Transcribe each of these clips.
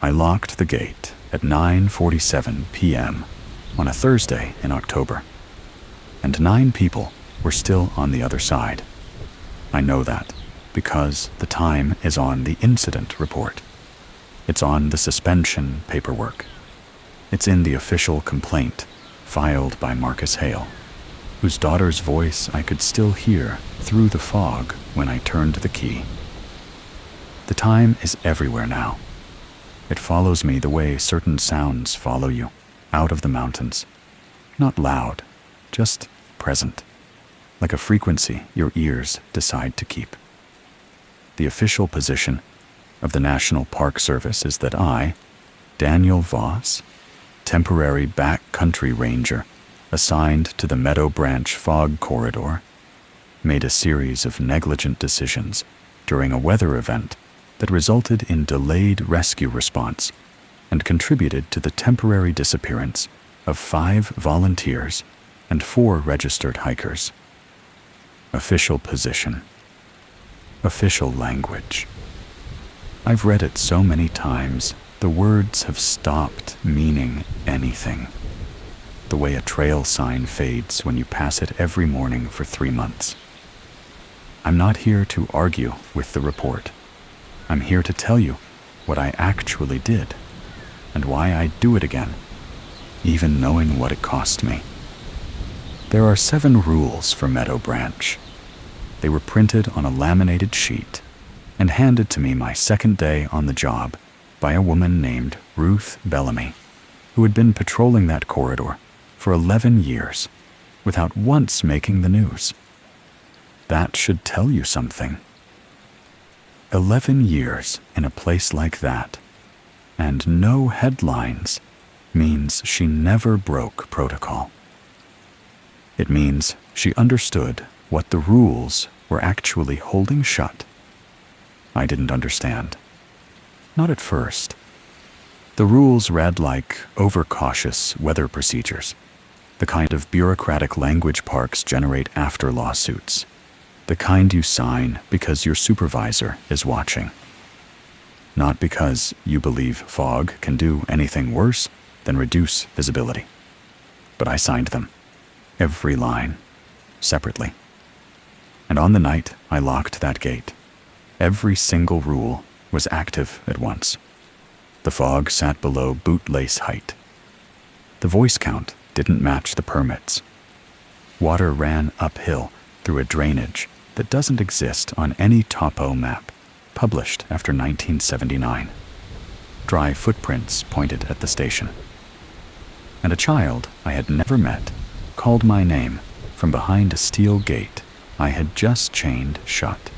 I locked the gate at 9:47 p.m. on a Thursday in October, and 9 people were still on the other side. I know that because the time is on the incident report. It's on the suspension paperwork. It's in the official complaint filed by Marcus Hale, whose daughter's voice I could still hear through the fog when I turned the key. The time is everywhere now. It follows me the way certain sounds follow you out of the mountains. Not loud, just present, like a frequency your ears decide to keep. The official position of the National Park Service is that I, Daniel Voss, temporary backcountry ranger assigned to the Meadow Branch fog corridor, made a series of negligent decisions during a weather event that resulted in delayed rescue response and contributed to the temporary disappearance of 5 volunteers and 4 registered hikers. Official position. Official language. I've read it so many times, the words have stopped meaning anything. The way a trail sign fades when you pass it every morning for 3 months. I'm not here to argue with the report. I'm here to tell you what I actually did and why I'd do it again, even knowing what it cost me. There are 7 rules for Meadow Branch. They were printed on a laminated sheet and handed to me my second day on the job by a woman named Ruth Bellamy, who had been patrolling that corridor for 11 years without once making the news. That should tell you something. 11 years in a place like that, and no headlines, means she never broke protocol. It means she understood what the rules were actually holding shut. I didn't understand. Not at first. The rules read like overcautious weather procedures, the kind of bureaucratic language parks generate after lawsuits, the kind you sign because your supervisor is watching. Not because you believe fog can do anything worse than reduce visibility. But I signed them, every line, separately. And on the night I locked that gate, every single rule was active at once. The fog sat below bootlace height. The voice count didn't match the permits. Water ran uphill through a drainage that doesn't exist on any topo map published after 1979. Dry footprints pointed at the station. And a child I had never met called my name from behind a steel gate I had just chained shut.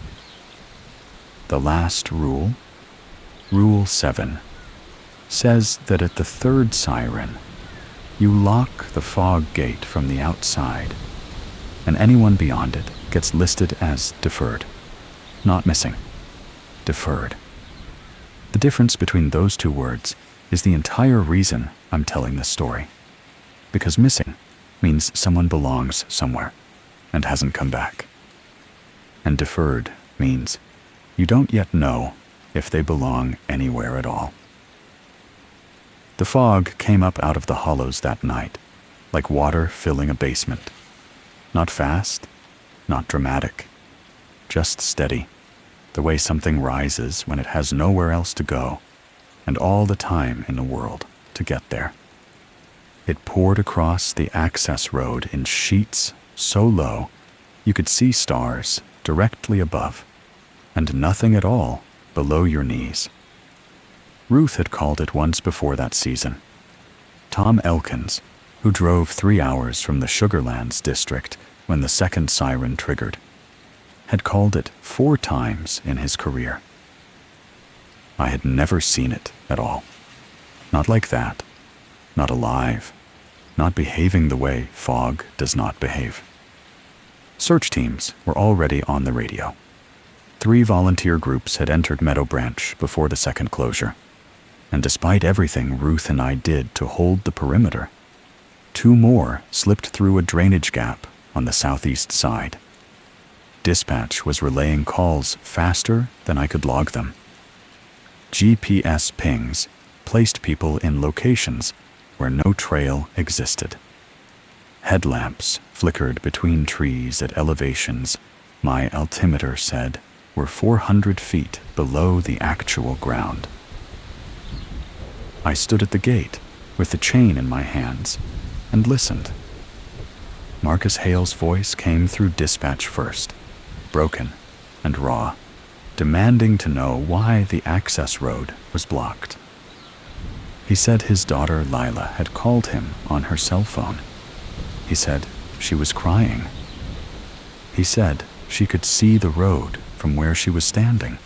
The last rule, Rule 7, says that at the 3rd siren, you lock the fog gate from the outside, and anyone beyond it gets listed as deferred, not missing, deferred. The difference between those 2 words is the entire reason I'm telling this story, because missing means someone belongs somewhere and hasn't come back, and deferred means you don't yet know if they belong anywhere at all. The fog came up out of the hollows that night, like water filling a basement. Not fast, not dramatic, just steady, the way something rises when it has nowhere else to go, and all the time in the world to get there. It poured across the access road in sheets so low you could see stars directly above, and nothing at all below your knees. Ruth had called it once before that season. Tom Elkins, who drove 3 hours from the Sugarlands district when the 2nd siren triggered, had called it 4 times in his career. I had never seen it at all. Not like that. Not alive. Not behaving the way fog does not behave. Search teams were already on the radio. 3 volunteer groups had entered Meadow Branch before the 2nd closure, and despite everything Ruth and I did to hold the perimeter, 2 more slipped through a drainage gap on the southeast side. Dispatch was relaying calls faster than I could log them. GPS pings placed people in locations where no trail existed. Headlamps flickered between trees at elevations my altimeter said were 400 feet below the actual ground. I stood at the gate with the chain in my hands and listened. Marcus Hale's voice came through dispatch first, broken and raw, demanding to know why the access road was blocked. He said his daughter Lila had called him on her cell phone. He said she was crying. He said she could see the road from where she was standing,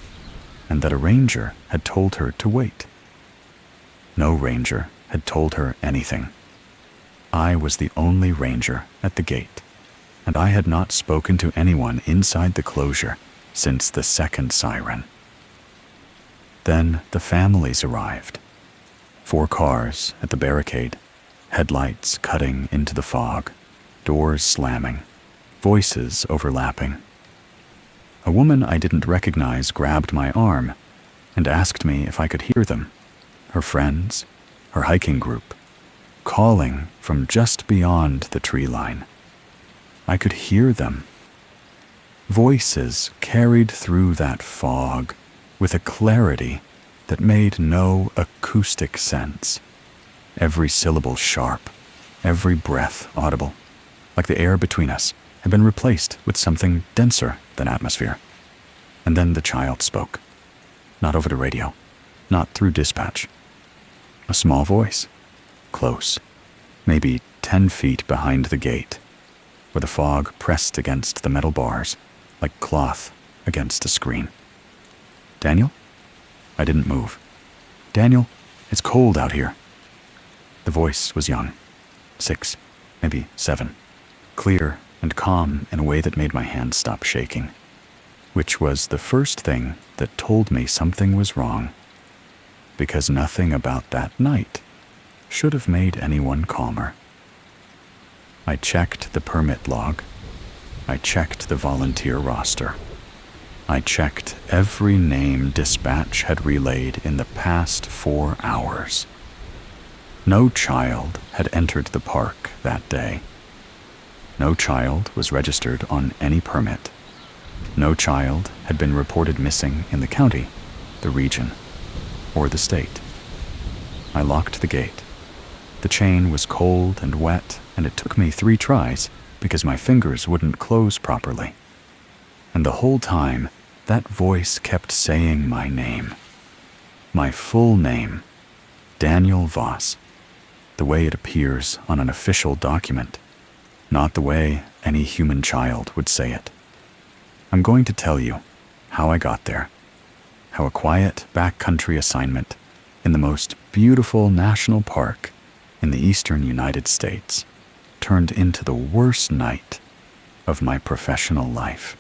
and that a ranger had told her to wait. No ranger had told her anything. I was the only ranger at the gate, and I had not spoken to anyone inside the closure since the second siren. Then the families arrived. 4 cars at the barricade, headlights cutting into the fog, doors slamming, voices overlapping. A woman I didn't recognize grabbed my arm and asked me if I could hear them, her friends, her hiking group, calling from just beyond the tree line. I could hear them. Voices carried through that fog with a clarity that made no acoustic sense. Every syllable sharp, every breath audible, like the air between us had been replaced with something denser than atmosphere. And then the child spoke. Not over the radio, not through dispatch. A small voice, close, maybe 10 feet behind the gate, where the fog pressed against the metal bars like cloth against a screen. "Daniel?" I didn't move. "Daniel, it's cold out here." The voice was young, 6, maybe 7, clear and calm in a way that made my hands stop shaking, which was the first thing that told me something was wrong, because nothing about that night should have made anyone calmer. I checked the permit log. I checked the volunteer roster. I checked every name dispatch had relayed in the past 4 hours. No child had entered the park that day. No child was registered on any permit. No child had been reported missing in the county, the region, or the state. I locked the gate. The chain was cold and wet, and it took me 3 tries because my fingers wouldn't close properly. And the whole time, that voice kept saying my name. My full name, Daniel Voss, the way it appears on an official document, not the way any human child would say it. I'm going to tell you how I got there, how a quiet backcountry assignment in the most beautiful national park in the eastern United States turned into the worst night of my professional life.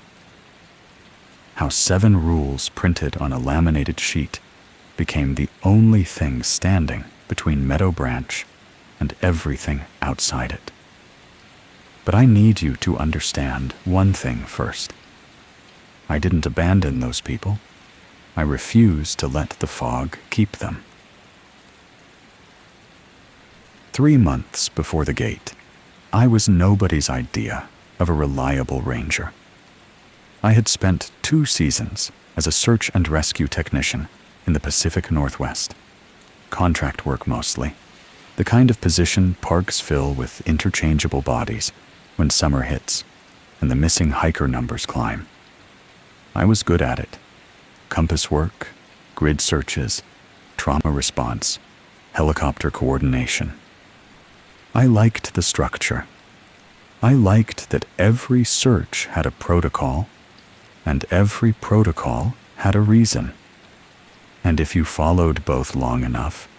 How 7 rules printed on a laminated sheet became the only thing standing between Meadow Branch and everything outside it. But I need you to understand one thing first. I didn't abandon those people. I refused to let the fog keep them. 3 months before the gate, I was nobody's idea of a reliable ranger. I had spent 2 seasons as a search and rescue technician in the Pacific Northwest. Contract work mostly, the kind of position parks fill with interchangeable bodies when summer hits and the missing hiker numbers climb. I was good at it. Compass work, grid searches, trauma response, helicopter coordination. I liked the structure. I liked that every search had a protocol, and every protocol had a reason. And if you followed both long enough,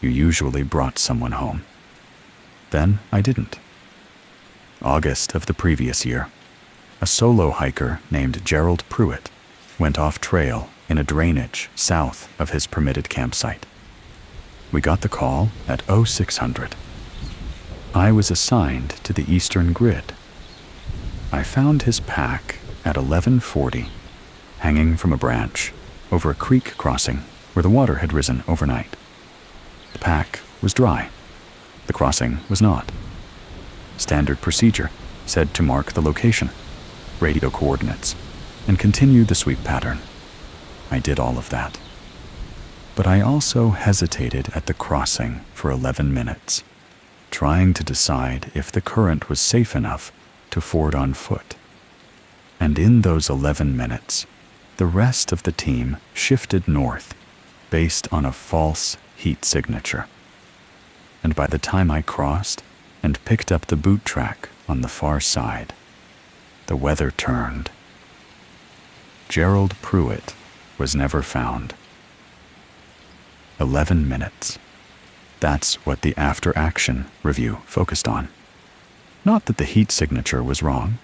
you usually brought someone home. Then I didn't. August of the previous year, a solo hiker named Gerald Pruitt went off trail in a drainage south of his permitted campsite. We got the call at 0600. I was assigned to the eastern grid. I found his pack at 11:40, hanging from a branch over a creek crossing where the water had risen overnight. The pack was dry. The crossing was not. Standard procedure said to mark the location, radio coordinates, and continue the sweep pattern. I did all of that. But I also hesitated at the crossing for 11 minutes, trying to decide if the current was safe enough to ford on foot. And in those 11 minutes, the rest of the team shifted north based on a false heat signature. And by the time I crossed and picked up the boot track on the far side, the weather turned. Gerald Pruitt was never found. 11 minutes. That's what the after-action review focused on. Not that the heat signature was wrong.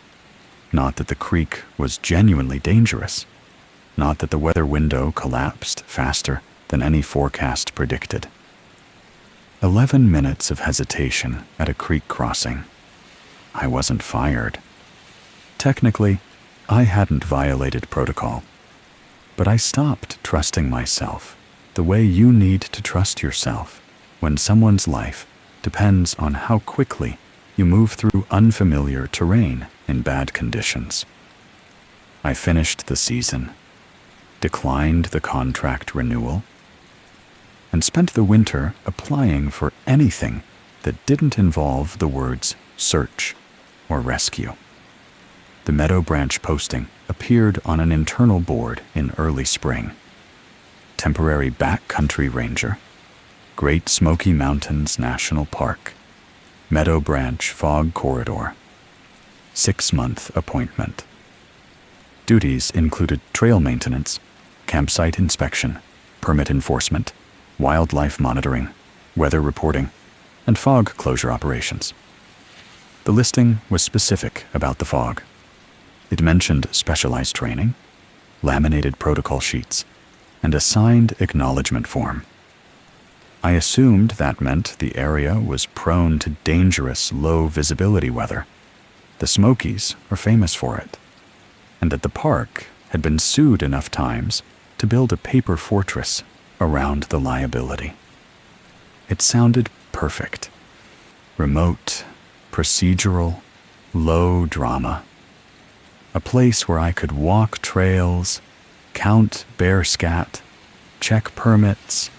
Not that the creek was genuinely dangerous. Not that the weather window collapsed faster than any forecast predicted. 11 minutes of hesitation at a creek crossing. I wasn't fired. Technically, I hadn't violated protocol. But I stopped trusting myself the way you need to trust yourself when someone's life depends on how quickly you move through unfamiliar terrain in bad conditions. I finished the season, declined the contract renewal, and spent the winter applying for anything that didn't involve the words search or rescue. The Meadow Branch posting appeared on an internal board in early spring. Temporary backcountry ranger, Great Smoky Mountains National Park, Meadow Branch Fog Corridor, 6-month appointment. Duties included trail maintenance, campsite inspection, permit enforcement, wildlife monitoring, weather reporting, and fog closure operations. The listing was specific about the fog. It mentioned specialized training, laminated protocol sheets, and a signed acknowledgement form. I assumed that meant the area was prone to dangerous low-visibility weather. The Smokies are famous for it, and that the park had been sued enough times to build a paper fortress around the liability. It sounded perfect. Remote, procedural, low drama. A place where I could walk trails, count bear scat, check permits,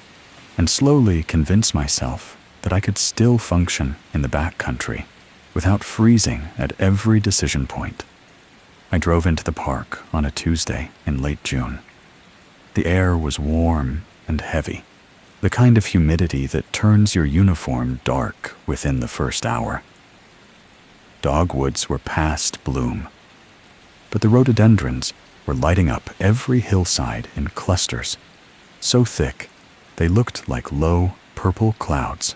and slowly convince myself that I could still function in the backcountry without freezing at every decision point. I drove into the park on a Tuesday in late June. The air was warm and heavy, the kind of humidity that turns your uniform dark within the first hour. Dogwoods were past bloom, but the rhododendrons were lighting up every hillside in clusters, so thick they looked like low purple clouds.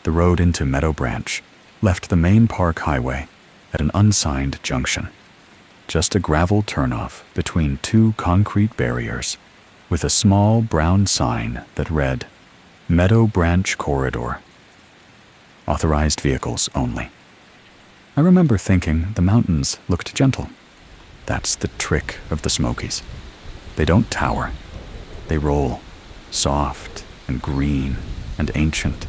The road into Meadow Branch left the main park highway at an unsigned junction, just a gravel turnoff between two concrete barriers with a small brown sign that read, Meadow Branch Corridor. Authorized vehicles only. I remember thinking the mountains looked gentle. That's the trick of the Smokies. They don't tower. They roll, soft and green and ancient,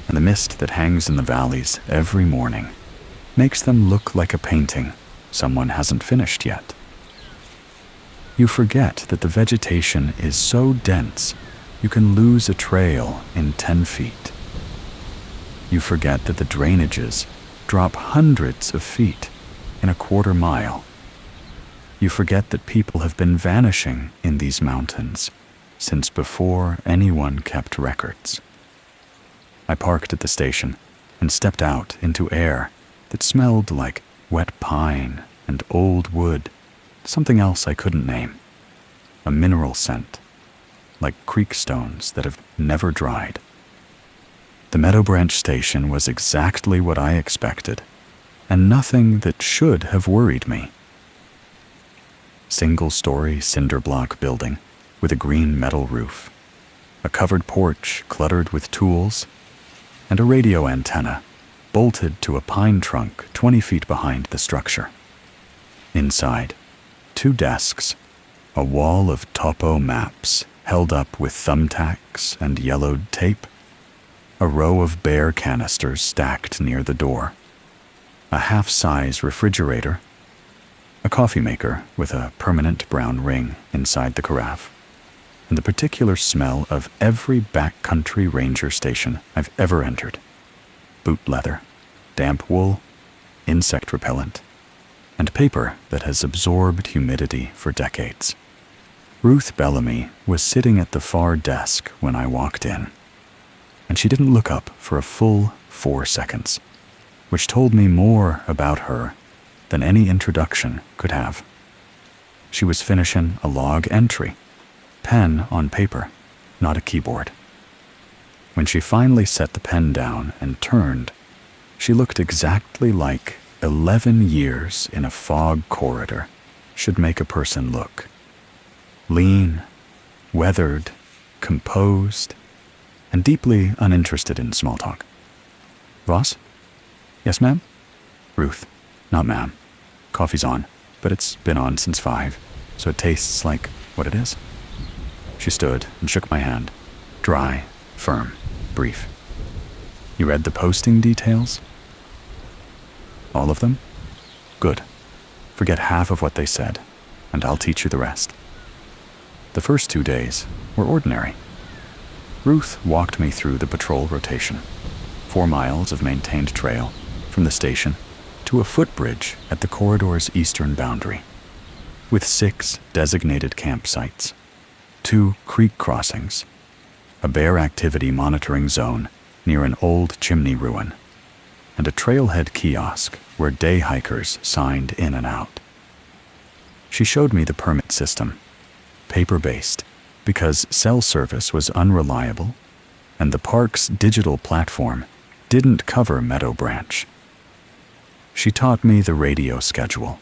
and the mist that hangs in the valleys every morning makes them look like a painting someone hasn't finished yet. You forget that the vegetation is so dense you can lose a trail in 10 feet. You forget that the drainages drop hundreds of feet in a quarter mile. You forget that people have been vanishing in these mountains since before anyone kept records. I parked at the station and stepped out into air that smelled like wet pine and old wood, something else I couldn't name, a mineral scent, like creek stones that have never dried. The Meadow Branch station was exactly what I expected, and nothing that should have worried me. Single-story cinder block building with a green metal roof, a covered porch cluttered with tools, and a radio antenna bolted to a pine trunk 20 feet behind the structure. Inside, 2 desks, a wall of topo maps held up with thumbtacks and yellowed tape, a row of bare canisters stacked near the door, a half-size refrigerator, a coffee maker with a permanent brown ring inside the carafe, and the particular smell of every backcountry ranger station I've ever entered: boot leather, damp wool, insect repellent, and paper that has absorbed humidity for decades. Ruth Bellamy was sitting at the far desk when I walked in, and she didn't look up for a full 4 seconds, which told me more about her than any introduction could have. She was finishing a log entry, pen on paper, not a keyboard. When she finally set the pen down and turned, she looked exactly like 11 years in a fog corridor should make a person look. Lean, weathered, composed, and deeply uninterested in small talk. Voss? Yes, ma'am? Ruth. Not ma'am. Coffee's on, but it's been on since 5, so it tastes like what it is. She stood and shook my hand. Dry, firm, brief. You read the posting details? All of them? Good. Forget half of what they said, and I'll teach you the rest. The first 2 days were ordinary. Ruth walked me through the patrol rotation, 4 miles of maintained trail from the station to a footbridge at the corridor's eastern boundary, with 6 designated campsites, 2 creek crossings, a bear activity monitoring zone near an old chimney ruin, and a trailhead kiosk where day hikers signed in and out. She showed me the permit system, paper-based, because cell service was unreliable, and the park's digital platform didn't cover Meadow Branch. She taught me the radio schedule.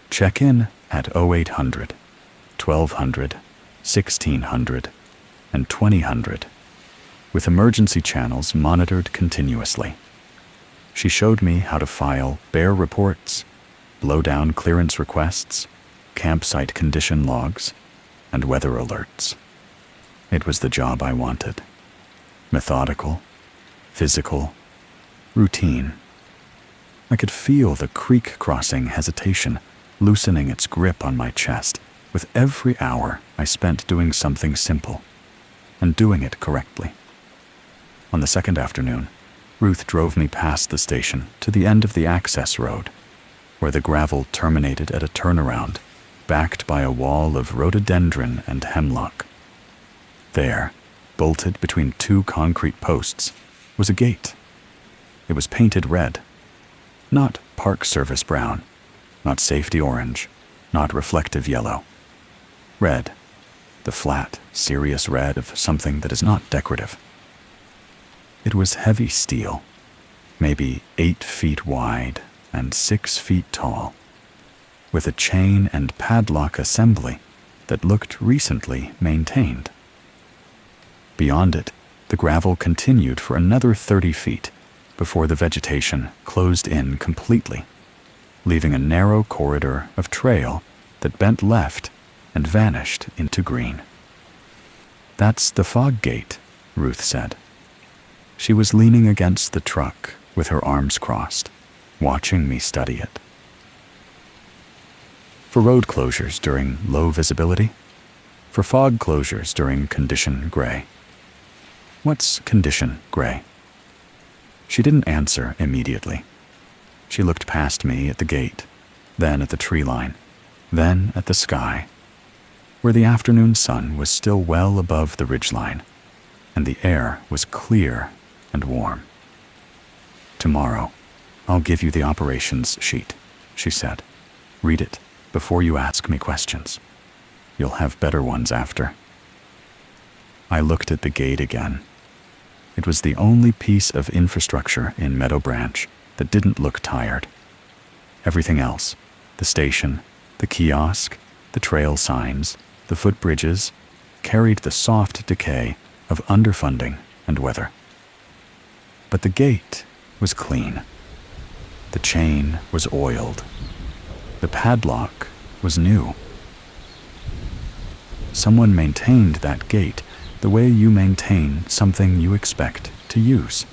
Check in at 0800, 1200, 1600, and 2000, with emergency channels monitored continuously. She showed me how to file bear reports, blowdown clearance requests, campsite condition logs, and weather alerts. It was the job I wanted. Methodical, physical, routine. I could feel the creek crossing hesitation loosening its grip on my chest with every hour I spent doing something simple and doing it correctly. On the second afternoon, Ruth drove me past the station to the end of the access road, where the gravel terminated at a turnaround, backed by a wall of rhododendron and hemlock. There, bolted between 2 concrete posts, was a gate. It was painted red. Not Park Service brown, not safety orange, not reflective yellow. Red, the flat, serious red of something that is not decorative. It was heavy steel, maybe 8 feet wide and 6 feet tall, with a chain and padlock assembly that looked recently maintained. Beyond it, the gravel continued for another 30 feet before the vegetation closed in completely, leaving a narrow corridor of trail that bent left and vanished into green. "That's the fog gate," Ruth said. She was leaning against the truck with her arms crossed, watching me study it. For road closures during low visibility, for fog closures during condition gray. What's condition gray? She didn't answer immediately. She looked past me at the gate, then at the tree line, then at the sky, where the afternoon sun was still well above the ridgeline, and the air was clear and warm. "Tomorrow, I'll give you the operations sheet," she said. "Read it before you ask me questions. You'll have better ones after." I looked at the gate again. It was the only piece of infrastructure in Meadow Branch that didn't look tired. Everything else, the station, the kiosk, the trail signs, the footbridges, carried the soft decay of underfunding and weather. But the gate was clean. The chain was oiled. The padlock was new. someone maintained that gate the way you maintain something you expect to use.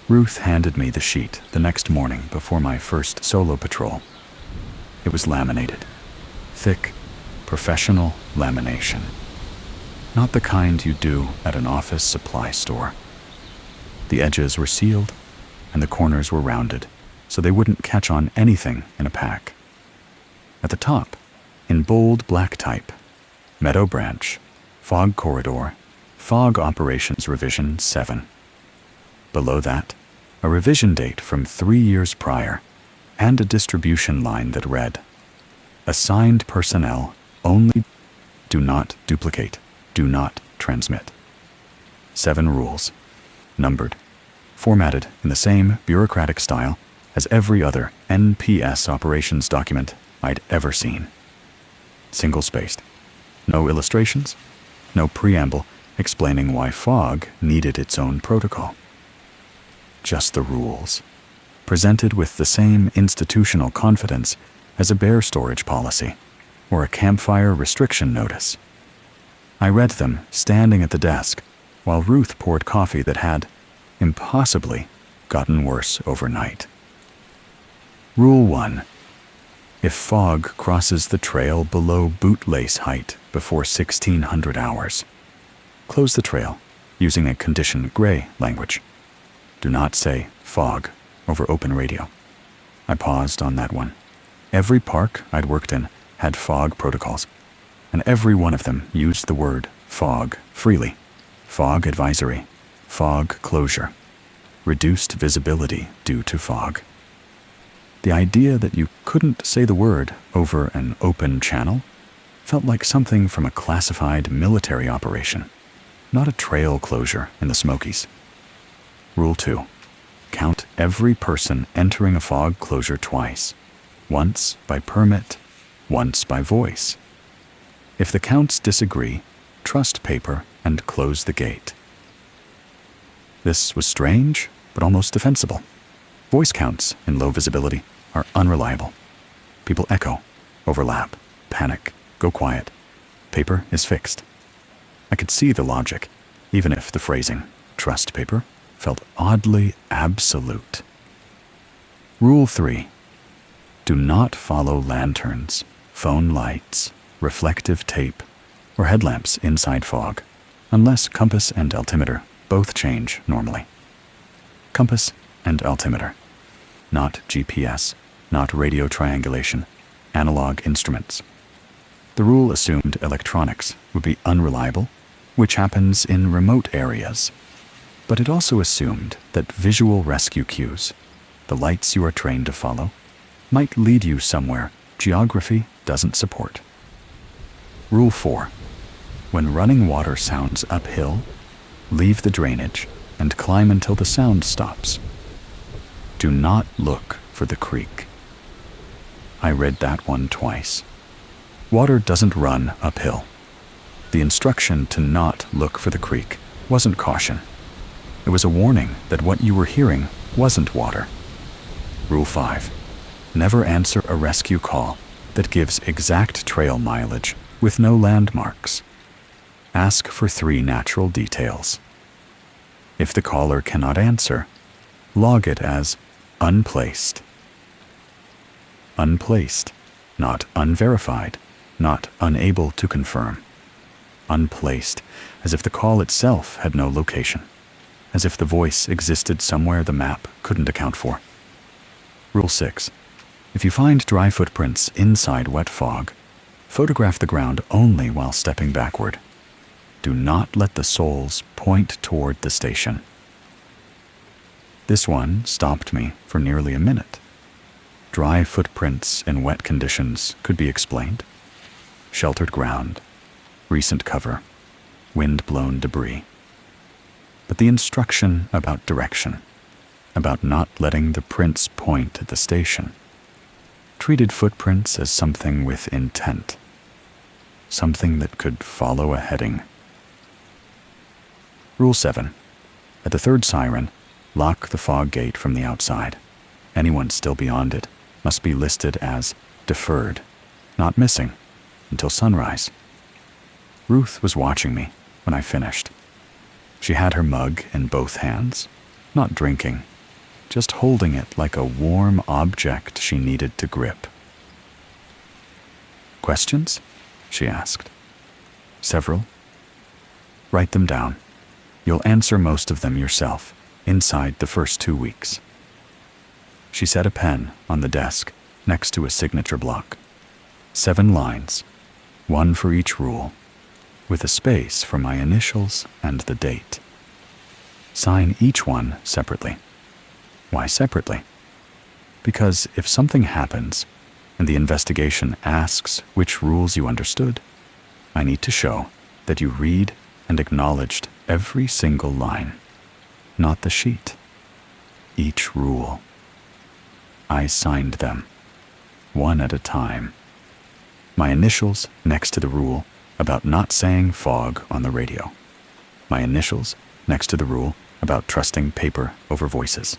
Ruth handed me the sheet the next morning before my first solo patrol. It was laminated. Thick, professional lamination. Not the kind you do at an office supply store. The edges were sealed, and the corners were rounded, so they wouldn't catch on anything in a pack. At the top, in bold black type, Meadow Branch, Fog Corridor, Fog Operations Revision 7. Below that, a revision date from 3 years prior, and a distribution line that read, "Assigned personnel only. Do not duplicate. Do not transmit." 7 rules, numbered, formatted in the same bureaucratic style as every other NPS operations document I'd ever seen. Single-spaced. No illustrations, no preamble explaining why fog needed its own protocol. Just the rules, presented with the same institutional confidence as a bear storage policy or a campfire restriction notice. I read them standing at the desk while Ruth poured coffee that had, impossibly, gotten worse overnight. Rule 1. If fog crosses the trail below bootlace height before 1600 hours, close the trail using a condition gray language. Do not say fog over open radio. I paused on that one. Every park I'd worked in had fog protocols, and every one of them used the word fog freely. Fog advisory, fog closure, reduced visibility due to fog. The idea that you couldn't say the word over an open channel felt like something from a classified military operation, not a trail closure in the Smokies. Rule 2. Count every person entering a fog closure twice, once by permit, once by voice. If the counts disagree, trust paper and close the gate. This was strange, but almost defensible. Voice counts in low visibility are unreliable. People echo, overlap, panic, go quiet. Paper is fixed. I could see the logic, even if the phrasing, trust paper, felt oddly absolute. Rule 3. Do not follow lanterns, phone lights, reflective tape, or headlamps inside fog, unless compass and altimeter both change normally. Compass and altimeter, not GPS, not radio triangulation, analog instruments. The rule assumed electronics would be unreliable, which happens in remote areas. But it also assumed that visual rescue cues, the lights you are trained to follow, might lead you somewhere geography doesn't support. Rule 4. When running water sounds uphill, leave the drainage and climb until the sound stops. Do not look for the creek. I read that one twice. Water doesn't run uphill. The instruction to not look for the creek wasn't caution. It was a warning that what you were hearing wasn't water. Rule 5. Never answer a rescue call that gives exact trail mileage with no landmarks. Ask for 3 natural details. If the caller cannot answer, log it as unplaced. Unplaced, not unverified, not unable to confirm. Unplaced, as if the call itself had no location, as if the voice existed somewhere the map couldn't account for. Rule 6. If you find dry footprints inside wet fog, photograph the ground only while stepping backward. Do not let the soles point toward the station. This one stopped me for nearly a minute. Dry footprints in wet conditions could be explained. Sheltered ground, recent cover, wind-blown debris. But the instruction about direction, about not letting the prints point at the station, treated footprints as something with intent, something that could follow a heading. Rule 7. At the 3rd siren, lock the fog gate from the outside. Anyone still beyond it must be listed as deferred, not missing, until sunrise. Ruth was watching me when I finished. She had her mug in both hands, not drinking, just holding it like a warm object she needed to grip. "Questions?" she asked. "Several?" "Write them down. You'll answer most of them yourself inside the first 2 weeks." She set a pen on the desk next to a signature block. 7 lines, 1 for each rule, with a space for my initials and the date. Sign each one separately. Why separately? Because if something happens and the investigation asks which rules you understood, I need to show that you read and acknowledged every single line, not the sheet, each rule. I signed them, one at a time. My initials next to the rule about not saying fog on the radio. My initials next to the rule about trusting paper over voices.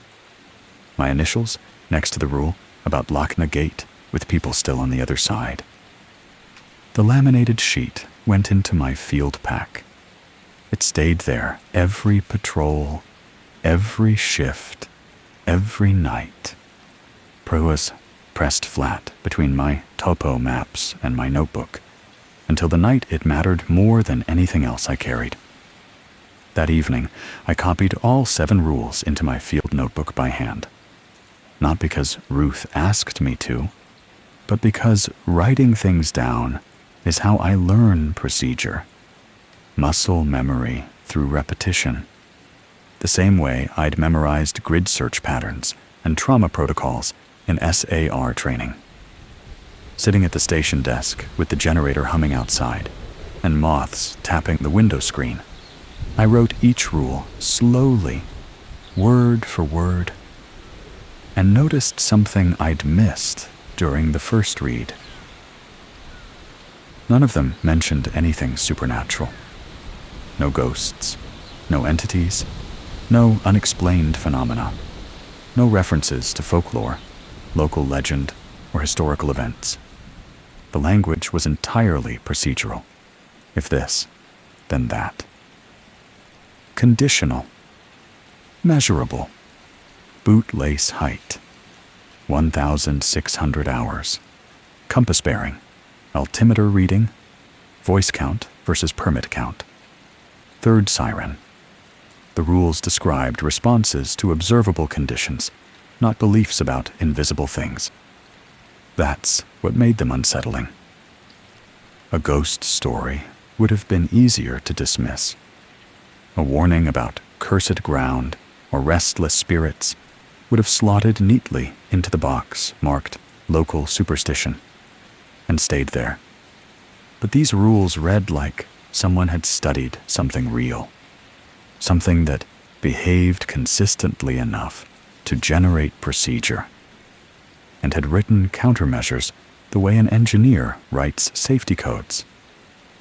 My initials next to the rule about locking the gate with people still on the other side. The laminated sheet went into my field pack. It stayed there every patrol, every shift, every night. Was pressed flat between my topo maps and my notebook until the night it mattered more than anything else I carried. That evening, I copied all 7 rules into my field notebook by hand. Not because Ruth asked me to, but because writing things down is how I learn procedure. Muscle memory through repetition. The same way I'd memorized grid search patterns and trauma protocols in SAR training. Sitting at the station desk with the generator humming outside and moths tapping the window screen, I wrote each rule slowly, word for word, and noticed something I'd missed during the first read. None of them mentioned anything supernatural. No ghosts, no entities, no unexplained phenomena, no references to folklore, local legend, or historical events. The language was entirely procedural. If this, then that. Conditional. Measurable. Bootlace height. 1,600 hours. Compass bearing. Altimeter reading. Voice count versus permit count. Third siren. The rules described responses to observable conditions, not beliefs about invisible things. That's what made them unsettling. A ghost story would have been easier to dismiss. A warning about cursed ground or restless spirits would have slotted neatly into the box marked local superstition and stayed there. But these rules read like someone had studied something real, something that behaved consistently enough to generate procedure, and had written countermeasures the way an engineer writes safety codes,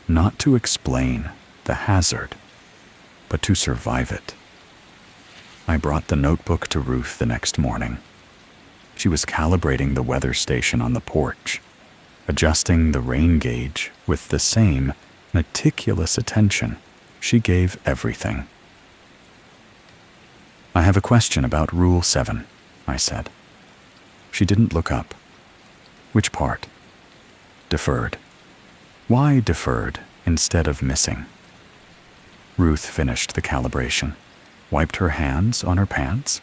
not to explain the hazard, but to survive it. I brought the notebook to Ruth the next morning. She was calibrating the weather station on the porch, adjusting the rain gauge with the same meticulous attention she gave everything. "I have a question about Rule 7, I said. She didn't look up. "Which part?" "Deferred." "Why deferred instead of missing?" Ruth finished the calibration, wiped her hands on her pants,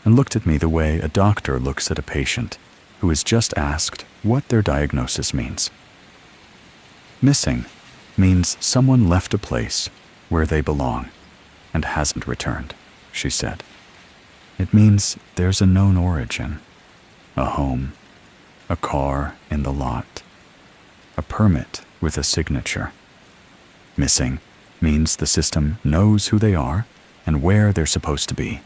and looked at me the way a doctor looks at a patient who has just asked what their diagnosis means. "Missing means someone left a place where they belong and hasn't returned," she said. "It means there's a known origin, a home, a car in the lot, a permit with a signature. Missing means the system knows who they are and where they're supposed to be,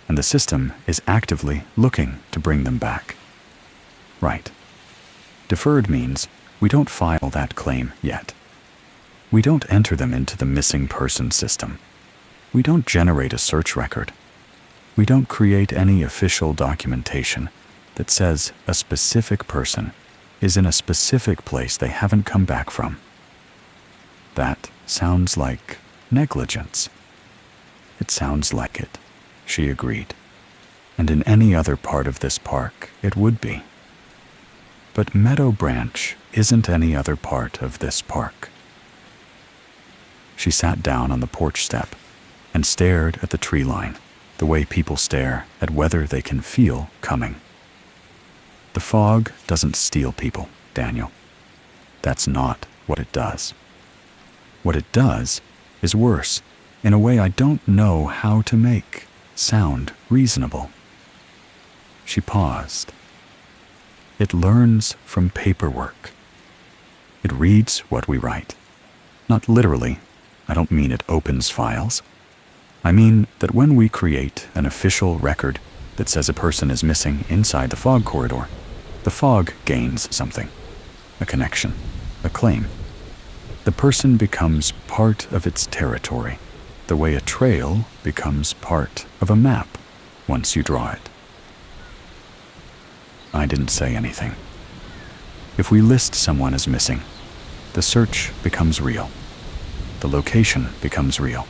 and the system is actively looking to bring them back." Right. Deferred means we don't file that claim yet. We don't enter them into the missing person system. We don't generate a search record. We don't create any official documentation that says a specific person is in a specific place they haven't come back from. That sounds like negligence. It sounds like it, she agreed. And in any other part of this park, it would be. But Meadow Branch isn't any other part of this park. She sat down on the porch step and stared at the tree line, the way people stare at weather they can feel coming. The fog doesn't steal people, Daniel. That's not what it does. What it does is worse, in a way I don't know how to make sound reasonable. She paused. It learns from paperwork. It reads what we write. Not literally. I don't mean it opens files. I mean that when we create an official record that says a person is missing inside the fog corridor, the fog gains something. A connection. A claim. The person becomes part of its territory, the way a trail becomes part of a map once you draw it. I didn't say anything. If we list someone as missing, the search becomes real. The location becomes real.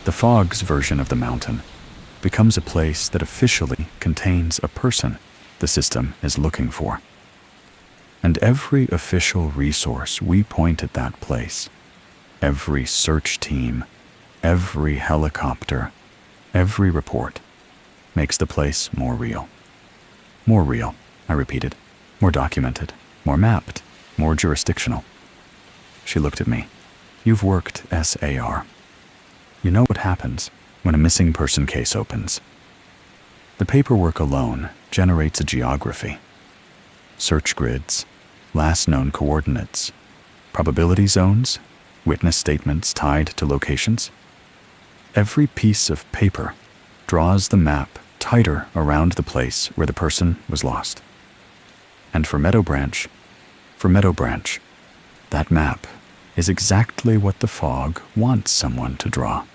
The fog's version of the mountain becomes a place that officially contains a person the system is looking for. And every official resource we point at that place, every search team, every helicopter, every report, makes the place more real. More real, I repeated. More documented, more mapped, more jurisdictional. She looked at me. You've worked SAR. You know what happens when a missing person case opens. The paperwork alone generates a geography. Search grids, last known coordinates, probability zones, witness statements tied to locations. Every piece of paper draws the map tighter around the place where the person was lost. And for Meadow Branch, that map is exactly what the fog wants someone to draw.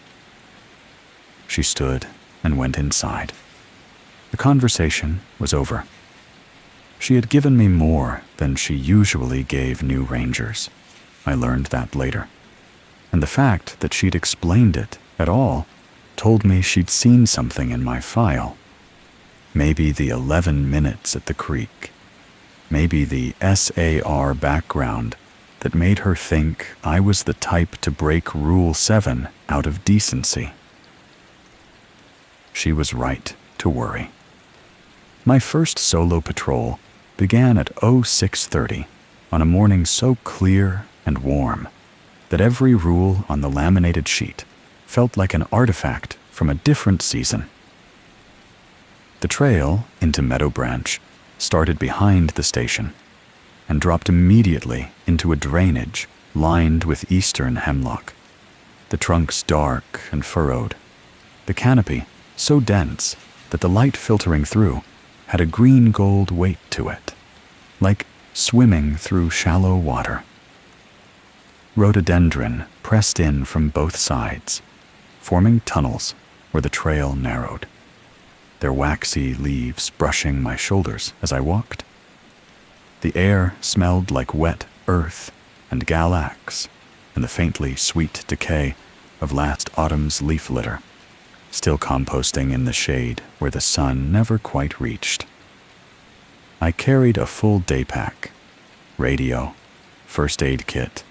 She stood and went inside. The conversation was over. She had given me more than she usually gave new rangers. I learned that later. And the fact that she'd explained it at all told me she'd seen something in my file. Maybe the 11 minutes at the creek. Maybe the SAR background that made her think I was the type to break Rule 7 out of decency. She was right to worry. My first solo patrol began at 06:30 on a morning so clear and warm that every rule on the laminated sheet felt like an artifact from a different season. The trail into Meadow Branch started behind the station and dropped immediately into a drainage lined with eastern hemlock, the trunks dark and furrowed, the canopy so dense that the light filtering through had a green-gold weight to it, like swimming through shallow water. Rhododendron pressed in from both sides, forming tunnels where the trail narrowed, their waxy leaves brushing my shoulders as I walked. The air smelled like wet earth and galax and the faintly sweet decay of last autumn's leaf litter, still composting in the shade where the sun never quite reached. I carried a full day pack, radio, first aid kit,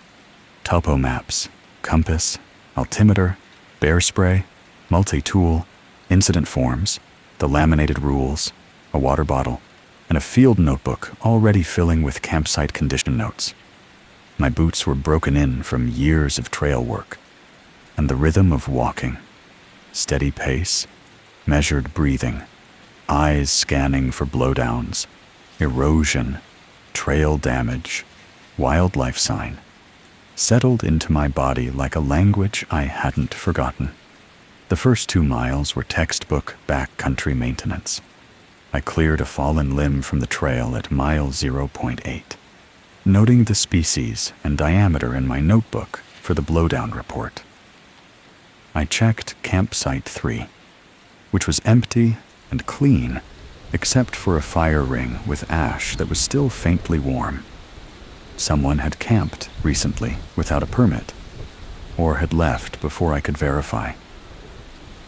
topo maps, compass, altimeter, bear spray, multi-tool, incident forms, the laminated rules, a water bottle, and a field notebook already filling with campsite condition notes. My boots were broken in from years of trail work, and the rhythm of walking, steady pace, measured breathing, eyes scanning for blowdowns, erosion, trail damage, wildlife sign, settled into my body like a language I hadn't forgotten. The first 2 miles were textbook backcountry maintenance. I cleared a fallen limb from the trail at mile 0.8, noting the species and diameter in my notebook for the blowdown report. I checked campsite 3, which was empty and clean except for a fire ring with ash that was still faintly warm. Someone had camped recently without a permit or had left before I could verify.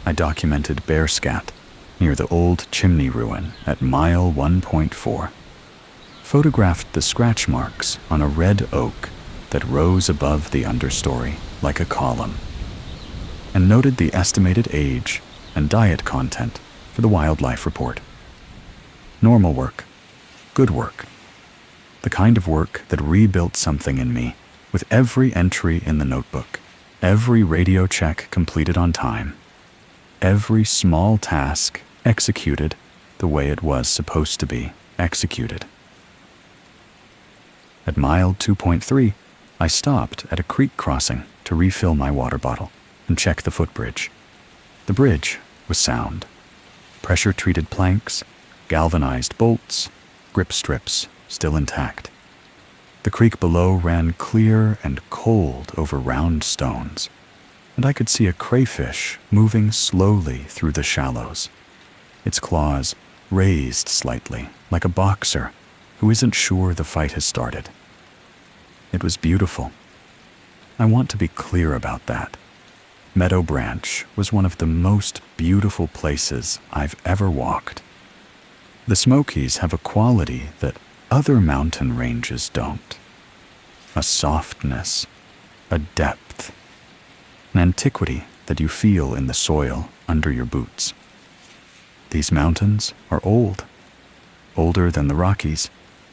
I documented bear scat near the old chimney ruin at mile 1.4, photographed the scratch marks on a red oak that rose above the understory like a column, and noted the estimated age and diet content for the wildlife report. Normal work, good work, the kind of work that rebuilt something in me with every entry in the notebook, every radio check completed on time, every small task executed the way it was supposed to be executed. At mile 2.3, I stopped at a creek crossing to refill my water bottle and check the footbridge. The bridge was sound. Pressure-treated planks, galvanized bolts, grip strips still intact. The creek below ran clear and cold over round stones, and I could see a crayfish moving slowly through the shallows, its claws raised slightly like a boxer who isn't sure the fight has started. It was beautiful. I want to be clear about that. Meadow Branch was one of the most beautiful places I've ever walked. The Smokies have a quality that other mountain ranges don't. A softness, a depth, an antiquity that you feel in the soil under your boots. These mountains are old, older than the Rockies,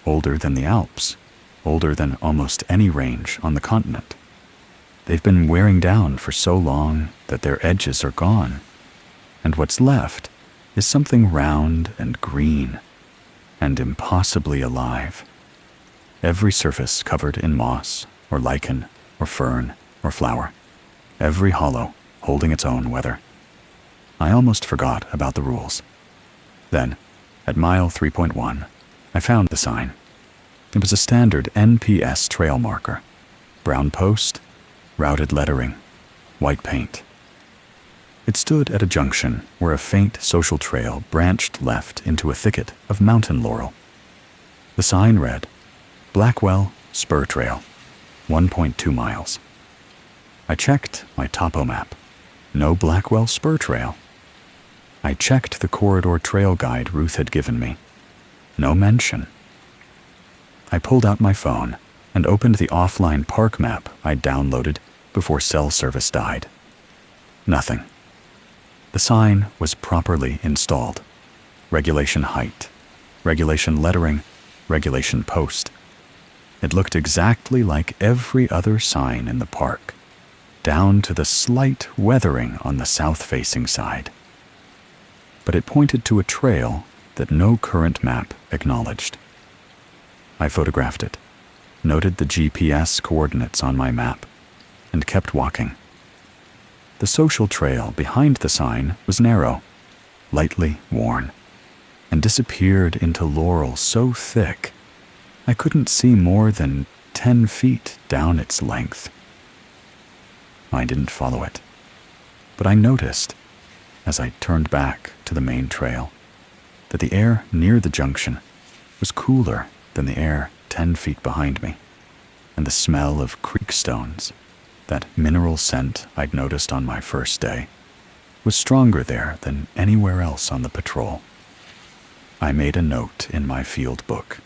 older than the Alps, older than almost any range on the continent. They've been wearing down for so long that their edges are gone, and what's left is something round and green and impossibly alive. Every surface covered in moss or lichen or fern or flower, every hollow holding its own weather. I almost forgot about the rules. Then, at mile 3.1, I found the sign. It was a standard NPS trail marker. Brown post, routed lettering, white paint. It stood at a junction where a faint social trail branched left into a thicket of mountain laurel. The sign read, Blackwell Spur Trail, 1.2 miles. I checked my topo map. No Blackwell Spur Trail. I checked the corridor trail guide Ruth had given me. No mention. I pulled out my phone and opened the offline park map I'd downloaded before cell service died. Nothing. The sign was properly installed. Regulation height, regulation lettering, regulation post. It looked exactly like every other sign in the park, down to the slight weathering on the south-facing side. But it pointed to a trail that no current map acknowledged. I photographed it, noted the GPS coordinates on my map, and kept walking. The social trail behind the sign was narrow, lightly worn, and disappeared into laurel so thick I couldn't see more than 10 feet down its length. I didn't follow it, but I noticed, as I turned back to the main trail, that the air near the junction was cooler than the air 10 feet behind me, and the smell of creek stones, that mineral scent I'd noticed on my first day, was stronger there than anywhere else on the patrol. I made a note in my field book.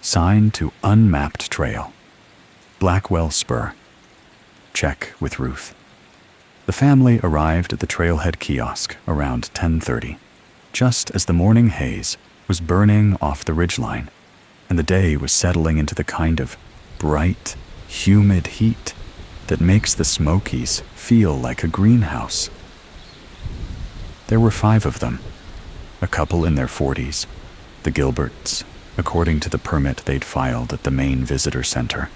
Sign to unmapped trail. Blackwell Spur. Check with Ruth. The family arrived at the trailhead kiosk around 10:30, just as the morning haze was burning off the ridgeline, and the day was settling into the kind of bright, humid heat that makes the Smokies feel like a greenhouse. There were 5 of them, a couple in their 40s, the Gilberts, according to the permit they'd filed at the main visitor center.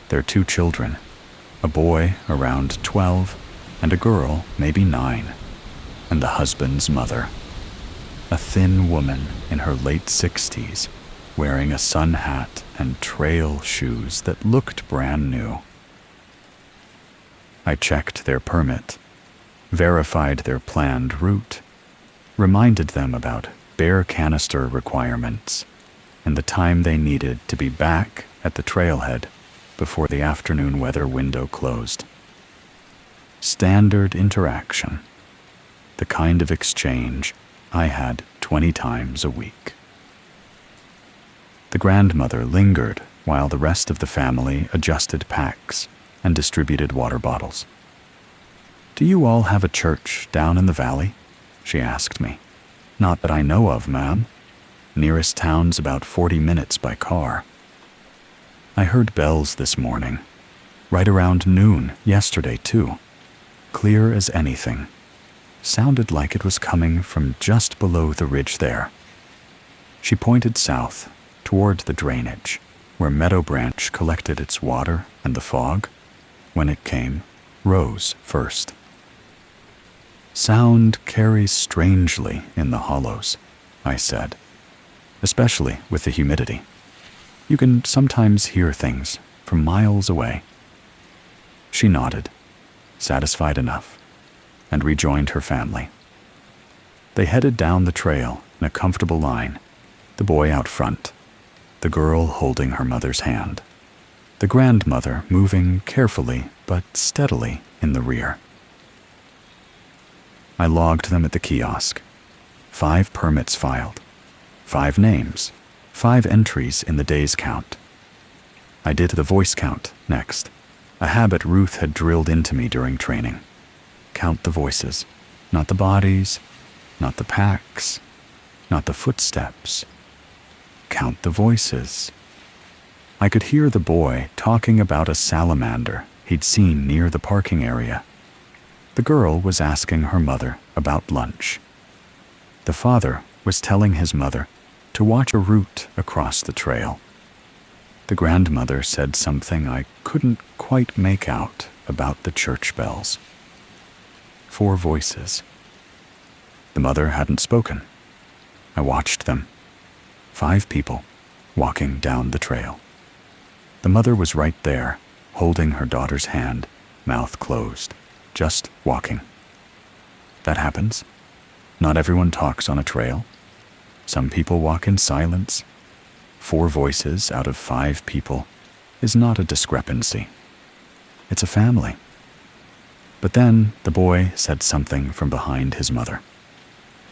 Their 2 children, a boy around 12 and a girl maybe 9, and the husband's mother, a thin woman in her late 60s, wearing a sun hat and trail shoes that looked brand new. I checked their permit, verified their planned route, reminded them about bear canister requirements, and the time they needed to be back at the trailhead before the afternoon weather window closed. Standard interaction. The kind of exchange I had 20 times a week. The grandmother lingered while the rest of the family adjusted packs and distributed water bottles. "Do you all have a church down in the valley?" she asked me. "Not that I know of, ma'am. Nearest town's about 40 minutes by car." I heard bells this morning, right around noon yesterday too, clear as anything. Sounded like it was coming from just below the ridge there. She pointed south, toward the drainage, where Meadow Branch collected its water, and the fog, when it came, rose first. "Sound carries strangely in the hollows," I said, "especially with the humidity. You can sometimes hear things from miles away." She nodded, satisfied enough, and rejoined her family. They headed down the trail in a comfortable line, the boy out front, the girl holding her mother's hand, the grandmother moving carefully but steadily in the rear. I logged them at the kiosk. 5 permits filed, 5 names, 5 entries in the day's count. I did the voice count next, a habit Ruth had drilled into me during training. Count the voices, not the bodies, not the packs, not the footsteps. Count the voices. I could hear the boy talking about a salamander he'd seen near the parking area. The girl was asking her mother about lunch. The father was telling his mother to watch a route across the trail. The grandmother said something I couldn't quite make out about the church bells. 4 voices. The mother hadn't spoken. I watched them. 5 people walking down the trail. The mother was right there, holding her daughter's hand, mouth closed, just walking. That happens. Not everyone talks on a trail. Some people walk in silence. 4 voices out of 5 people is not a discrepancy. It's a family. But then the boy said something from behind his mother.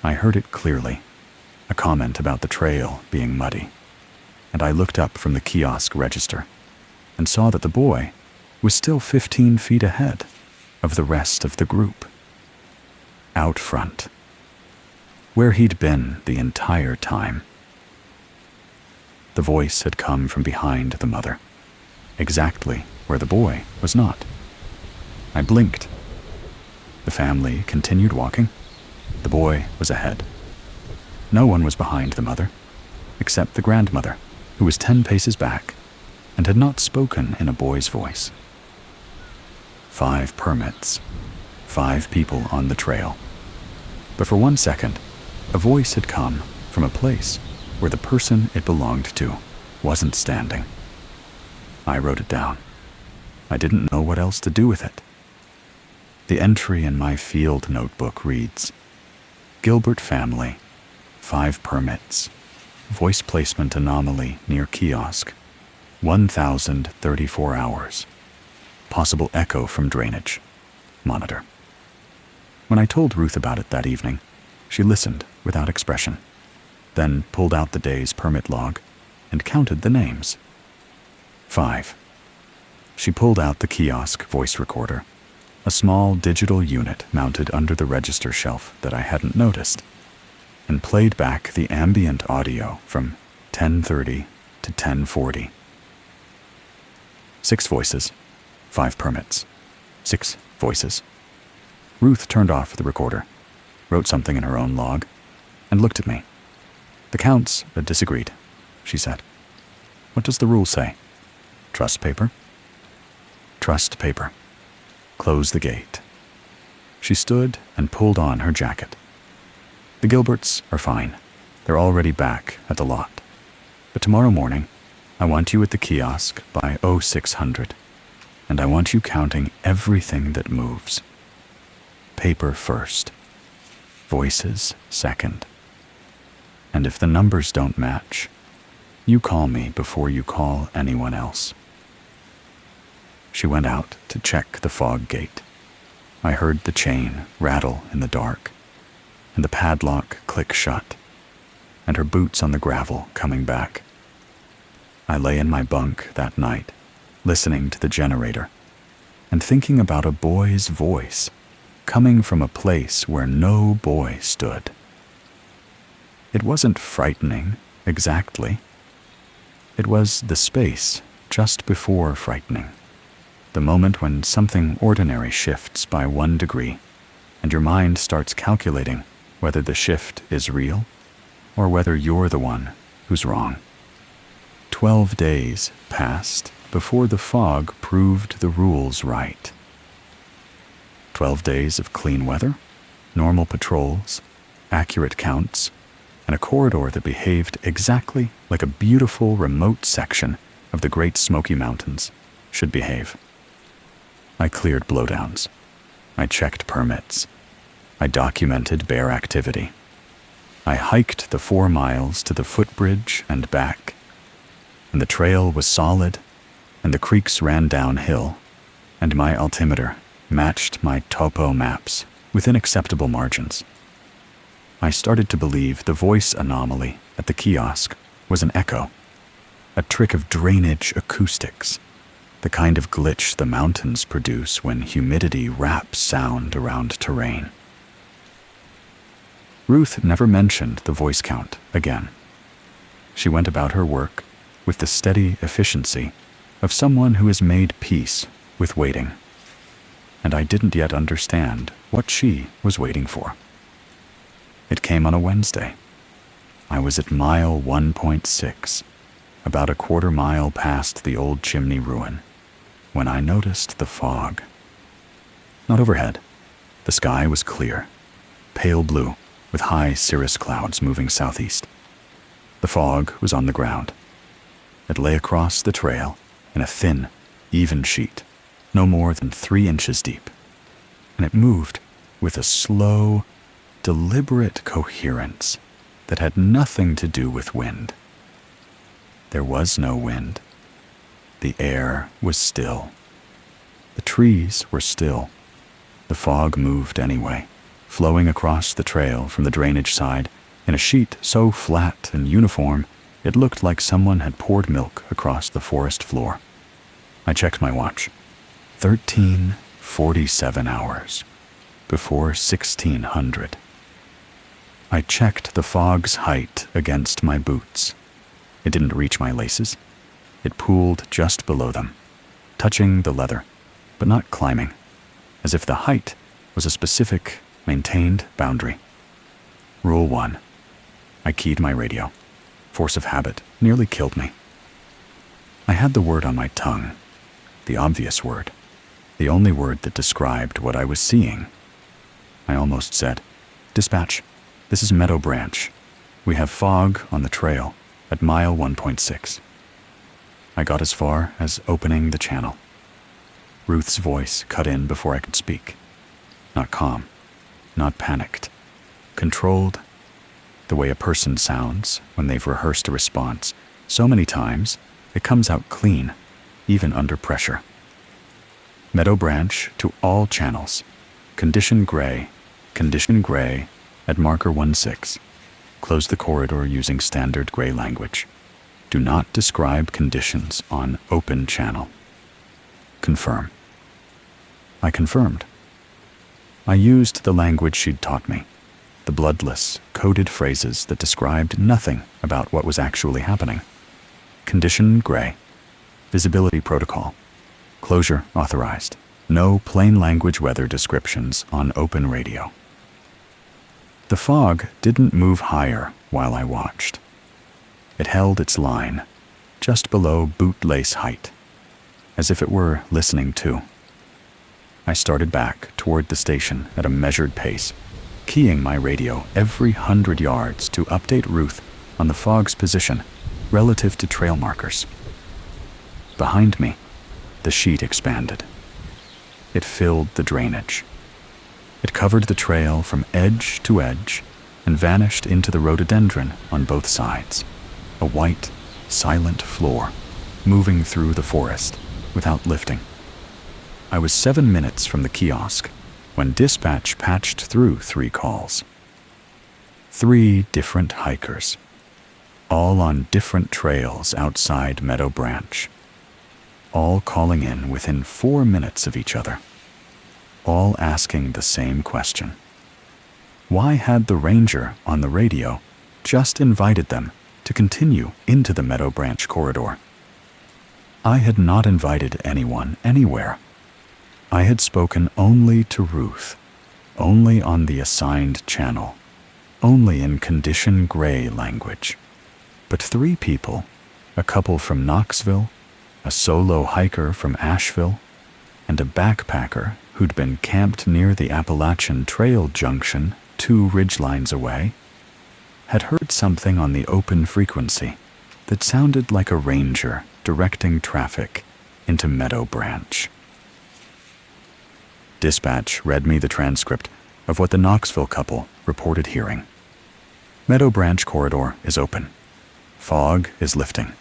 I heard it clearly, a comment about the trail being muddy, and I looked up from the kiosk register and saw that the boy was still 15 feet ahead of the rest of the group. Out front, where he'd been the entire time. The voice had come from behind the mother, exactly where the boy was not. I blinked. The family continued walking. The boy was ahead. No one was behind the mother, except the grandmother, who was 10 paces back and had not spoken in a boy's voice. 5 permits, 5 people on the trail. But for 1 second, a voice had come from a place where the person it belonged to wasn't standing. I wrote it down. I didn't know what else to do with it. The entry in my field notebook reads, Gilbert family, 5 permits, voice placement anomaly near kiosk, 1,034 hours, possible echo from drainage, monitor. When I told Ruth about it that evening, she listened without expression, then pulled out the day's permit log and counted the names. 5. She pulled out the kiosk voice recorder, a small digital unit mounted under the register shelf that I hadn't noticed, and played back the ambient audio from 10:30 to 10:40. 6 voices, 5 permits. 6 voices. Ruth turned off the recorder, wrote something in her own log, and looked at me. The counts disagreed, she said. What does the rule say? Trust paper? Trust paper. Close the gate. She stood and pulled on her jacket. The Gilberts are fine. They're already back at the lot. But tomorrow morning, I want you at the kiosk by 0600, and I want you counting everything that moves. Paper first. Voices second. And if the numbers don't match, you call me before you call anyone else. She went out to check the fog gate. I heard the chain rattle in the dark, and the padlock click shut, and her boots on the gravel coming back. I lay in my bunk that night, listening to the generator, and thinking about a boy's voice coming from a place where no boy stood. It wasn't frightening, exactly. It was the space just before frightening, the moment when something ordinary shifts by 1 degree, and your mind starts calculating whether the shift is real or whether you're the one who's wrong. 12 days passed before the fog proved the rules right. 12 days of clean weather, normal patrols, accurate counts, and a corridor that behaved exactly like a beautiful remote section of the Great Smoky Mountains should behave. I cleared blowdowns. I checked permits. I documented bear activity. I hiked the 4 miles to the footbridge and back, and the trail was solid, and the creeks ran downhill, and my altimeter matched my topo maps within acceptable margins. I started to believe the voice anomaly at the kiosk was an echo, a trick of drainage acoustics, the kind of glitch the mountains produce when humidity wraps sound around terrain. Ruth never mentioned the voice count again. She went about her work with the steady efficiency of someone who has made peace with waiting, and I didn't yet understand what she was waiting for. It came on a Wednesday. I was at mile 1.6, about a 1/4 mile past the old chimney ruin, when I noticed the fog. Not overhead. The sky was clear, pale blue, with high cirrus clouds moving southeast. The fog was on the ground. It lay across the trail in a thin, even sheet, no more than 3 inches deep, and it moved with a slow, deliberate coherence that had nothing to do with wind. There was no wind. The air was still. The trees were still. The fog moved anyway, flowing across the trail from the drainage side in a sheet so flat and uniform it looked like someone had poured milk across the forest floor. I checked my watch. 13:47 hours before 1600. I checked the fog's height against my boots. It didn't reach my laces. It pooled just below them, touching the leather, but not climbing, as if the height was a specific, maintained boundary. Rule 1. I keyed my radio. Force of habit nearly killed me. I had the word on my tongue, the obvious word, the only word that described what I was seeing. I almost said, "Dispatch, this is Meadow Branch. We have fog on the trail at mile 1.6. I got as far as opening the channel. Ruth's voice cut in before I could speak. Not calm, not panicked, controlled, the way a person sounds when they've rehearsed a response so many times it comes out clean, even under pressure. Meadow Branch to all channels. Condition gray at marker 16. Close the corridor using standard gray language. Do not describe conditions on open channel. Confirm. I confirmed. I used the language she'd taught me, the bloodless, coded phrases that described nothing about what was actually happening. Condition gray. Visibility protocol. Closure authorized. No plain language weather descriptions on open radio. The fog didn't move higher while I watched. It held its line, just below bootlace height, as if it were listening too. I started back toward the station at a measured pace, keying my radio every 100 yards to update Ruth on the fog's position relative to trail markers. Behind me, the sheet expanded. It filled the drainage. It covered the trail from edge to edge and vanished into the rhododendron on both sides, a white, silent floor moving through the forest without lifting. I was 7 minutes from the kiosk, when dispatch patched through 3 calls. 3 different hikers, all on different trails outside Meadow Branch, all calling in within 4 minutes of each other, all asking the same question. Why had the ranger on the radio just invited them to continue into the Meadow Branch corridor? I had not invited anyone anywhere. I had spoken only to Ruth, only on the assigned channel, only in condition gray language. But 3 people, a couple from Knoxville, a solo hiker from Asheville, and a backpacker who'd been camped near the Appalachian Trail junction 2 ridgelines away, had heard something on the open frequency that sounded like a ranger directing traffic into Meadow Branch. Dispatch read me the transcript of what the Knoxville couple reported hearing. Meadow Branch corridor is open. Fog is lifting.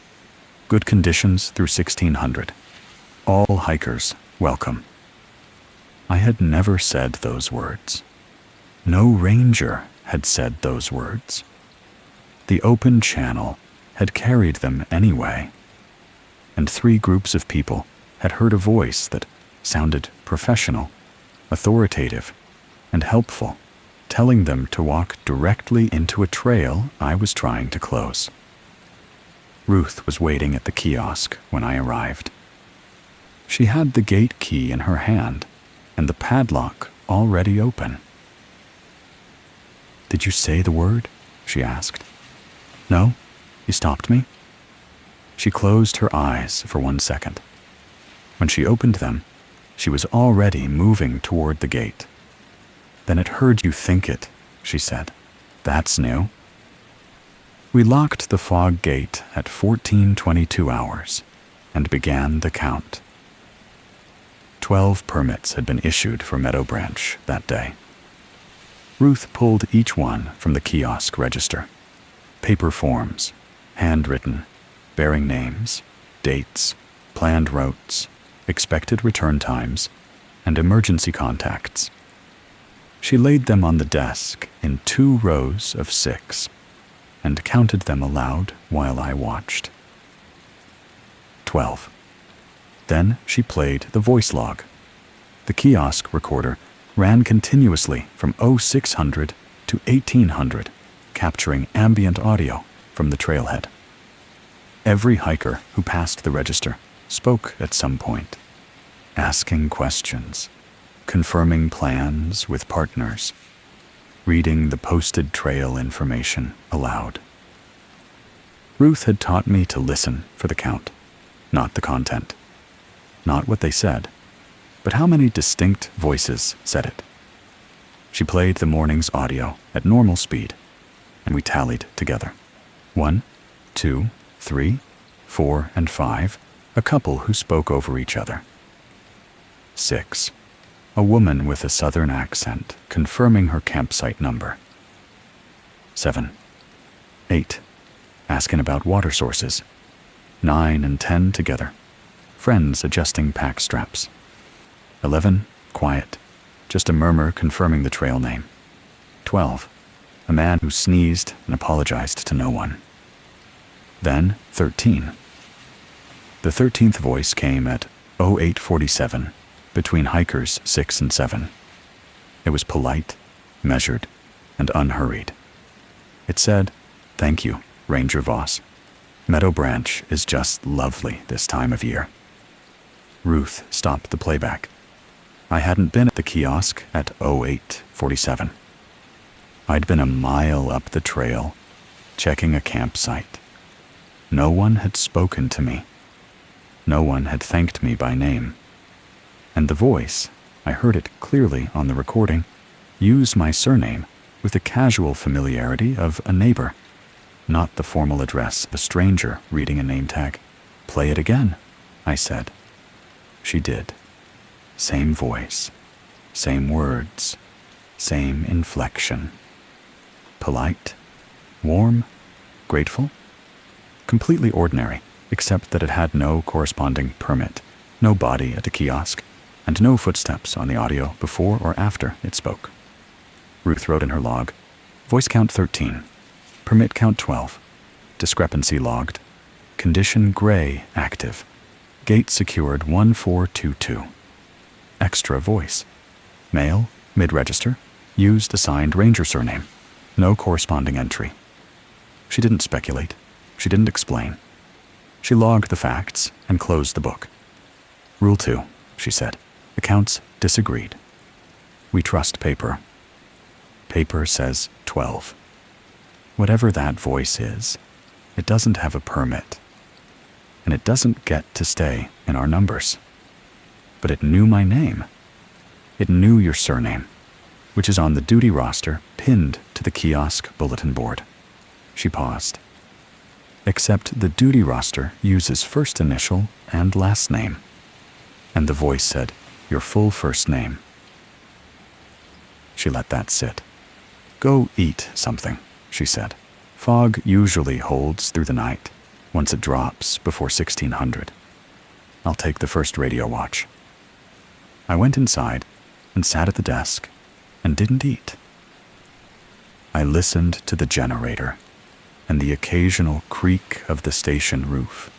Good conditions through 1600. All hikers welcome. I had never said those words. No ranger had said those words. The open channel had carried them anyway, and 3 groups of people had heard a voice that sounded professional, authoritative, and helpful, telling them to walk directly into a trail I was trying to close. Ruth was waiting at the kiosk when I arrived. She had the gate key in her hand and the padlock already open. "Did you say the word?" she asked. "No? You stopped me?" She closed her eyes for 1 second. When she opened them, she was already moving toward the gate. "Then it heard you think it," she said. "That's new." We locked the fog gate at 14:22 hours and began the count. 12 permits had been issued for Meadow Branch that day. Ruth pulled each one from the kiosk register. Paper forms, handwritten, bearing names, dates, planned routes, expected return times, and emergency contacts. She laid them on the desk in 2 rows of 6 and counted them aloud while I watched. 12. Then she played the voice log. The kiosk recorder ran continuously from 0600 to 1800, capturing ambient audio from the trailhead. Every hiker who passed the register spoke at some point, asking questions, confirming plans with partners, reading the posted trail information aloud. Ruth had taught me to listen for the count, not the content. Not what they said, but how many distinct voices said it. She played the morning's audio at normal speed, and we tallied together. 1, 2, 3, 4, and 5, a couple who spoke over each other. 6, a woman with a southern accent confirming her campsite number. 7, 8, asking about water sources. 9 and 10 together, friends adjusting pack straps. 11, quiet, just a murmur confirming the trail name. 12, a man who sneezed and apologized to no one. Then 13. The 13th voice came at 0847, between hikers 6 and 7. It was polite, measured, and unhurried. It said, "Thank you, Ranger Voss. Meadow Branch is just lovely this time of year." Ruth stopped the playback. I hadn't been at the kiosk at 0847. I'd been a mile up the trail, checking a campsite. No one had spoken to me. No one had thanked me by name. And the voice, I heard it clearly on the recording, used my surname with the casual familiarity of a neighbor, not the formal address of a stranger reading a name tag. "Play it again," I said. She did. Same voice, same words, same inflection. Polite, warm, grateful. Completely ordinary, except that it had no corresponding permit, no body at a kiosk, and no footsteps on the audio before or after it spoke. Ruth wrote in her log, voice count 13, permit count 12, discrepancy logged, condition gray active, gate secured 1422, extra voice, male, mid-register, used assigned ranger surname, no corresponding entry. She didn't speculate. She didn't explain. She logged the facts and closed the book. Rule 2, she said. Accounts disagreed. We trust paper. Paper says 12. Whatever that voice is, it doesn't have a permit. And it doesn't get to stay in our numbers. But it knew my name. It knew your surname, which is on the duty roster pinned to the kiosk bulletin board. She paused. Except the duty roster uses first initial and last name. And the voice said, your full first name. She let that sit. Go eat something, she said. Fog usually holds through the night, once it drops before 1600. I'll take the first radio watch. I went inside and sat at the desk and didn't eat. I listened to the generator and the occasional creak of the station roof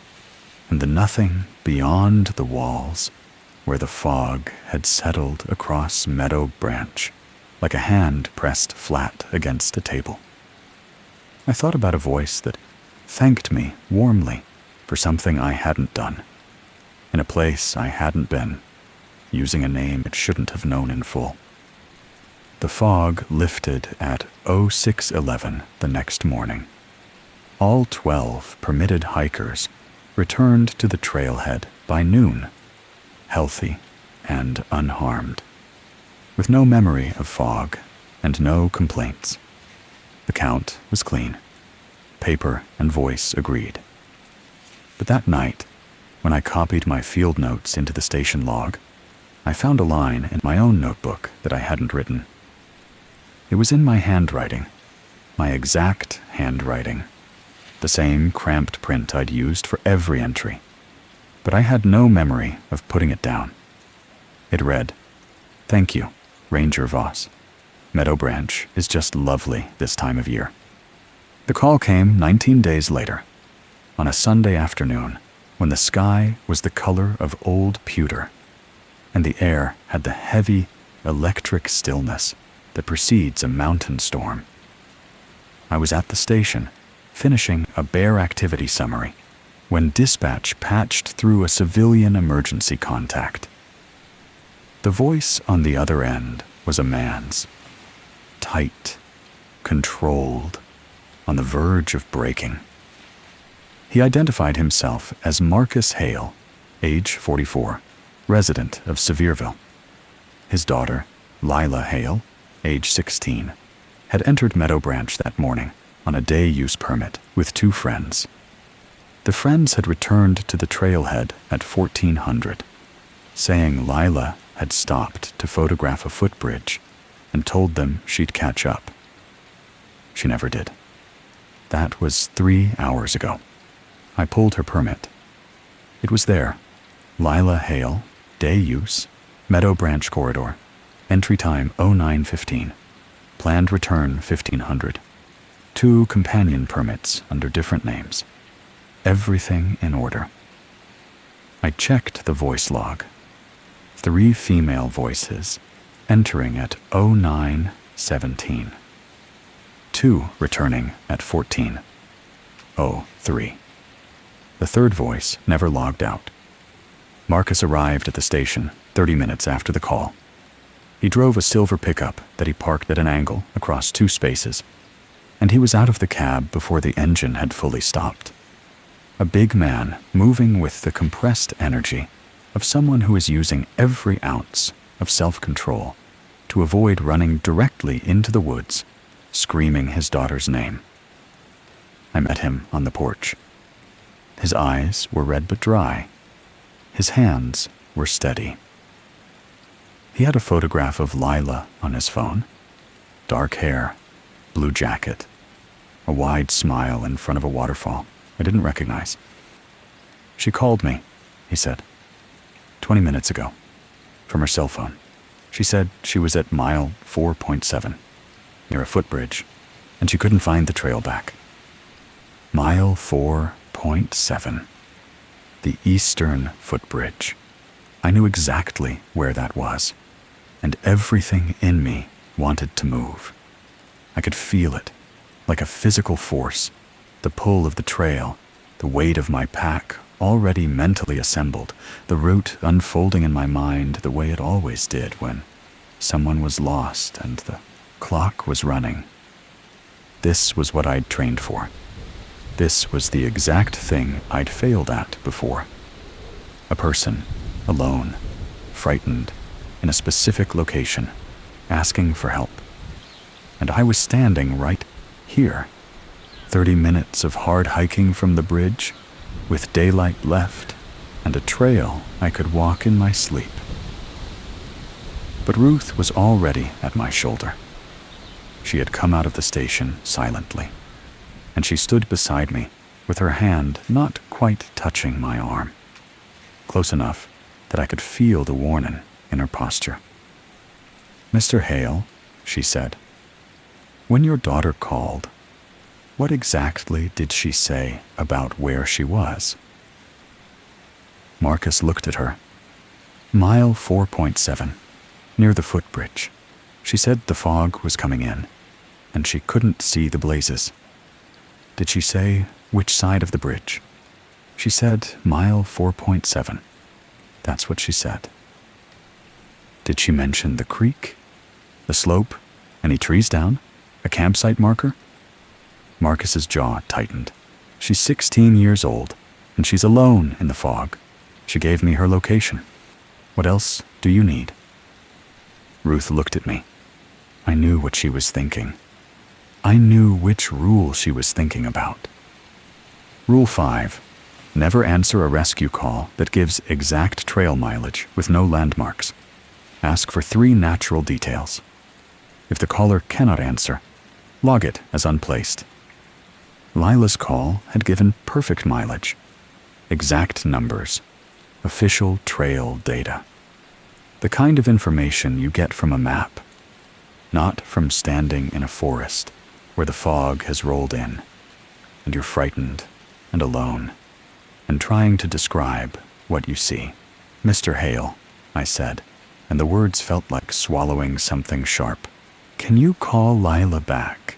and the nothing beyond the walls where the fog had settled across Meadow Branch like a hand pressed flat against a table. I thought about a voice that thanked me warmly for something I hadn't done, in a place I hadn't been, using a name it shouldn't have known in full. The fog lifted at 0611 the next morning. All 12 permitted hikers returned to the trailhead by noon, healthy and unharmed, with no memory of fog and no complaints. The count was clean. Paper and voice agreed. But that night, when I copied my field notes into the station log, I found a line in my own notebook that I hadn't written. It was in my handwriting, my exact handwriting, the same cramped print I'd used for every entry, but I had no memory of putting it down. It read, "Thank you, Ranger Voss. Meadow Branch is just lovely this time of year." The call came 19 days later, on a Sunday afternoon, when the sky was the color of old pewter, and the air had the heavy, electric stillness that precedes a mountain storm. I was at the station, finishing a bare activity summary, when dispatch patched through a civilian emergency contact. The voice on the other end was a man's, tight, controlled, on the verge of breaking. He identified himself as Marcus Hale, age 44, resident of Sevierville. His daughter, Lila Hale, age 16, had entered Meadow Branch that morning on a day-use permit with 2 friends. The friends had returned to the trailhead at 1400, saying Lila had stopped to photograph a footbridge and told them she'd catch up. She never did. That was 3 hours ago. I pulled her permit. It was there. Lila Hale, day use, Meadow Branch corridor, entry time 0915, planned return 1500. 2 companion permits under different names. Everything in order. I checked the voice log. 3 female voices entering at 0917. 2 returning at 1403. The third voice never logged out. Marcus arrived at the station 30 minutes after the call. He drove a silver pickup that he parked at an angle across 2 spaces, and he was out of the cab before the engine had fully stopped. A big man moving with the compressed energy of someone who is using every ounce of self-control to avoid running directly into the woods, screaming his daughter's name. I met him on the porch. His eyes were red but dry. His hands were steady. He had a photograph of Lila on his phone. Dark hair, blue jacket, a wide smile in front of a waterfall I didn't recognize. "She called me," he said, 20 minutes ago. from her cell phone. She said she was at mile 4.7, near a footbridge, and she couldn't find the trail back. Mile 4.7. The eastern footbridge. I knew exactly where that was, and everything in me wanted to move. I could feel it, like a physical force, the pull of the trail, the weight of my pack already mentally assembled, the route unfolding in my mind the way it always did when someone was lost and the clock was running. This was what I'd trained for. This was the exact thing I'd failed at before. A person, alone, frightened, in a specific location, asking for help. And I was standing right here. 30 minutes of hard hiking from the bridge, with daylight left, and a trail I could walk in my sleep. But Ruth was already at my shoulder. She had come out of the station silently, and she stood beside me, with her hand not quite touching my arm, close enough that I could feel the warning in her posture. "Mr. Hale," she said, "when your daughter called, what exactly did she say about where she was?" Marcus looked at her. "Mile 4.7, near the footbridge. She said the fog was coming in, and she couldn't see the blazes." "Did she say which side of the bridge?" "She said mile 4.7. That's what she said." "Did she mention the creek, the slope, any trees down, a campsite marker?" Marcus's jaw tightened. "She's 16 years old, and she's alone in the fog. She gave me her location. What else do you need?" Ruth looked at me. I knew what she was thinking. I knew which rule she was thinking about. Rule 5. Never answer a rescue call that gives exact trail mileage with no landmarks. Ask for 3 natural details. If the caller cannot answer, log it as unplaced. Lila's call had given perfect mileage, exact numbers, official trail data. The kind of information you get from a map, not from standing in a forest where the fog has rolled in, and you're frightened and alone, and trying to describe what you see. "Mr. Hale," I said, and the words felt like swallowing something sharp. "Can you call Lila back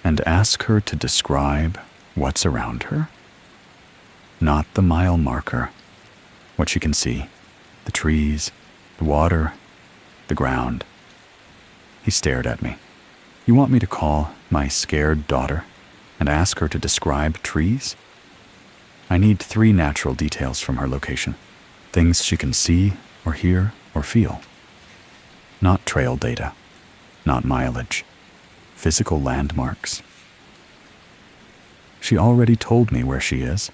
and ask her to describe what's around her? Not the mile marker, what she can see, the trees, the water, the ground." He stared at me. "You want me to call my scared daughter and ask her to describe trees? I need 3 natural details from her location, things she can see or hear or feel. Not trail data, not mileage, physical landmarks." "She already told me where she is."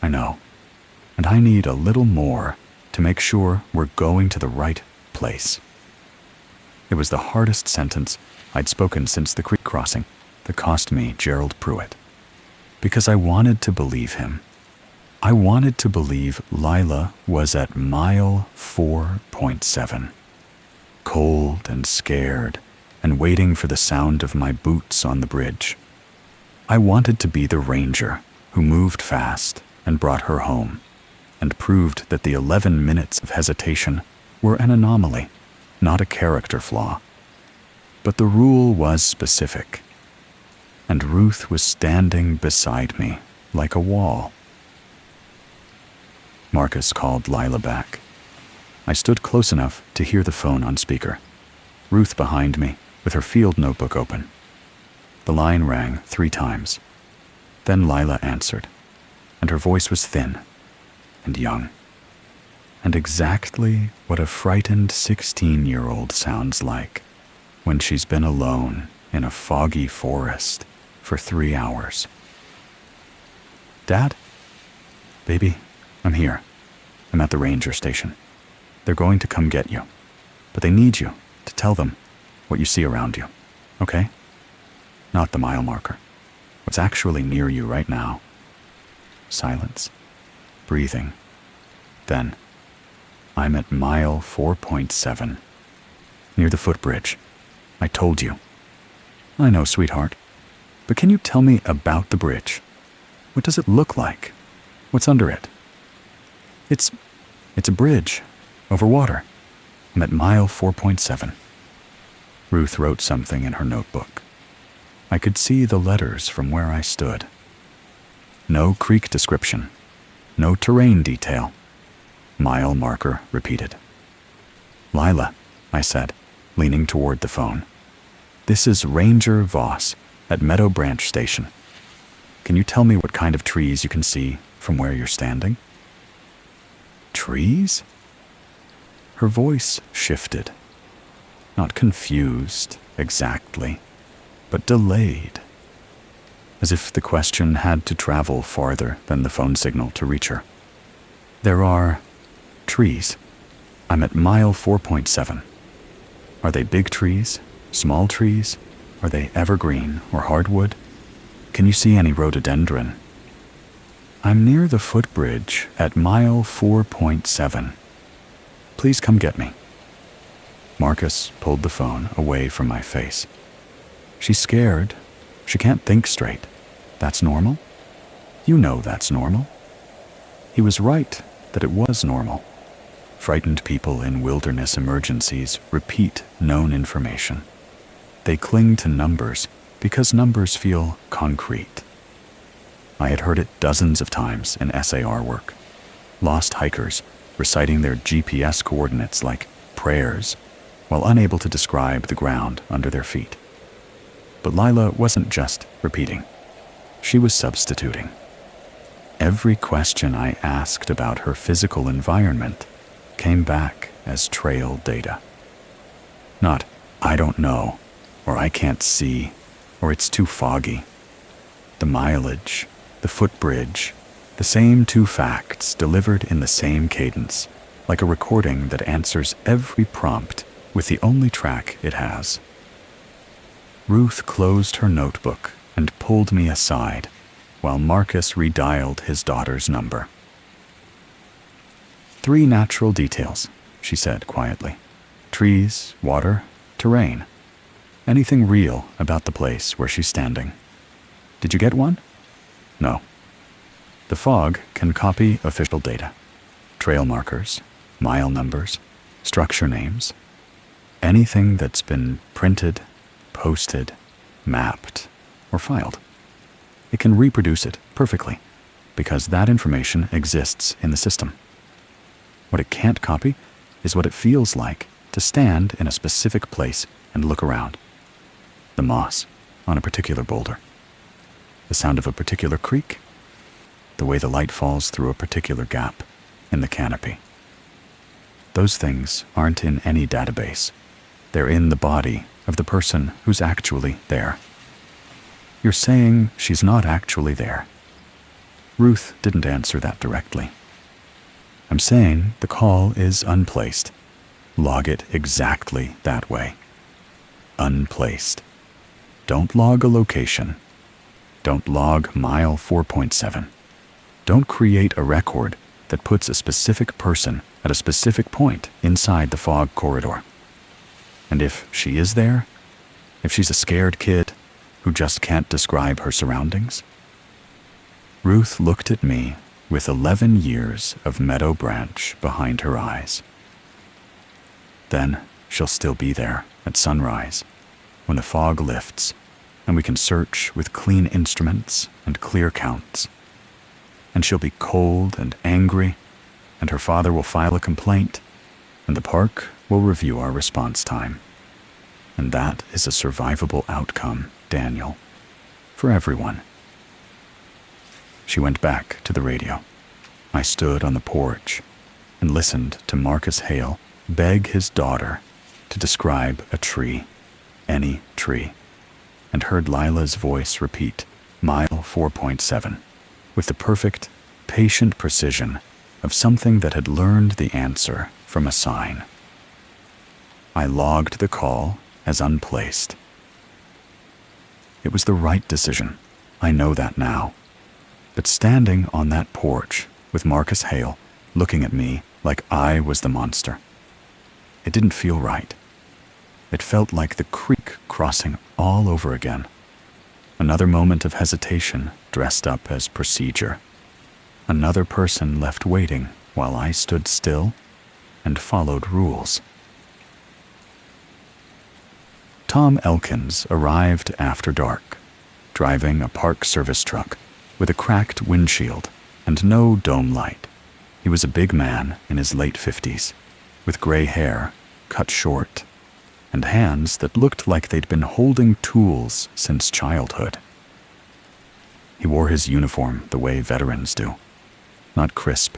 "I know, and I need a little more to make sure we're going to the right place." It was the hardest sentence I'd spoken since the creek crossing that cost me Gerald Pruitt. Because I wanted to believe him. I wanted to believe Lila was at mile 4.7, cold and scared, and waiting for the sound of my boots on the bridge. I wanted to be the ranger who moved fast and brought her home, and proved that the 11 minutes of hesitation were an anomaly, not a character flaw. But the rule was specific, and Ruth was standing beside me like a wall. Marcus called Lila back. I stood close enough to hear the phone on speaker. Ruth behind me, with her field notebook open. The line rang 3 times. Then Lila answered, and her voice was thin and young, and exactly what a frightened 16-year-old sounds like when she's been alone in a foggy forest for 3 hours. "Dad? Baby, I'm here. I'm at the ranger station. They're going to come get you, but they need you to tell them what you see around you, okay? Not the mile marker. What's actually near you right now." Silence. Breathing. Then, I'm at mile 4.7, near the footbridge. I told you. I know, sweetheart. But can you tell me about the bridge? What does it look like? What's under it? It's a bridge over water. I'm at mile 4.7. Ruth wrote something in her notebook. I could see the letters from where I stood. No creek description. No terrain detail. Mile marker repeated. Lila, I said, leaning toward the phone. This is Ranger Voss at Meadow Branch Station. Can you tell me what kind of trees you can see from where you're standing? Trees? Her voice shifted. Not confused, exactly, but delayed. As if the question had to travel farther than the phone signal to reach her. There are trees. I'm at mile 4.7. Are they big trees? Small trees? Are they evergreen or hardwood? Can you see any rhododendron? I'm near the footbridge at mile 4.7. Please come get me. Marcus pulled the phone away from my face. She's scared. She can't think straight. That's normal? You know that's normal. He was right that it was normal. Frightened people in wilderness emergencies repeat known information. They cling to numbers because numbers feel concrete. I had heard it dozens of times in SAR work. Lost hikers reciting their GPS coordinates like prayers while unable to describe the ground under their feet. But Lila wasn't just repeating. She was substituting. Every question I asked about her physical environment came back as trail data. Not, I don't know, or I can't see, or it's too foggy. The mileage, the footbridge, the same two facts delivered in the same cadence, like a recording that answers every prompt with the only track it has. Ruth closed her notebook and pulled me aside while Marcus redialed his daughter's number. 3 natural details, she said quietly. Trees, water, terrain. Anything real about the place where she's standing. Did you get one? No. The fog can copy official data. Trail markers, mile numbers, structure names. Anything that's been printed, posted, mapped, or filed. It can reproduce it perfectly because that information exists in the system. What it can't copy is what it feels like to stand in a specific place and look around. The moss on a particular boulder. The sound of a particular creek. The way the light falls through a particular gap in the canopy. Those things aren't in any database. They're in the body of the person who's actually there. You're saying she's not actually there. Ruth didn't answer that directly. I'm saying the call is unplaced. Log it exactly that way. Unplaced. Don't log a location. Don't log mile 4.7. Don't create a record that puts a specific person at a specific point inside the fog corridor. And if she is there, if she's a scared kid who just can't describe her surroundings. Ruth looked at me with 11 years of Meadow Branch behind her eyes. Then she'll still be there at sunrise, when the fog lifts and we can search with clean instruments and clear counts. And she'll be cold and angry, and her father will file a complaint, and the park will review our response time. And that is a survivable outcome, Daniel, for everyone. She went back to the radio. I stood on the porch and listened to Marcus Hale beg his daughter to describe a tree, any tree, and heard Lila's voice repeat mile 4.7 with the perfect, patient precision of something that had learned the answer from a sign. I logged the call as unplaced. It was the right decision. I know that now. But standing on that porch with Marcus Hale looking at me like I was the monster. It didn't feel right. It felt like the creek crossing all over again. Another moment of hesitation dressed up as procedure. Another person left waiting while I stood still and followed rules. Tom Elkins arrived after dark, driving a Park Service truck with a cracked windshield and no dome light. He was a big man in his late 50s, with gray hair, cut short, and hands that looked like they'd been holding tools since childhood. He wore his uniform the way veterans do. Not crisp,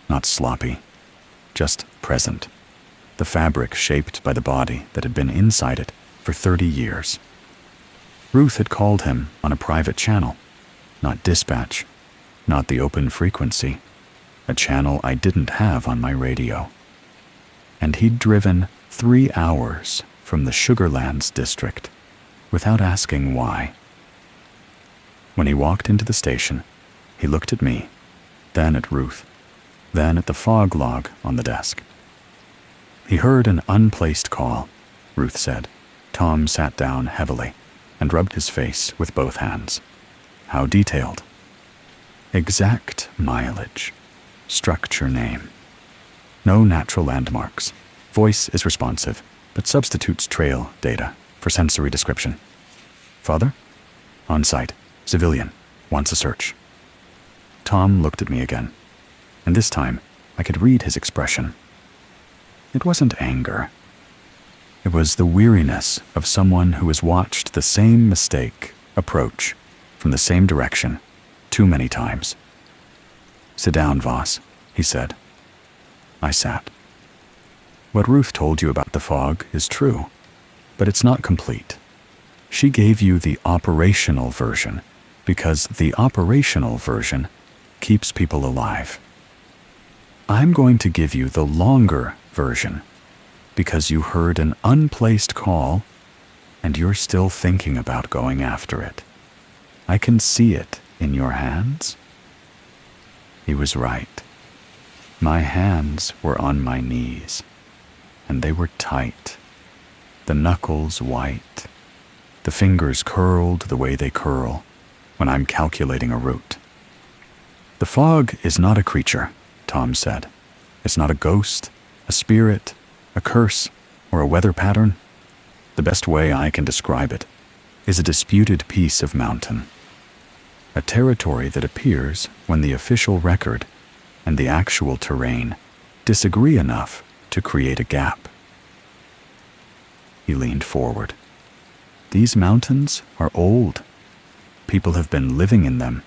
not sloppy, just present. The fabric shaped by the body that had been inside it for 30 years. Ruth had called him on a private channel, not dispatch, not the open frequency, a channel I didn't have on my radio. And he'd driven 3 hours from the Sugarlands district without asking why. When he walked into the station, he looked at me, then at Ruth, then at the fog log on the desk. He heard an unplaced call, Ruth said. Tom sat down heavily and rubbed his face with both hands. How detailed. Exact mileage. Structure name. No natural landmarks. Voice is responsive, but substitutes trail data for sensory description. Father? On site. Civilian. Wants a search. Tom looked at me again, and this time I could read his expression. It wasn't anger. It was the weariness of someone who has watched the same mistake approach from the same direction too many times. Sit down, Voss, he said. I sat. What Ruth told you about the fog is true, but it's not complete. She gave you the operational version because the operational version keeps people alive. I'm going to give you the longer version because you heard an unplaced call and you're still thinking about going after it. I can see it in your hands. He was right. My hands were on my knees, and they were tight, the knuckles white, the fingers curled the way they curl when I'm calculating a route. The fog is not a creature, Tom said. It's not a ghost, a spirit, a curse, or a weather pattern. The best way I can describe it is a disputed piece of mountain, a territory that appears when the official record and the actual terrain disagree enough to create a gap. He leaned forward. These mountains are old. People have been living in them,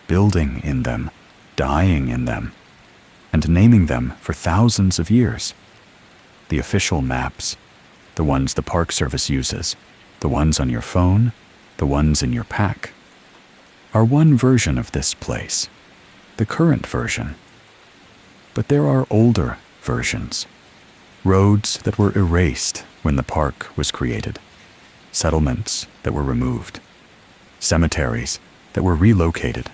building in them, dying in them, and naming them for thousands of years. The official maps, the ones the Park Service uses, the ones on your phone, the ones in your pack, are one version of this place, the current version. But there are older versions, roads that were erased when the park was created, settlements that were removed, cemeteries that were relocated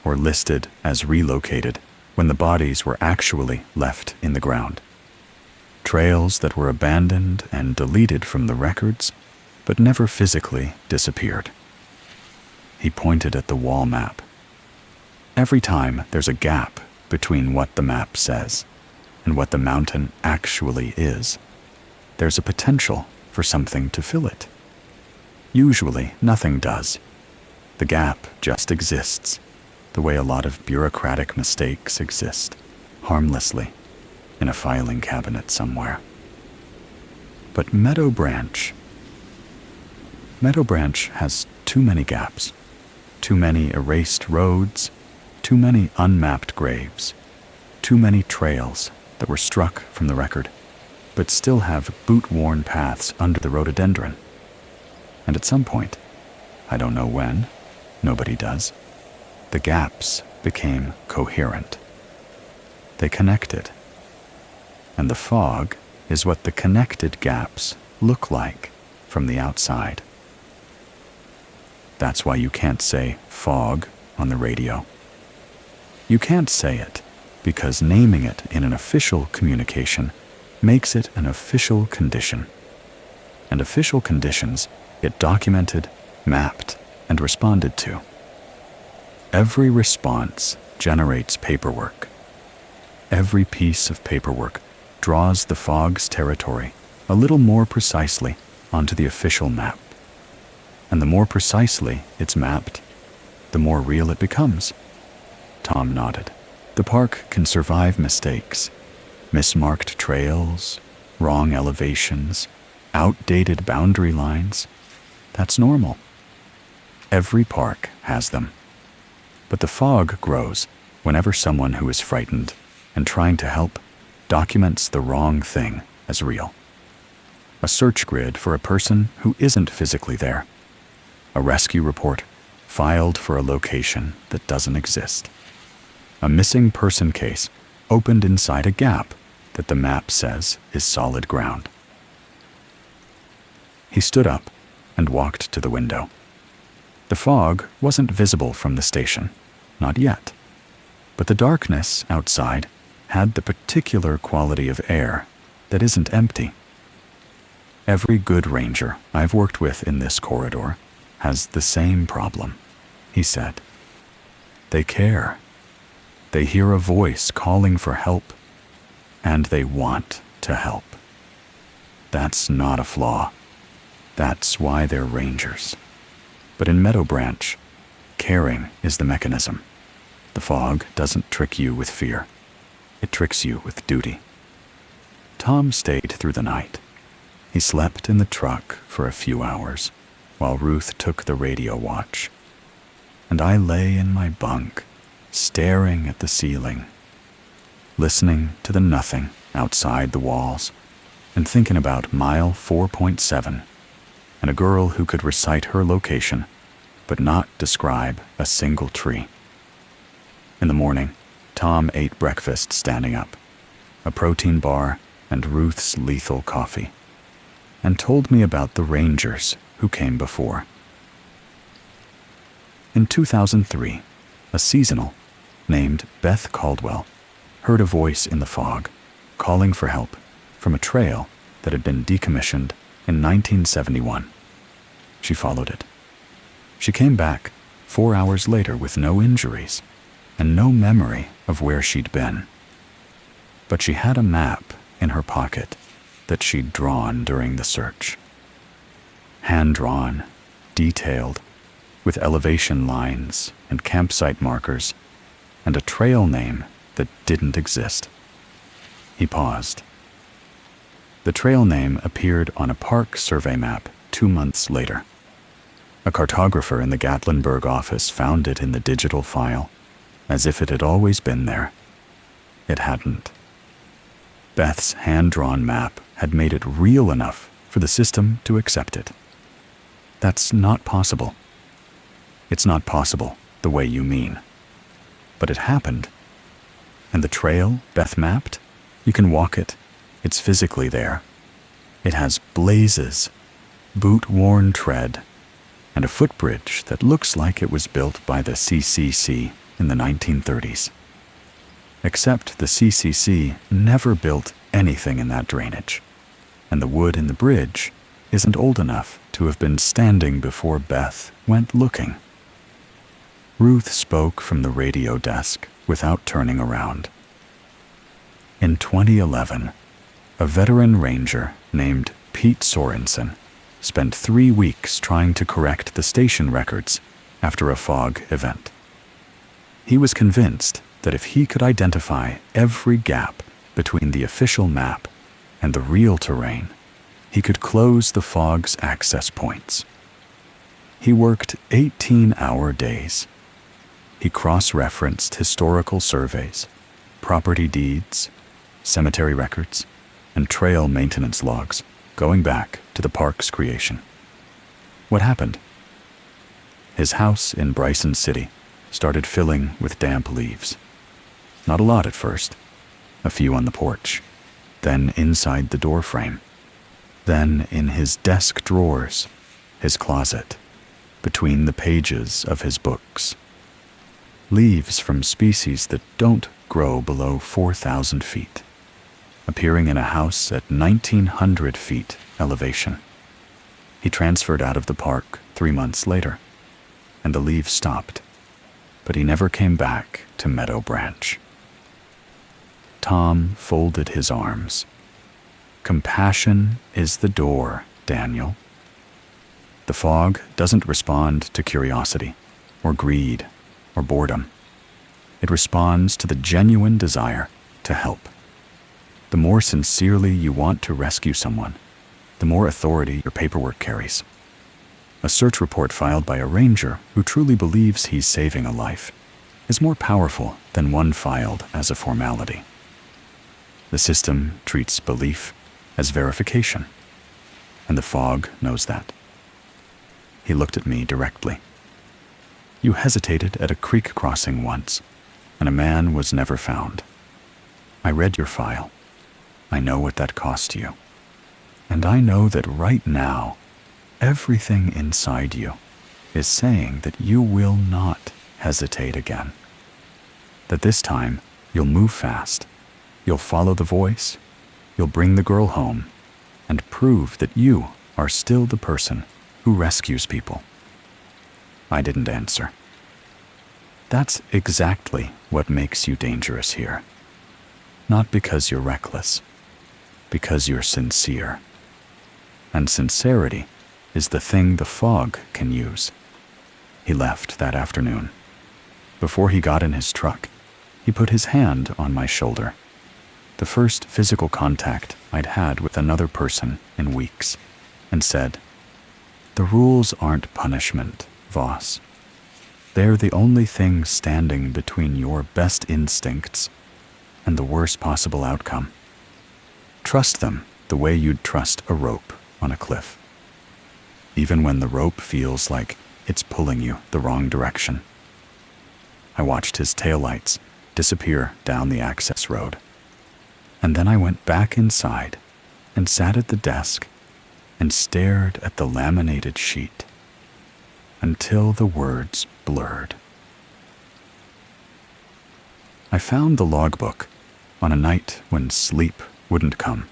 or listed as relocated when the bodies were actually left in the ground, trails that were abandoned and deleted from the records but never physically disappeared. He pointed at the wall map. Every time there's a gap between what the map says and what the mountain actually is, there's a potential for something to fill it. Usually, nothing does. The gap just exists, the way a lot of bureaucratic mistakes exist, harmlessly, in a filing cabinet somewhere. But Meadow Branch has too many gaps, too many erased roads, too many unmapped graves, too many trails that were struck from the record, but still have boot-worn paths under the rhododendron. And at some point, I don't know when, nobody does, the gaps became coherent. They connected. And the fog is what the connected gaps look like from the outside. That's why you can't say fog on the radio. You can't say it because naming it in an official communication makes it an official condition. And official conditions get documented, mapped, and responded to. Every response generates paperwork. Every piece of paperwork draws the fog's territory a little more precisely onto the official map. And the more precisely it's mapped, the more real it becomes. Tom nodded. The park can survive mistakes, mismarked trails, wrong elevations, outdated boundary lines. That's normal. Every park has them. But the fog grows whenever someone who is frightened and trying to help documents the wrong thing as real. A search grid for a person who isn't physically there. A rescue report filed for a location that doesn't exist. A missing person case opened inside a gap that the map says is solid ground. He stood up and walked to the window. The fog wasn't visible from the station, not yet, but the darkness outside had the particular quality of air that isn't empty. Every good ranger I've worked with in this corridor has the same problem, he said. They care. They hear a voice calling for help, and they want to help. That's not a flaw. That's why they're rangers. But in Meadow Branch, caring is the mechanism. The fog doesn't trick you with fear. It tricks you with duty. Tom stayed through the night. He slept in the truck for a few hours while Ruth took the radio watch. And I lay in my bunk, staring at the ceiling, listening to the nothing outside the walls, and thinking about mile 4.7 and a girl who could recite her location but not describe a single tree. In the morning, Tom ate breakfast standing up, a protein bar and Ruth's lethal coffee, and told me about the rangers who came before. In 2003, a seasonal named Beth Caldwell heard a voice in the fog calling for help from a trail that had been decommissioned in 1971. She followed it. She came back 4 hours later with no injuries and no memory of where she'd been. But she had a map in her pocket that she'd drawn during the search. Hand-drawn, detailed, with elevation lines and campsite markers, and a trail name that didn't exist. He paused. The trail name appeared on a park survey map 2 months later. A cartographer in the Gatlinburg office found it in the digital file, as if it had always been there. It hadn't. Beth's hand-drawn map had made it real enough for the system to accept it. That's not possible. It's not possible the way you mean. But it happened. And the trail Beth mapped, you can walk it. It's physically there. It has blazes, boot-worn tread, and a footbridge that looks like it was built by the CCC in the 1930s. Except the CCC never built anything in that drainage, and the wood in the bridge isn't old enough to have been standing before Beth went looking. Ruth spoke from the radio desk without turning around. In 2011, a veteran ranger named Pete Sorensen spent 3 weeks trying to correct the station records after a fog event. He was convinced that if he could identify every gap between the official map and the real terrain, he could close the fog's access points. He worked 18-hour days. He cross-referenced historical surveys, property deeds, cemetery records, and trail maintenance logs going back to the park's creation. What happened? His house in Bryson City started filling with damp leaves. Not a lot at first, a few on the porch, then inside the door frame, then in his desk drawers, his closet, between the pages of his books. Leaves from species that don't grow below 4,000 feet, appearing in a house at 1,900 feet elevation. He transferred out of the park 3 months later, and the leaves stopped, but he never came back to Meadow Branch. Tom folded his arms. Compassion is the door, Daniel. The fog doesn't respond to curiosity, or greed, or boredom. It responds to the genuine desire to help. The more sincerely you want to rescue someone, the more authority your paperwork carries. A search report filed by a ranger who truly believes he's saving a life is more powerful than one filed as a formality. The system treats belief as verification, and the fog knows that. He looked at me directly. You hesitated at a creek crossing once, and a man was never found. I read your file. I know what that cost you. And I know that right now, everything inside you is saying that you will not hesitate again. That this time, you'll move fast, you'll follow the voice, you'll bring the girl home, and prove that you are still the person who rescues people. I didn't answer. That's exactly what makes you dangerous here. Not because you're reckless, because you're sincere. And sincerity is the thing the fog can use. He left that afternoon. Before he got in his truck, he put his hand on my shoulder. The first physical contact I'd had with another person in weeks, and said, "The rules aren't punishment, Voss. They're the only thing standing between your best instincts and the worst possible outcome. Trust them the way you'd trust a rope on a cliff, even when the rope feels like it's pulling you the wrong direction." I watched his taillights disappear down the access road, and then I went back inside and sat at the desk and stared at the laminated sheet until the words blurred. I found the logbook on a night when sleep wouldn't come,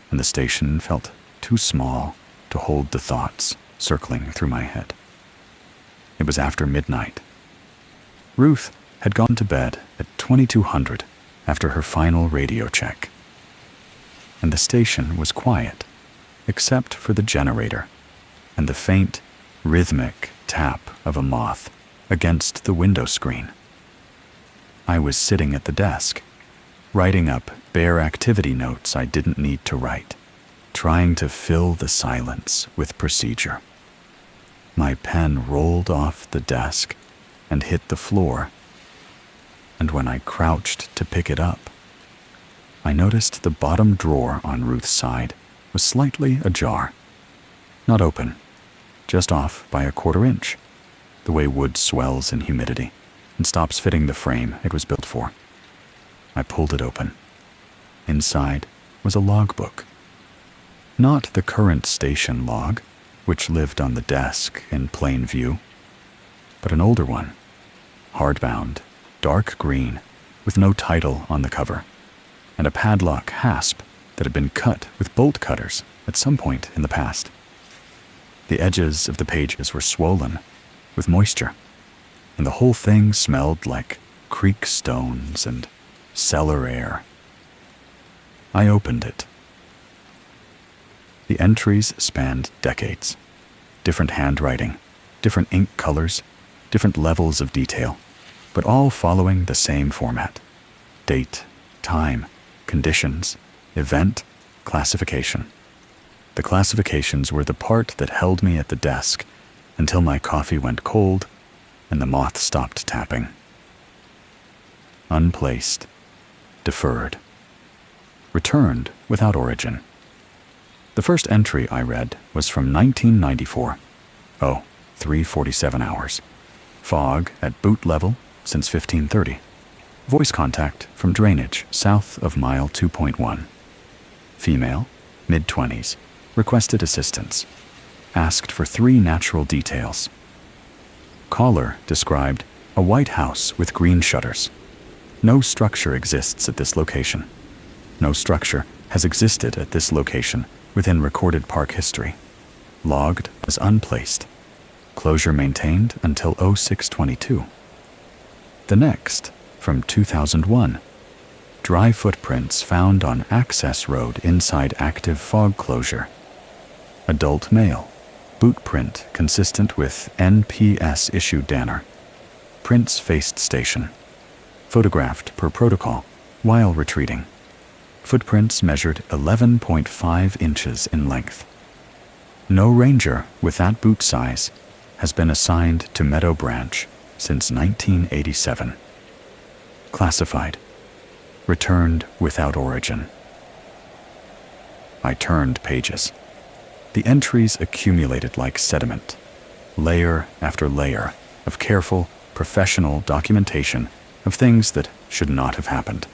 and the station felt too small to hold the thoughts circling through my head. It was after midnight. Ruth had gone to bed at 2200 after her final radio check, and the station was quiet, except for the generator and the faint, rhythmic tap of a moth against the window screen. I was sitting at the desk, writing up bare activity notes I didn't need to write, trying to fill the silence with procedure. My pen rolled off the desk and hit the floor, and when I crouched to pick it up, I noticed the bottom drawer on Ruth's side was slightly ajar. Not open, just off by a 1/4 inch, the way wood swells in humidity and stops fitting the frame it was built for. I pulled it open. Inside was a logbook. Not the current station log, which lived on the desk in plain view, but an older one, hardbound, dark green, with no title on the cover, and a padlock hasp that had been cut with bolt cutters at some point in the past. The edges of the pages were swollen with moisture, and the whole thing smelled like creek stones and cellar air. I opened it. The entries spanned decades. Different handwriting, different ink colors, different levels of detail, but all following the same format: date, time, conditions, event, classification. The classifications were the part that held me at the desk until my coffee went cold and the moth stopped tapping. Unplaced, deferred, returned without origin. The first entry I read was from 1994. 3:47 hours. Fog at boot level since 1530. Voice contact from drainage south of mile 2.1. Female, mid-20s, requested assistance. Asked for 3 natural details. Caller described a white house with green shutters. No structure exists at this location. No structure has existed at this location within recorded park history. Logged as unplaced. Closure maintained until 0622. The next, from 2001. Dry footprints found on access road inside active fog closure. Adult male. Boot print consistent with NPS issued Danner. Prints faced station. Photographed per protocol while retreating. Footprints measured 11.5 inches in length. No ranger with that boot size has been assigned to Meadow Branch since 1987. Classified. Returned without origin. I turned pages. The entries accumulated like sediment, layer after layer of careful, professional documentation of things that should not have happened.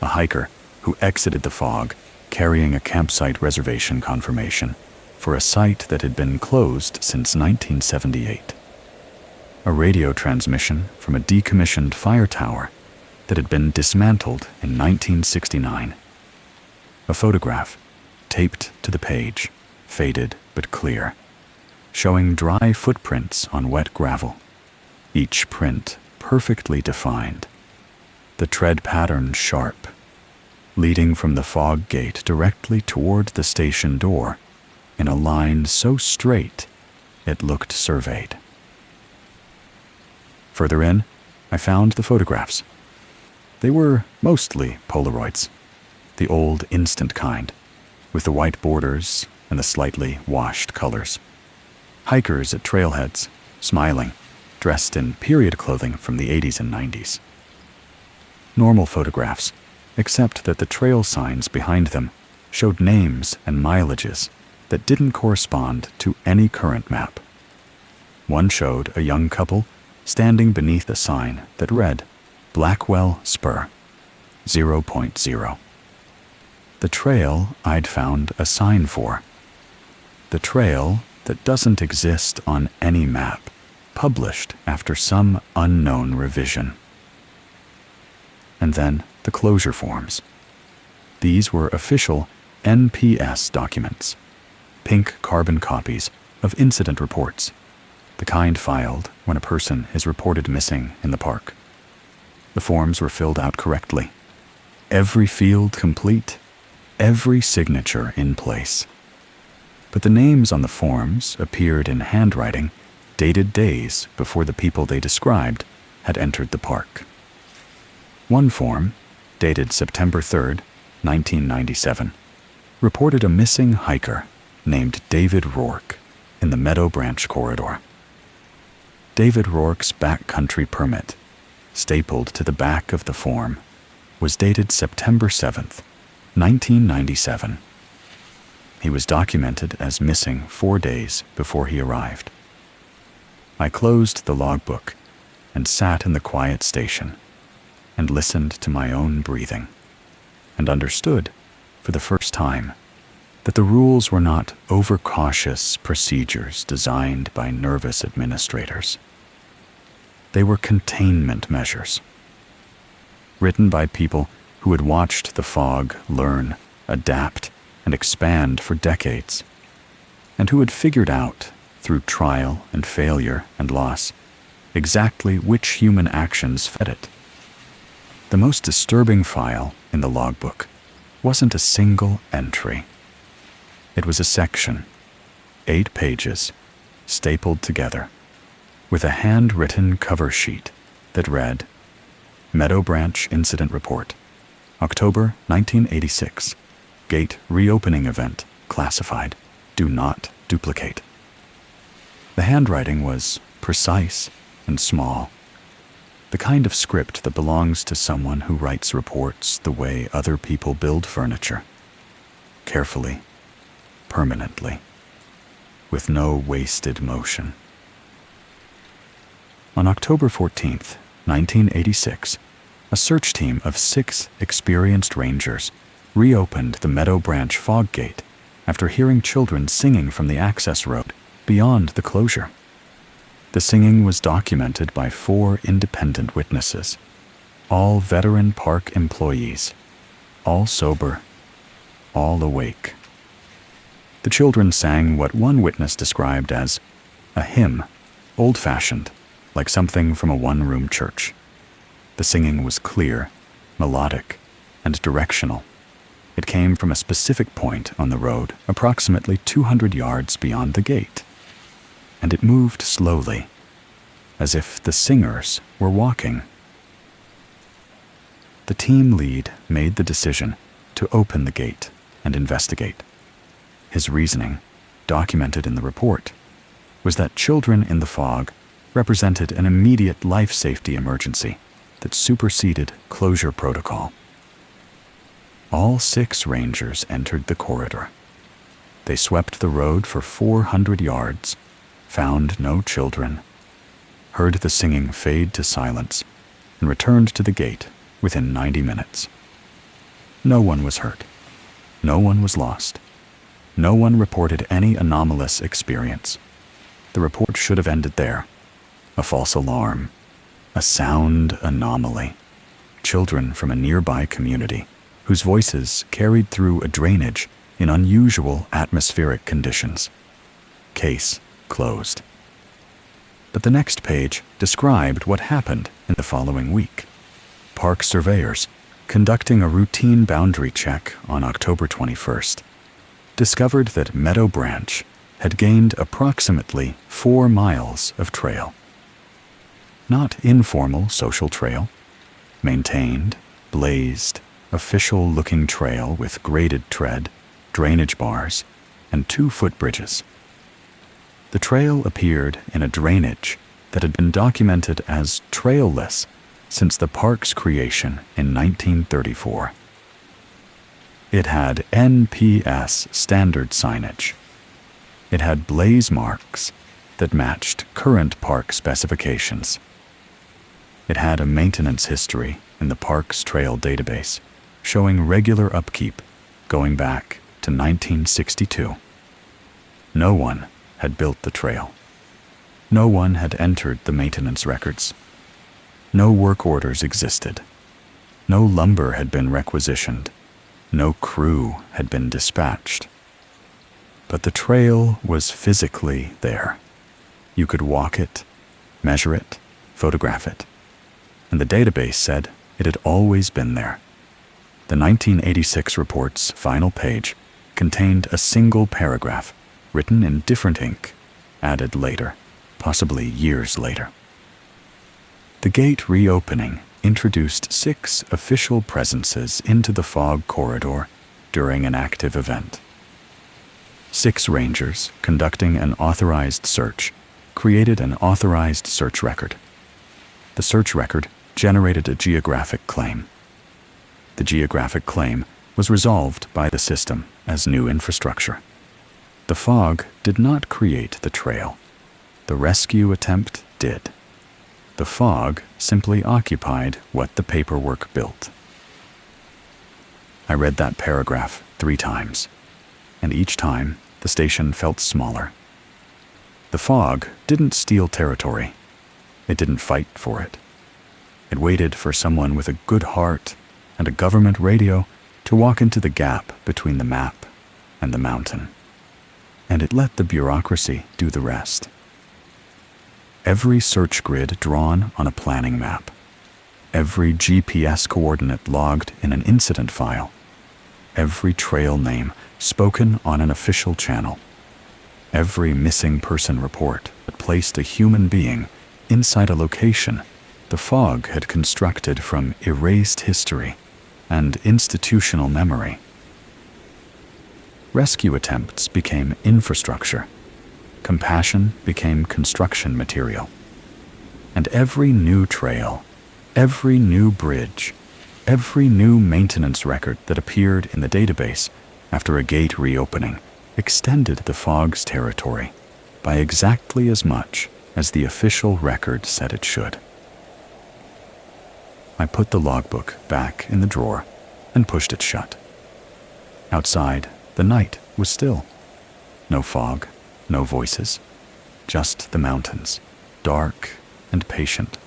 A hiker who exited the fog carrying a campsite reservation confirmation for a site that had been closed since 1978. A radio transmission from a decommissioned fire tower that had been dismantled in 1969. A photograph, taped to the page, faded but clear, showing dry footprints on wet gravel, each print perfectly defined, the tread pattern sharp, leading from the fog gate directly toward the station door in a line so straight it looked surveyed. Further in, I found the photographs. They were mostly Polaroids, the old instant kind, with the white borders and the slightly washed colors. Hikers at trailheads, smiling, dressed in period clothing from the 80s and 90s. Normal photographs, except that the trail signs behind them showed names and mileages that didn't correspond to any current map. One showed a young couple standing beneath a sign that read, Blackwell Spur, 0.0. The trail I'd found a sign for. The trail that doesn't exist on any map, published after some unknown revision. And then the closure forms. These were official NPS documents, pink carbon copies of incident reports, the kind filed when a person is reported missing in the park. The forms were filled out correctly. Every field complete, every signature in place. But the names on the forms appeared in handwriting dated days before the people they described had entered the park. One form, dated September 3rd, 1997, reported a missing hiker named David Rourke in the Meadow Branch corridor. David Rourke's backcountry permit, stapled to the back of the form, was dated September 7th, 1997. He was documented as missing 4 days before he arrived. I closed the logbook and sat in the quiet station and listened to my own breathing and understood, for the first time, that the rules were not overcautious procedures designed by nervous administrators. They were containment measures, written by people who had watched the fog learn, adapt, and expand for decades, and who had figured out, through trial and failure and loss, exactly which human actions fed it. The most disturbing file in the logbook wasn't a single entry. It was a section, 8 pages, stapled together, with a handwritten cover sheet that read, Meadow Branch Incident Report, October 1986, Gate Reopening Event, Classified, Do Not Duplicate. The handwriting was precise and small, the kind of script that belongs to someone who writes reports the way other people build furniture, carefully, permanently, with no wasted motion. On October 14th, 1986, a search team of 6 experienced rangers reopened the Meadow Branch fog gate after hearing children singing from the access road beyond the closure. The singing was documented by 4 independent witnesses. all veteran park employees, all sober, all awake. The children sang what one witness described as a hymn, old-fashioned, like something from a one-room church. The singing was clear, melodic, and directional. It came from a specific point on the road, approximately 200 yards beyond the gate. And it moved slowly, as if the singers were walking. The team lead made the decision to open the gate and investigate. His reasoning, documented in the report, was that children in the fog represented an immediate life safety emergency that superseded closure protocol. All 6 rangers entered the corridor. They swept the road for 400 yards, found no children, heard the singing fade to silence, and returned to the gate within 90 minutes. No one was hurt. No one was lost. No one reported any anomalous experience. The report should have ended there. A false alarm. A sound anomaly. Children from a nearby community whose voices carried through a drainage in unusual atmospheric conditions. Case closed. But the next page described what happened in the following week. Park surveyors, conducting a routine boundary check on October 21st, discovered that Meadow Branch had gained approximately 4 miles of trail. Not informal social trail, maintained, blazed, official-looking trail with graded tread, drainage bars, and 2 footbridges. The trail appeared in a drainage that had been documented as trailless since the park's creation in 1934. It had NPS standard signage. It had blaze marks that matched current park specifications. It had a maintenance history in the park's trail database, showing regular upkeep going back to 1962. No one had built the trail. No one had entered the maintenance records. No work orders existed. No lumber had been requisitioned. No crew had been dispatched. But the trail was physically there. You could walk it, measure it, photograph it. And the database said it had always been there. The 1986 report's final page contained a single paragraph, written in different ink, added later, possibly years later. The gate reopening introduced 6 official presences into the fog corridor during an active event. 6 rangers conducting an authorized search created an authorized search record. The search record generated a geographic claim. The geographic claim was resolved by the system as new infrastructure. The fog did not create the trail. The rescue attempt did. The fog simply occupied what the paperwork built. I read that paragraph 3 times, and each time the station felt smaller. The fog didn't steal territory. It didn't fight for it. It waited for someone with a good heart and a government radio to walk into the gap between the map and the mountain. And it let the bureaucracy do the rest. Every search grid drawn on a planning map, every GPS coordinate logged in an incident file, every trail name spoken on an official channel, every missing person report that placed a human being inside a location the fog had constructed from erased history and institutional memory. Rescue attempts became infrastructure. Compassion became construction material. And every new trail, every new bridge, every new maintenance record that appeared in the database after a gate reopening extended the fog's territory by exactly as much as the official record said it should. I put the logbook back in the drawer and pushed it shut. Outside, the night was still. No fog, no voices, just the mountains, dark and patient,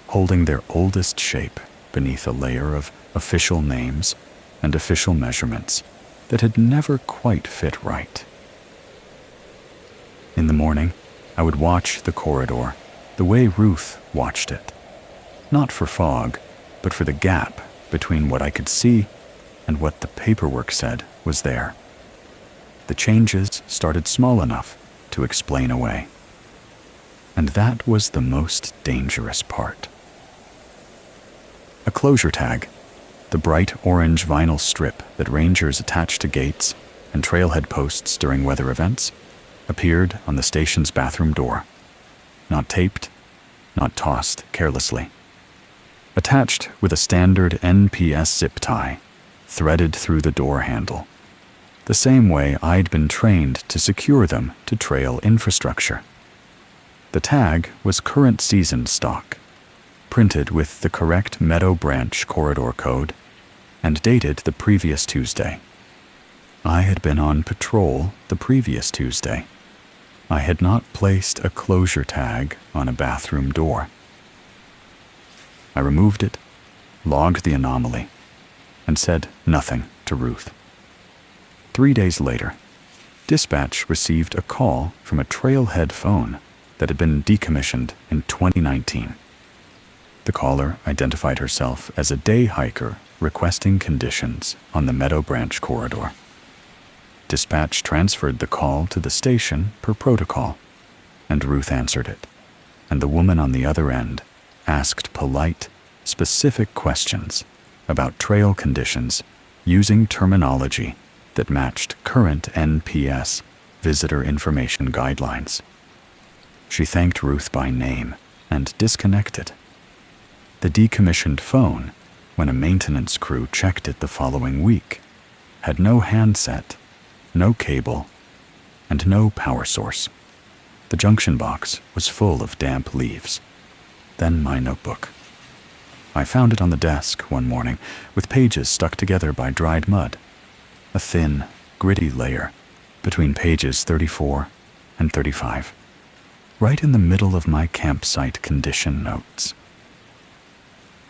holding their oldest shape beneath a layer of official names and official measurements that had never quite fit right. In the morning, I would watch the corridor the way Ruth watched it. Not for fog, but for the gap between what I could see and what the paperwork said was there. The changes started small enough to explain away. And that was the most dangerous part. A closure tag, the bright orange vinyl strip that rangers attach to gates and trailhead posts during weather events, appeared on the station's bathroom door. Not taped, not tossed carelessly. Attached with a standard NPS zip tie, threaded through the door handle, the same way I'd been trained to secure them to trail infrastructure. The tag was current season stock, printed with the correct Meadow Branch corridor code, and dated the previous Tuesday. I had been on patrol the previous Tuesday. I had not placed a closure tag on a bathroom door. I removed it, logged the anomaly, and said nothing to Ruth. 3 days later, dispatch received a call from a trailhead phone that had been decommissioned in 2019. The caller identified herself as a day hiker requesting conditions on the Meadow Branch corridor. Dispatch transferred the call to the station per protocol, and Ruth answered it, and the woman on the other end asked polite, specific questions about trail conditions using terminology that matched current NPS visitor information guidelines. She thanked Ruth by name and disconnected. The decommissioned phone, when a maintenance crew checked it the following week, had no handset, no cable, and no power source. The junction box was full of damp leaves. Then my notebook. I found it on the desk one morning with pages stuck together by dried mud, a thin, gritty layer between pages 34 and 35, right in the middle of my campsite condition notes.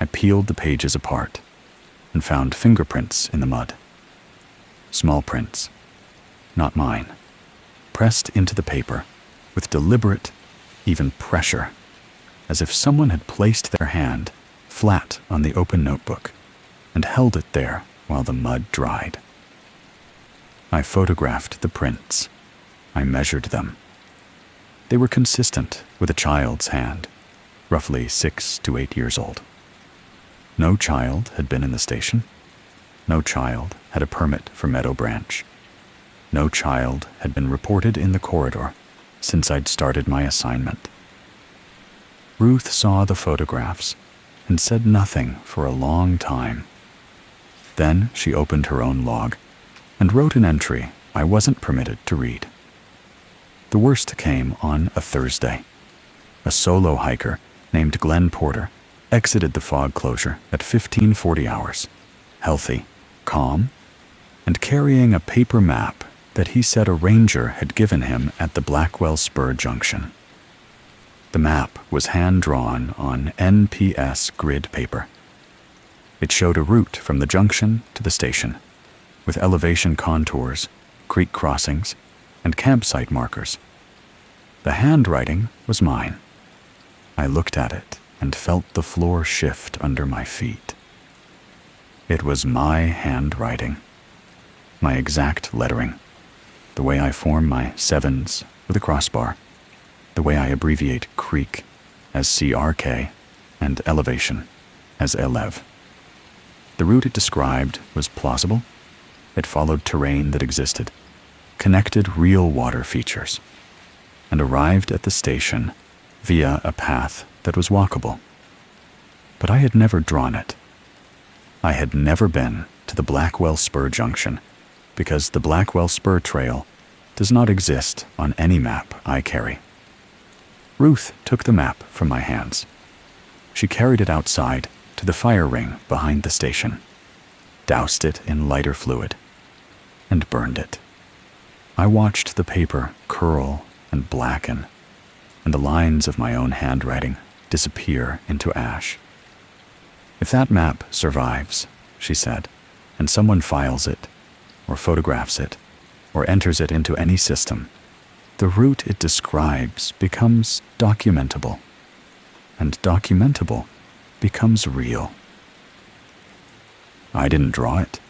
I peeled the pages apart and found fingerprints in the mud. Small prints, not mine, pressed into the paper with deliberate, even pressure, as if someone had placed their hand flat on the open notebook and held it there while the mud dried. I photographed the prints. I measured them. They were consistent with a child's hand, roughly 6 to 8 years old. No child had been in the station. No child had a permit for Meadow Branch. No child had been reported in the corridor since I'd started my assignment. Ruth saw the photographs and said nothing for a long time. Then she opened her own log and wrote an entry I wasn't permitted to read. The worst came on a Thursday. A solo hiker named Glenn Porter exited the fog closure at 1540 hours, healthy, calm, and carrying a paper map that he said a ranger had given him at the Blackwell Spur Junction. The map was hand-drawn on NPS grid paper. It showed a route from the junction to the station, with elevation contours, creek crossings, and campsite markers. The handwriting was mine. I looked at it and felt the floor shift under my feet. It was my handwriting, my exact lettering, the way I form my sevens with a crossbar, the way I abbreviate creek as CRK and elevation as ELEV. The route it described was plausible. It followed terrain that existed, connected real water features, and arrived at the station via a path that was walkable. But I had never drawn it. I had never been to the Blackwell Spur Junction because the Blackwell Spur Trail does not exist on any map I carry. Ruth took the map from my hands. She carried it outside to the fire ring behind the station, doused it in lighter fluid, and burned it. I watched the paper curl and blacken, and the lines of my own handwriting disappear into ash. If that map survives, she said, and someone files it, or photographs it, or enters it into any system, the route it describes becomes documentable, and documentable becomes real. I didn't draw it.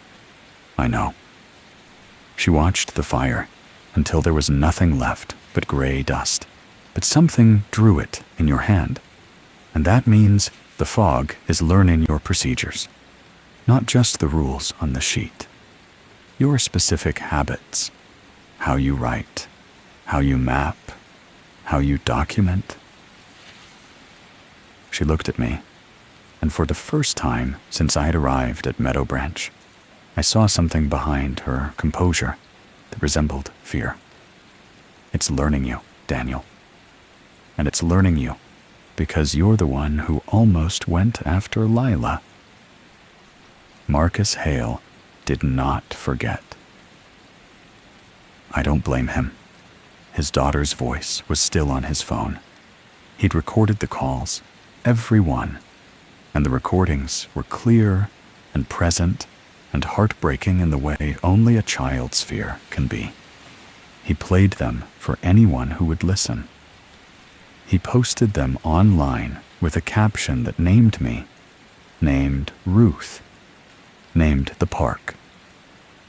I know. She watched the fire until there was nothing left but gray dust, but something drew it in your hand, and that means the fog is learning your procedures, not just the rules on the sheet. Your specific habits, how you write, how you map, how you document. She looked at me, and for the first time since I had arrived at Meadow Branch, I saw something behind her composure that resembled fear. It's learning you, Daniel. And it's learning you because you're the one who almost went after Lila. Marcus Hale did not forget. I don't blame him. His daughter's voice was still on his phone. He'd recorded the calls, every one, and the recordings were clear and present and heartbreaking in the way only a child's fear can be. He played them for anyone who would listen. He posted them online with a caption that named me, named Ruth, named the park,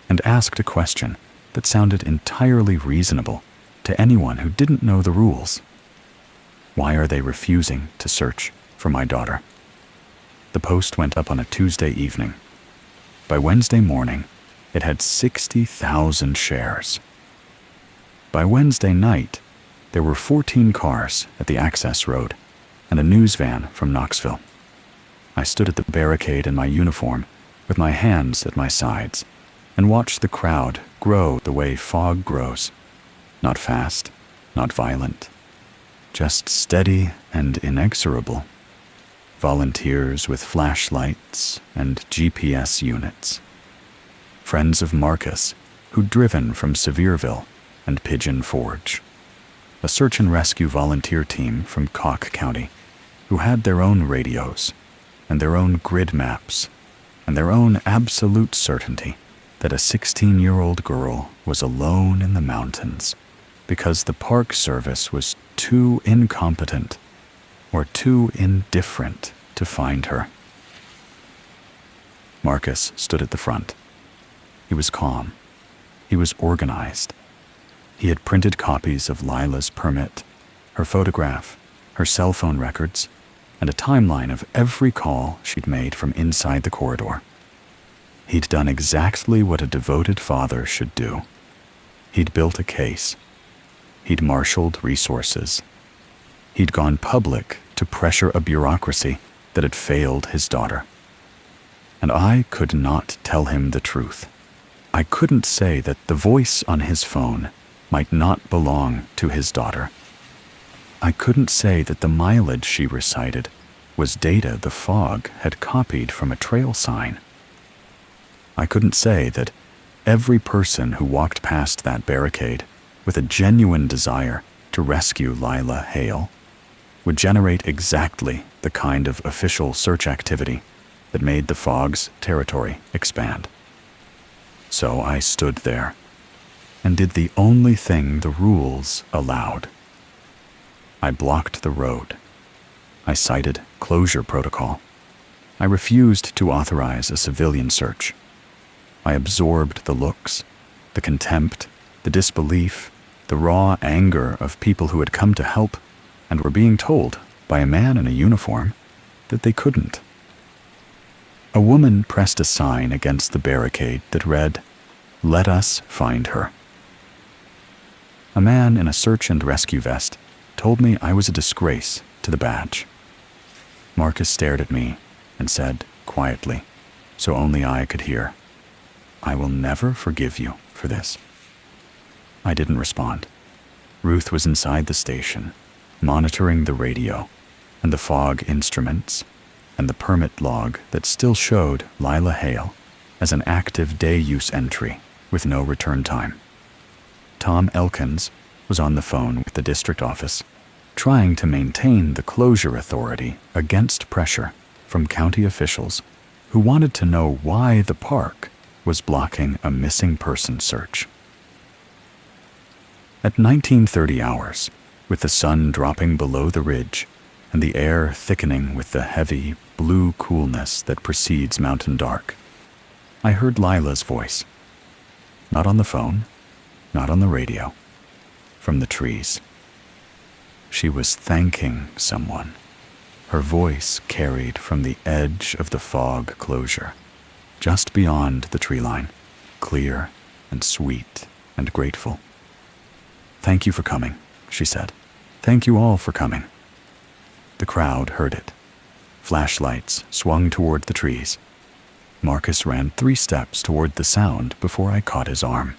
and asked a question that sounded entirely reasonable to anyone who didn't know the rules. Why are they refusing to search for my daughter? The post went up on a Tuesday evening. By Wednesday morning, it had 60,000 shares. By Wednesday night, there were 14 cars at the access road and a news van from Knoxville. I stood at the barricade in my uniform with my hands at my sides and watched the crowd grow the way fog grows. Not fast, not violent, just steady and inexorable. Volunteers with flashlights and GPS units. Friends of Marcus who'd driven from Sevierville and Pigeon Forge. A search and rescue volunteer team from Cocke County who had their own radios and their own grid maps and their own absolute certainty that a 16-year-old girl was alone in the mountains because the Park Service was too incompetent or too indifferent to find her. Marcus stood at the front. He was calm. He was organized. He had printed copies of Lila's permit, her photograph, her cell phone records, and a timeline of every call she'd made from inside the corridor. He'd done exactly what a devoted father should do. He'd built a case. He'd marshaled resources. He'd gone public to pressure a bureaucracy that had failed his daughter. And I could not tell him the truth. I couldn't say that the voice on his phone might not belong to his daughter. I couldn't say that the mileage she recited was data the fog had copied from a trail sign. I couldn't say that every person who walked past that barricade with a genuine desire to rescue Lila Hale would generate exactly the kind of official search activity that made the fog's territory expand. So I stood there and did the only thing the rules allowed. I blocked the road. I cited closure protocol. I refused to authorize a civilian search. I absorbed the looks, the contempt, the disbelief, the raw anger of people who had come to help and were being told by a man in a uniform that they couldn't. A woman pressed a sign against the barricade that read, "Let us find her." A man in a search and rescue vest told me I was a disgrace to the badge. Marcus stared at me and said, quietly, so only I could hear, "I will never forgive you for this." I didn't respond. Ruth was inside the station, monitoring the radio and the fog instruments and the permit log that still showed Lila Hale as an active day-use entry with no return time. Tom Elkins was on the phone with the district office, trying to maintain the closure authority against pressure from county officials who wanted to know why the park was blocking a missing person search. At 1930 hours, with the sun dropping below the ridge and the air thickening with the heavy, blue coolness that precedes mountain dark, I heard Lila's voice. Not on the phone, not on the radio, from the trees. She was thanking someone. Her voice carried from the edge of the fog closure, just beyond the tree line, clear and sweet and grateful. "Thank you for coming," she said. "Thank you all for coming." The crowd heard it. Flashlights swung toward the trees. Marcus ran 3 steps toward the sound before I caught his arm.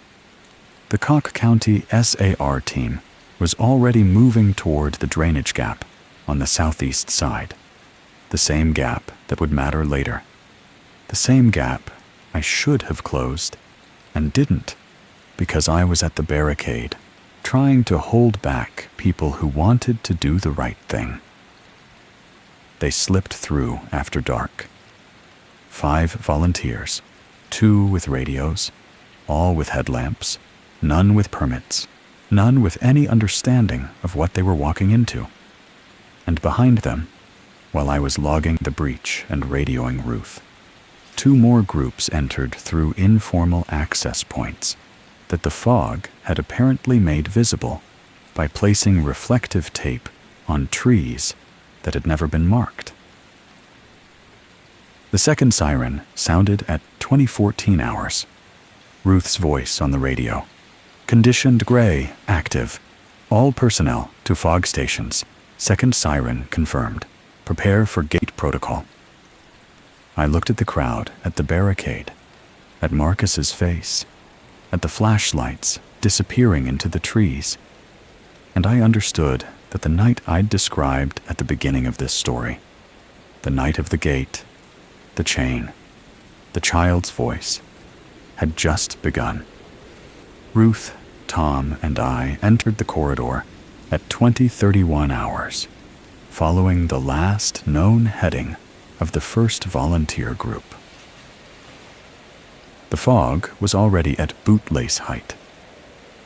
The Cocke County SAR team was already moving toward the drainage gap on the southeast side, the same gap that would matter later, the same gap I should have closed and didn't because I was at the barricade trying to hold back people who wanted to do the right thing. They slipped through after dark. 5 volunteers, 2 with radios, all with headlamps, none with permits, none with any understanding of what they were walking into. And behind them, while I was logging the breach and radioing Ruth, 2 more groups entered through informal access points that the fog had apparently made visible by placing reflective tape on trees that had never been marked. The second siren sounded at 2014 hours. Ruth's voice on the radio. "Conditioned gray, active. All personnel to fog stations. Second siren confirmed. Prepare for gate protocol." I looked at the crowd at the barricade, at Marcus's face, at the flashlights disappearing into the trees, and I understood that the night I'd described at the beginning of this story, the night of the gate, the chain, the child's voice, had just begun. Ruth, Tom, and I entered the corridor at 2031 hours, following the last known heading of the first volunteer group. The fog was already at bootlace height.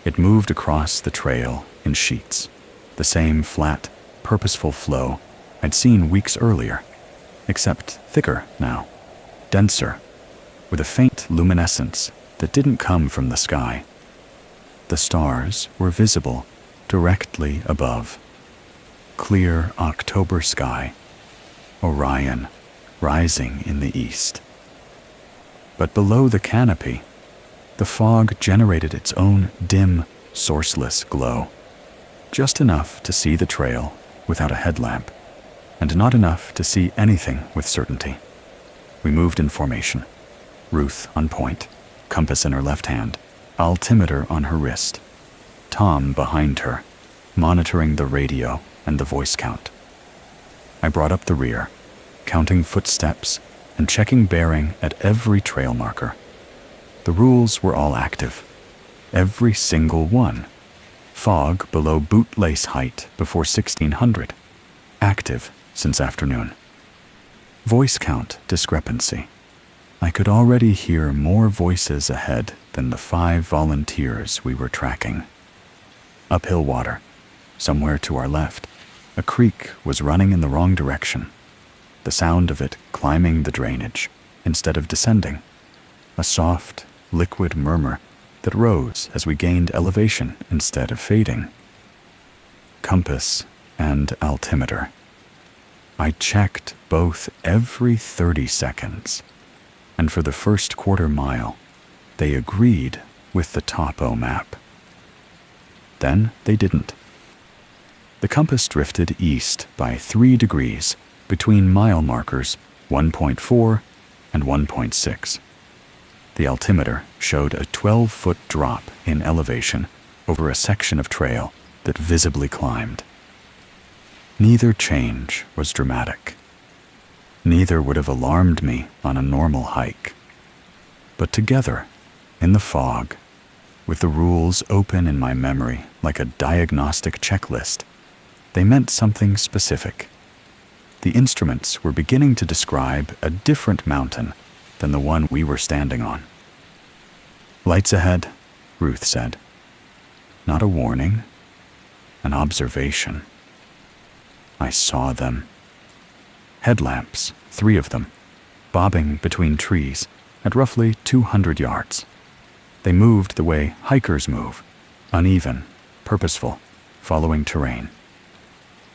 It moved across the trail in sheets, the same flat, purposeful flow I'd seen weeks earlier, except thicker now, denser, with a faint luminescence that didn't come from the sky. The stars were visible directly above. Clear October sky, Orion rising in the east. But below the canopy, the fog generated its own dim, sourceless glow, just enough to see the trail without a headlamp, and not enough to see anything with certainty. We moved in formation, Ruth on point, compass in her left hand, altimeter on her wrist, Tom behind her, monitoring the radio and the voice count. I brought up the rear, counting footsteps and checking bearing at every trail marker. The rules were all active, every single one. Fog below bootlace height before 1600, active since afternoon. Voice count discrepancy. I could already hear more voices ahead than the 5 volunteers we were tracking. Uphill water, somewhere to our left, a creek was running in the wrong direction, the sound of it climbing the drainage instead of descending, a soft, liquid murmur that rose as we gained elevation instead of fading. Compass and altimeter. I checked both every 30 seconds, and for the first quarter mile, they agreed with the topo map. Then they didn't. The compass drifted east by 3 degrees between mile markers 1.4 and 1.6. The altimeter showed a 12-foot drop in elevation over a section of trail that visibly climbed. Neither change was dramatic. Neither would have alarmed me on a normal hike. But together, in the fog, with the rules open in my memory like a diagnostic checklist, they meant something specific. the instruments were beginning to describe a different mountain than the one we were standing on. "Lights ahead," Ruth said. Not a warning, an observation. I saw them. Headlamps, 3 of them, bobbing between trees at roughly 200 yards. They moved the way hikers move, uneven, purposeful, following terrain.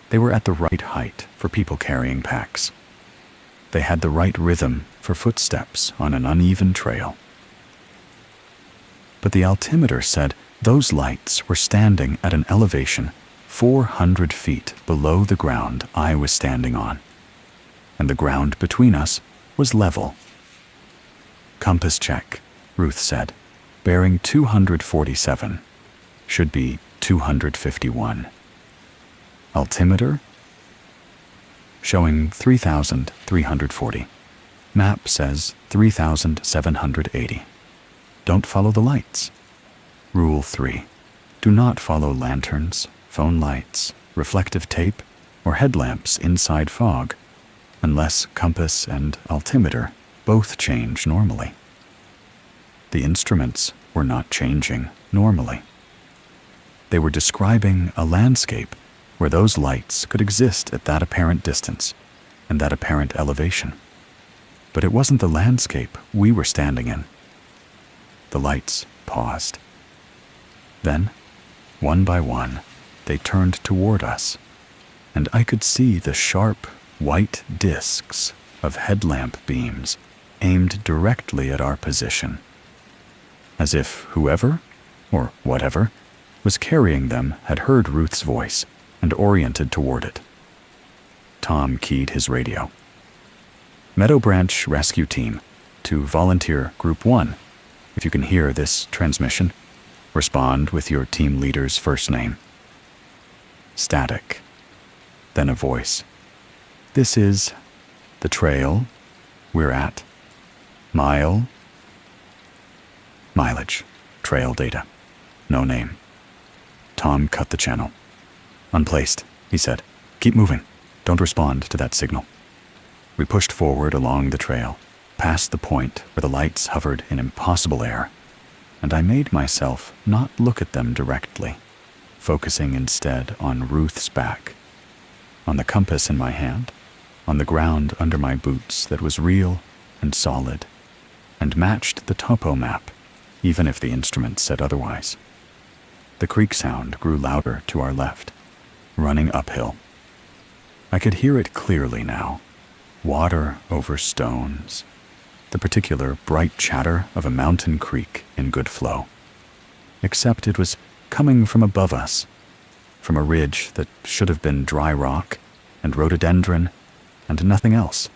They were at the right height for people carrying packs. They had the right rhythm for footsteps on an uneven trail. But the altimeter said those lights were standing at an elevation 400 feet below the ground I was standing on, and the ground between us was level. "Compass check," Ruth said, "bearing 247. Should be 251. Altimeter? Showing 3,340. Map says 3,780. Don't follow the lights. Rule 3. Do not follow lanterns, phone lights, reflective tape, or headlamps inside fog, unless compass and altimeter both change normally." The instruments were not changing normally. They were describing a landscape where those lights could exist at that apparent distance and that apparent elevation. But it wasn't the landscape we were standing in. The lights paused. Then, one by one, they turned toward us, and I could see the sharp, white discs of headlamp beams aimed directly at our position, as if whoever, or whatever, was carrying them had heard Ruth's voice and oriented toward it. Tom keyed his radio. "Meadow Branch Rescue Team to Volunteer Group 1. If you can hear this transmission, respond with your team leader's first name." Static. Then a voice. "This is the trail we're at. Mileage. Trail data. No name." Tom cut the channel. "Unplaced," he said. "Keep moving. Don't respond to that signal." We pushed forward along the trail, past the point where the lights hovered in impossible air, and I made myself not look at them directly, focusing instead on Ruth's back, on the compass in my hand, on the ground under my boots that was real and solid, and matched the topo map, even if the instrument said otherwise. The creek sound grew louder to our left, running uphill. I could hear it clearly now. Water over stones, the particular bright chatter of a mountain creek in good flow. Except it was coming from above us, from a ridge that should have been dry rock and rhododendron and nothing else.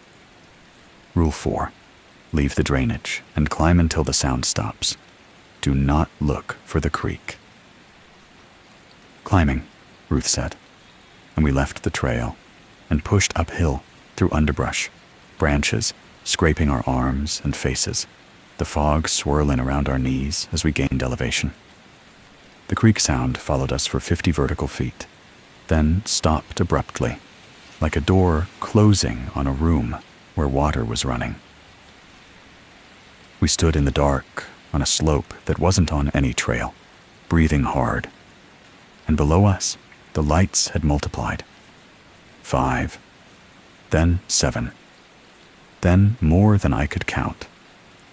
Rule 4. Leave the drainage and climb until the sound stops. Do not look for the creek. "Climbing," Ruth said, and we left the trail and pushed uphill through underbrush, branches scraping our arms and faces, the fog swirling around our knees as we gained elevation. The creek sound followed us for 50 vertical feet, then stopped abruptly, like a door closing on a room where water was running. We stood in the dark on a slope that wasn't on any trail, breathing hard. And below us, the lights had multiplied. 5, then 7, then more than I could count,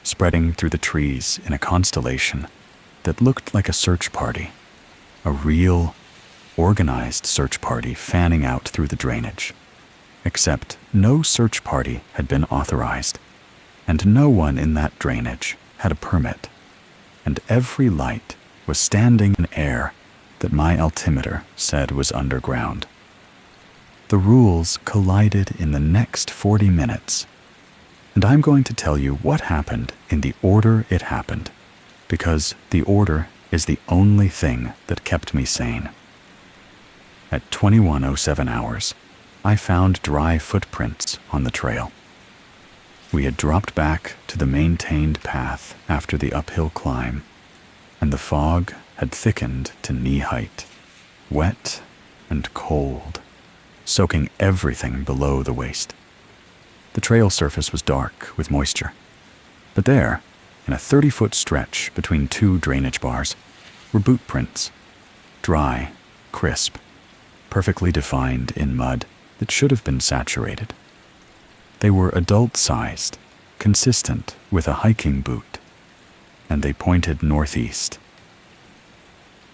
spreading through the trees in a constellation that looked like a search party, a real, organized search party fanning out through the drainage. Except no search party had been authorized, and no one in that drainage had a permit, and every light was standing in air that my altimeter said was underground. The rules collided in the next 40 minutes, and I'm going to tell you what happened in the order it happened, because the order is the only thing that kept me sane. At 21:07 hours, I found dry footprints on the trail. We had dropped back to the maintained path after the uphill climb, and the fog had thickened to knee height, wet and cold, soaking everything below the waist. The trail surface was dark with moisture, but there, in a 30-foot stretch between two drainage bars, were boot prints, dry, crisp, perfectly defined in mud that should have been saturated. They were adult-sized, consistent with a hiking boot, and they pointed northeast,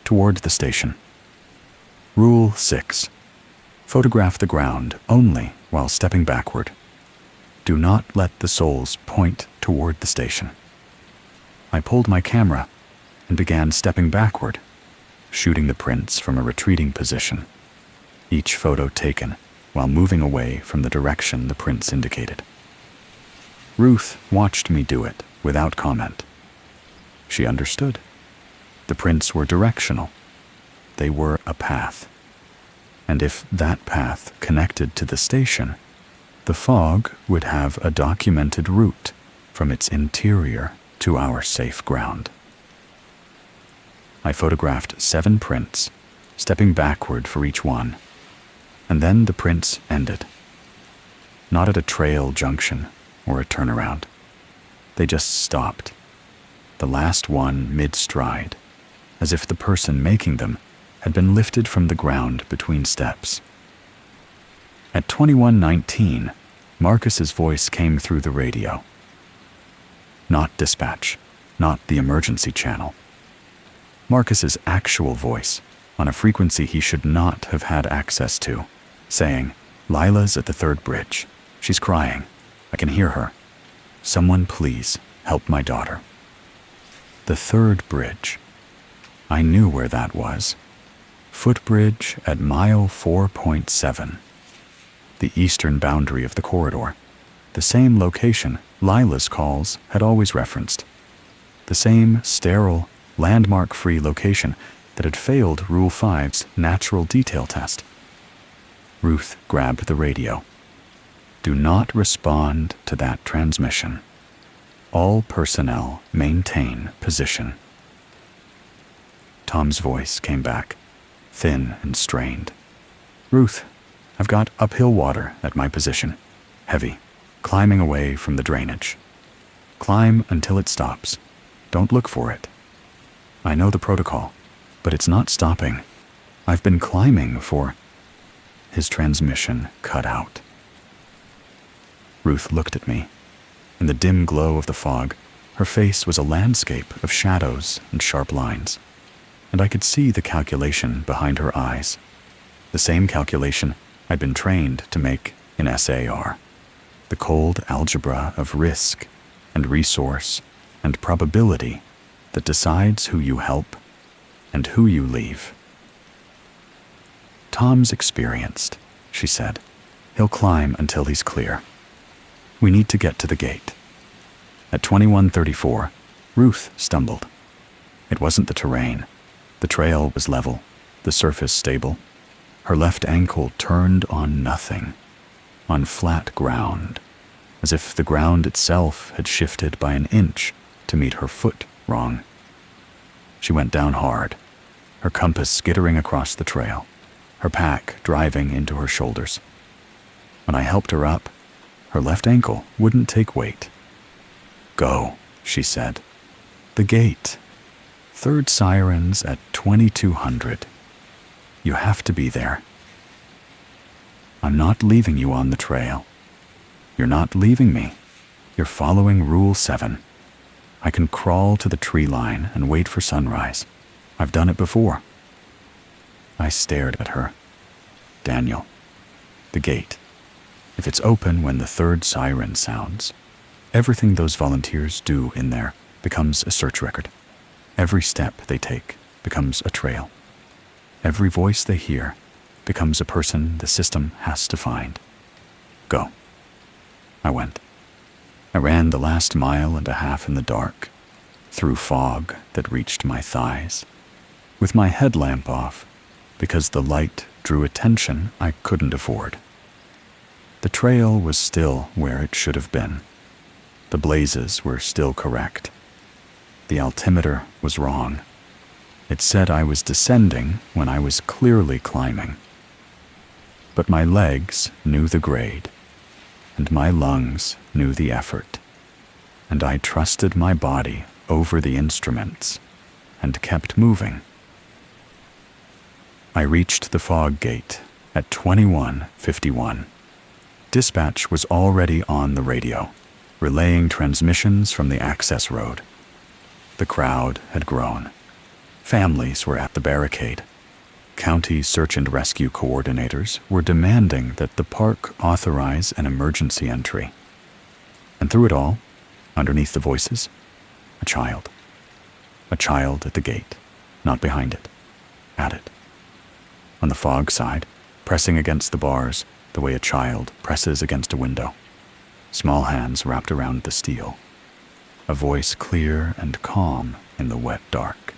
toward the station. Rule 6. Photograph the ground only while stepping backward. Do not let the soles point toward the station. I pulled my camera and began stepping backward, shooting the prints from a retreating position, each photo taken while moving away from the direction the prints indicated. Ruth watched me do it without comment. She understood. The prints were directional. They were a path. And if that path connected to the station, the fog would have a documented route from its interior to our safe ground. I photographed 7 prints, stepping backward for each one, and then the prints ended. Not at a trail junction or a turnaround. They just stopped, the last one mid-stride, as if the person making them had been lifted from the ground between steps. At 21:19, Marcus's voice came through the radio. Not dispatch, not the emergency channel. Marcus's actual voice, on a frequency he should not have had access to, saying, "Lila's at the 3rd bridge. She's crying. I can hear her. Someone please help my daughter." The 3rd bridge. I knew where that was. Footbridge at mile 4.7. The eastern boundary of the corridor. The same location Lila's calls had always referenced. The same sterile, landmark-free location that had failed Rule 5's natural detail test. Ruth grabbed the radio. "Do not respond to that transmission. All personnel maintain position." Tom's voice came back, thin and strained. "Ruth, I've got uphill water at my position, heavy, climbing away from the drainage. Climb until it stops. Don't look for it. I know the protocol, but it's not stopping. I've been climbing for..." His transmission cut out. Ruth looked at me. In the dim glow of the fog, her face was a landscape of shadows and sharp lines, and I could see the calculation behind her eyes, the same calculation I'd been trained to make in SAR, the cold algebra of risk and resource and probability that decides who you help and who you leave. "Tom's experienced," she said. "He'll climb until he's clear. We need to get to the gate." At 21:34, Ruth stumbled. It wasn't the terrain. The trail was level, the surface stable. Her left ankle turned on nothing, on flat ground, as if the ground itself had shifted by an inch to meet her foot wrong. She went down hard, her compass skittering across the trail, her pack driving into her shoulders. When I helped her up, her left ankle wouldn't take weight. "Go," she said. "The gate. 3rd sirens at 2200. You have to be there. I'm not leaving you on the trail. You're not leaving me. You're following Rule 7. I can crawl to the tree line and wait for sunrise. I've done it before." I stared at her. "Daniel, the gate. If it's open when the 3rd siren sounds, everything those volunteers do in there becomes a search record. Every step they take becomes a trail. Every voice they hear becomes a person the system has to find. Go." I went. I ran the last mile and a half in the dark, through fog that reached my thighs, with my headlamp off, because the light drew attention I couldn't afford. The trail was still where it should have been. The blazes were still correct. The altimeter was wrong. It said I was descending when I was clearly climbing. But my legs knew the grade, and my lungs knew the effort, and I trusted my body over the instruments and kept moving. I reached the fog gate at 21:51. Dispatch was already on the radio, relaying transmissions from the access road. The crowd had grown. Families were at the barricade. County search and rescue coordinators were demanding that the park authorize an emergency entry. And through it all, underneath the voices, a child. A child at the gate, not behind it, at it. On the fog side, pressing against the bars the way a child presses against a window. Small hands wrapped around the steel. A voice clear and calm in the wet dark.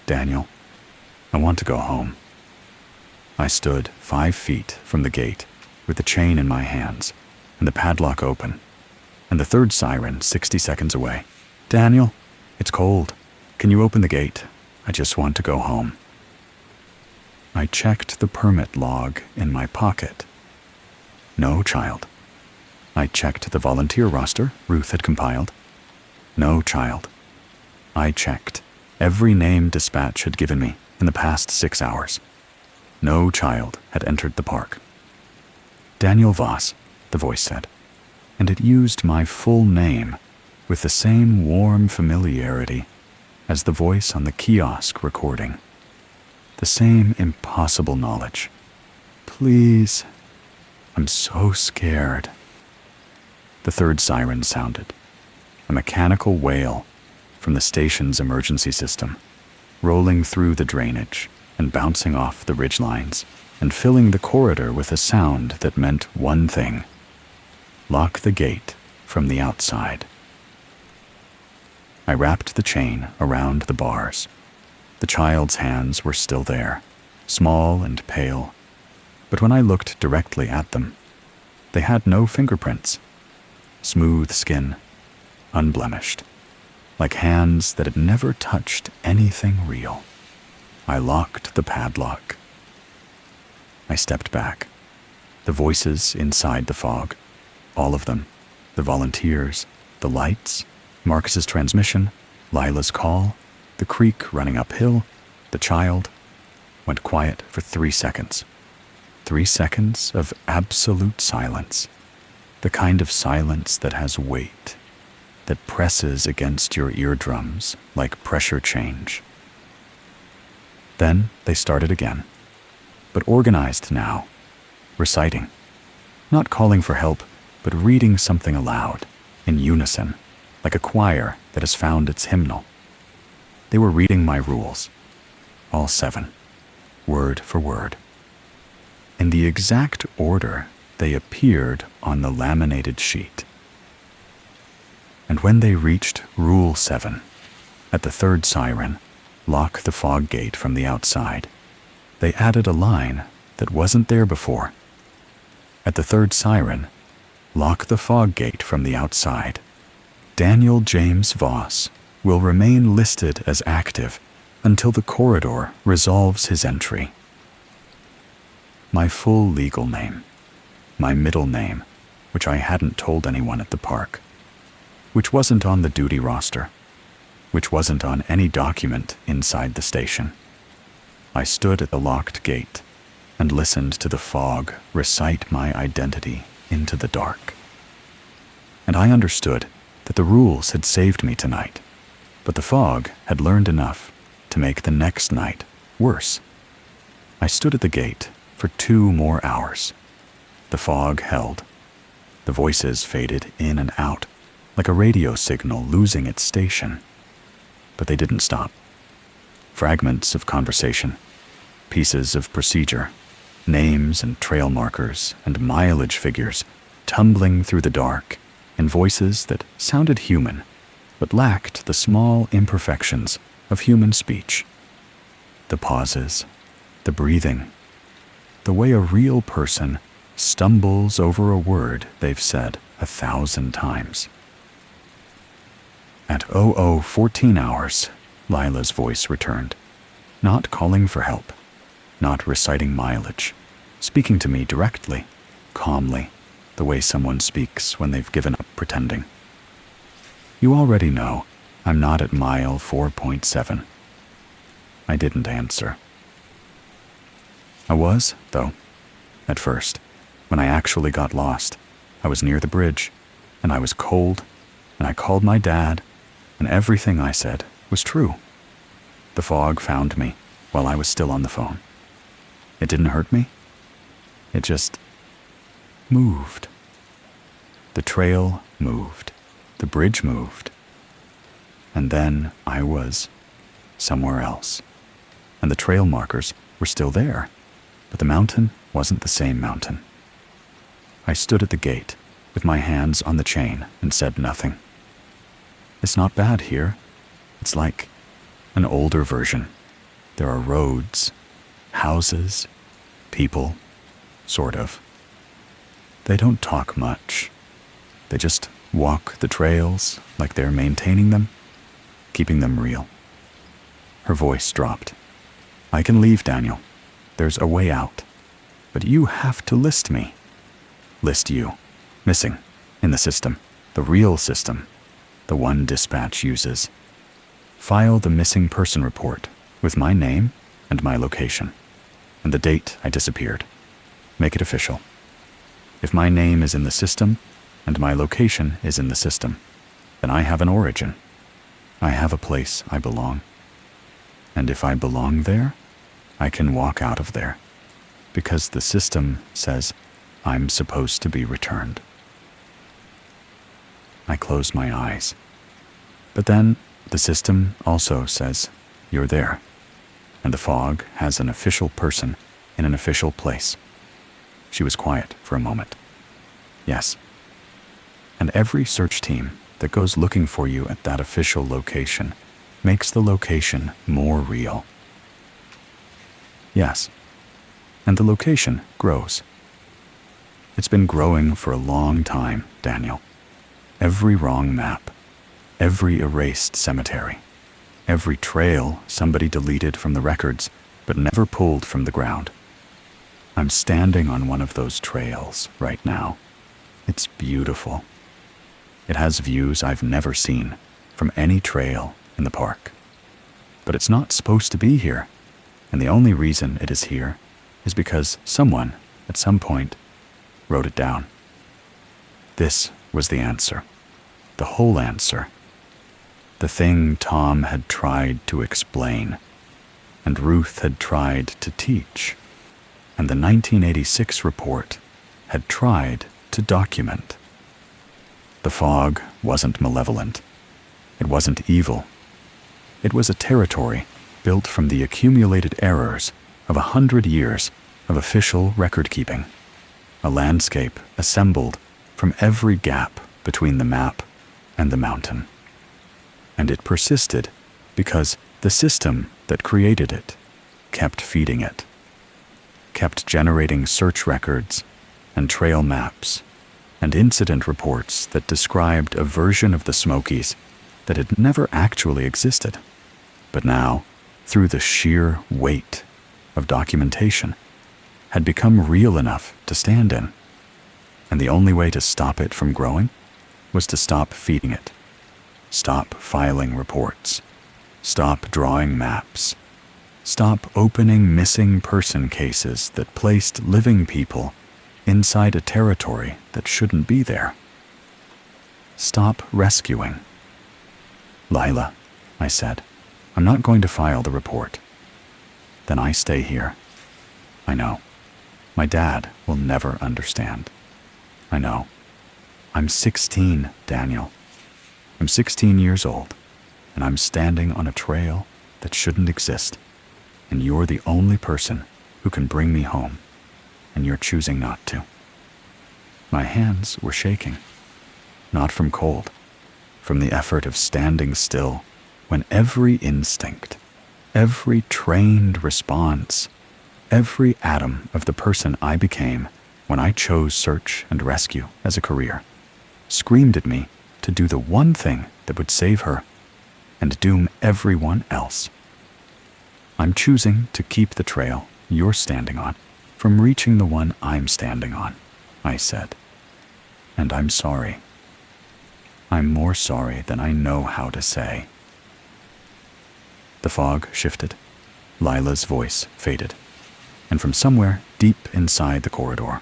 "Daniel, I want to go home." I stood 5 feet from the gate with the chain in my hands and the padlock open, and the third siren 60 seconds away. "Daniel, it's cold. Can you open the gate? I just want to go home." I checked the permit log in my pocket. No child. I checked the volunteer roster Ruth had compiled. No child. I checked every name dispatch had given me in the past 6 hours. No child had entered the park. "Daniel Voss," the voice said, and it used my full name with the same warm familiarity as the voice on the kiosk recording. The same impossible knowledge. "Please, I'm so scared." The third siren sounded, a mechanical wail from the station's emergency system, rolling through the drainage and bouncing off the ridgelines and filling the corridor with a sound that meant one thing: lock the gate from the outside. I wrapped the chain around the bars. The child's hands were still there, small and pale, but when I looked directly at them, they had no fingerprints. Smooth skin, unblemished, like hands that had never touched anything real. I locked the padlock. I stepped back. The voices inside the fog, all of them, the volunteers, the lights, Marcus's transmission, Lila's call, the creek running uphill, the child, went quiet for 3 seconds. 3 seconds of absolute silence. The kind of silence that has weight, that presses against your eardrums like pressure change. Then they started again, but organized now, reciting, not calling for help, but reading something aloud, in unison, like a choir that has found its hymnal. They were reading my rules, all 7, word for word, in the exact order they appeared on the laminated sheet. And when they reached Rule 7, at the third siren, lock the fog gate from the outside, they added a line that wasn't there before. At the third siren, lock the fog gate from the outside. Daniel James Voss will remain listed as active until the corridor resolves his entry. My full legal name, my middle name, which I hadn't told anyone at the park, which wasn't on the duty roster, which wasn't on any document inside the station. I stood at the locked gate and listened to the fog recite my identity into the dark. And I understood that the rules had saved me tonight, but the fog had learned enough to make the next night worse. I stood at the gate for 2 more hours. The fog held. The voices faded in and out, like a radio signal losing its station. But they didn't stop. Fragments of conversation, pieces of procedure, names and trail markers and mileage figures tumbling through the dark in voices that sounded human, but lacked the small imperfections of human speech. The pauses, the breathing, the way a real person stumbles over a word they've said 1,000 times. At 00:14 hours, Lila's voice returned, not calling for help, not reciting mileage, speaking to me directly, calmly, the way someone speaks when they've given up pretending. You already know I'm not at mile 4.7. I didn't answer. I was, though, at first. When I actually got lost, I was near the bridge, and I was cold, and I called my dad, and everything I said was true. The fog found me while I was still on the phone. It didn't hurt me. It just moved. The trail moved. The bridge moved. And then I was somewhere else. And the trail markers were still there, but the mountain wasn't the same mountain. I stood at the gate with my hands on the chain and said nothing. It's not bad here. It's like an older version. There are roads, houses, people, sort of. They don't talk much. They just walk the trails like they're maintaining them, keeping them real. Her voice dropped. I can leave, Daniel. There's a way out. But you have to list me. List you. Missing. In the system. The real system. The one dispatch uses. File the missing person report with my name and my location, and the date I disappeared. Make it official. If my name is in the system and my location is in the system, then I have an origin. I have a place I belong. And if I belong there, I can walk out of there, because the system says I'm supposed to be returned. I close my eyes. But then the system also says you're there, and the fog has an official person in an official place. She was quiet for a moment. Yes. And every search team that goes looking for you at that official location makes the location more real. Yes. And the location grows. It's been growing for a long time, Daniel. Every wrong map, every erased cemetery, every trail somebody deleted from the records but never pulled from the ground. I'm standing on one of those trails right now. It's beautiful. It has views I've never seen from any trail in the park. But it's not supposed to be here, and the only reason it is here is because someone, at some point, wrote it down. This was the answer. The whole answer. The thing Tom had tried to explain, and Ruth had tried to teach, and the 1986 report had tried to document. The fog wasn't malevolent. It wasn't evil. It was a territory built from the accumulated errors of 100 years of official record-keeping. A landscape assembled from every gap between the map and the mountain. And it persisted because the system that created it kept feeding it, kept generating search records and trail maps and incident reports that described a version of the Smokies that had never actually existed, but now, through the sheer weight of documentation, had become real enough to stand in. And the only way to stop it from growing was to stop feeding it, stop filing reports, stop drawing maps, stop opening missing person cases that placed living people inside a territory that shouldn't be there. Stop rescuing. Lila, I said, I'm not going to file the report. Then I stay here. I know. My dad will never understand. I know. I'm 16, Daniel. I'm 16 years old, and I'm standing on a trail that shouldn't exist, and you're the only person who can bring me home, and you're choosing not to. My hands were shaking, not from cold, from the effort of standing still when every instinct, every trained response, every atom of the person I became when I chose search and rescue as a career, screamed at me to do the one thing that would save her and doom everyone else. I'm choosing to keep the trail you're standing on from reaching the one I'm standing on, I said. And I'm sorry. I'm more sorry than I know how to say. The fog shifted. Lila's voice faded. And from somewhere deep inside the corridor,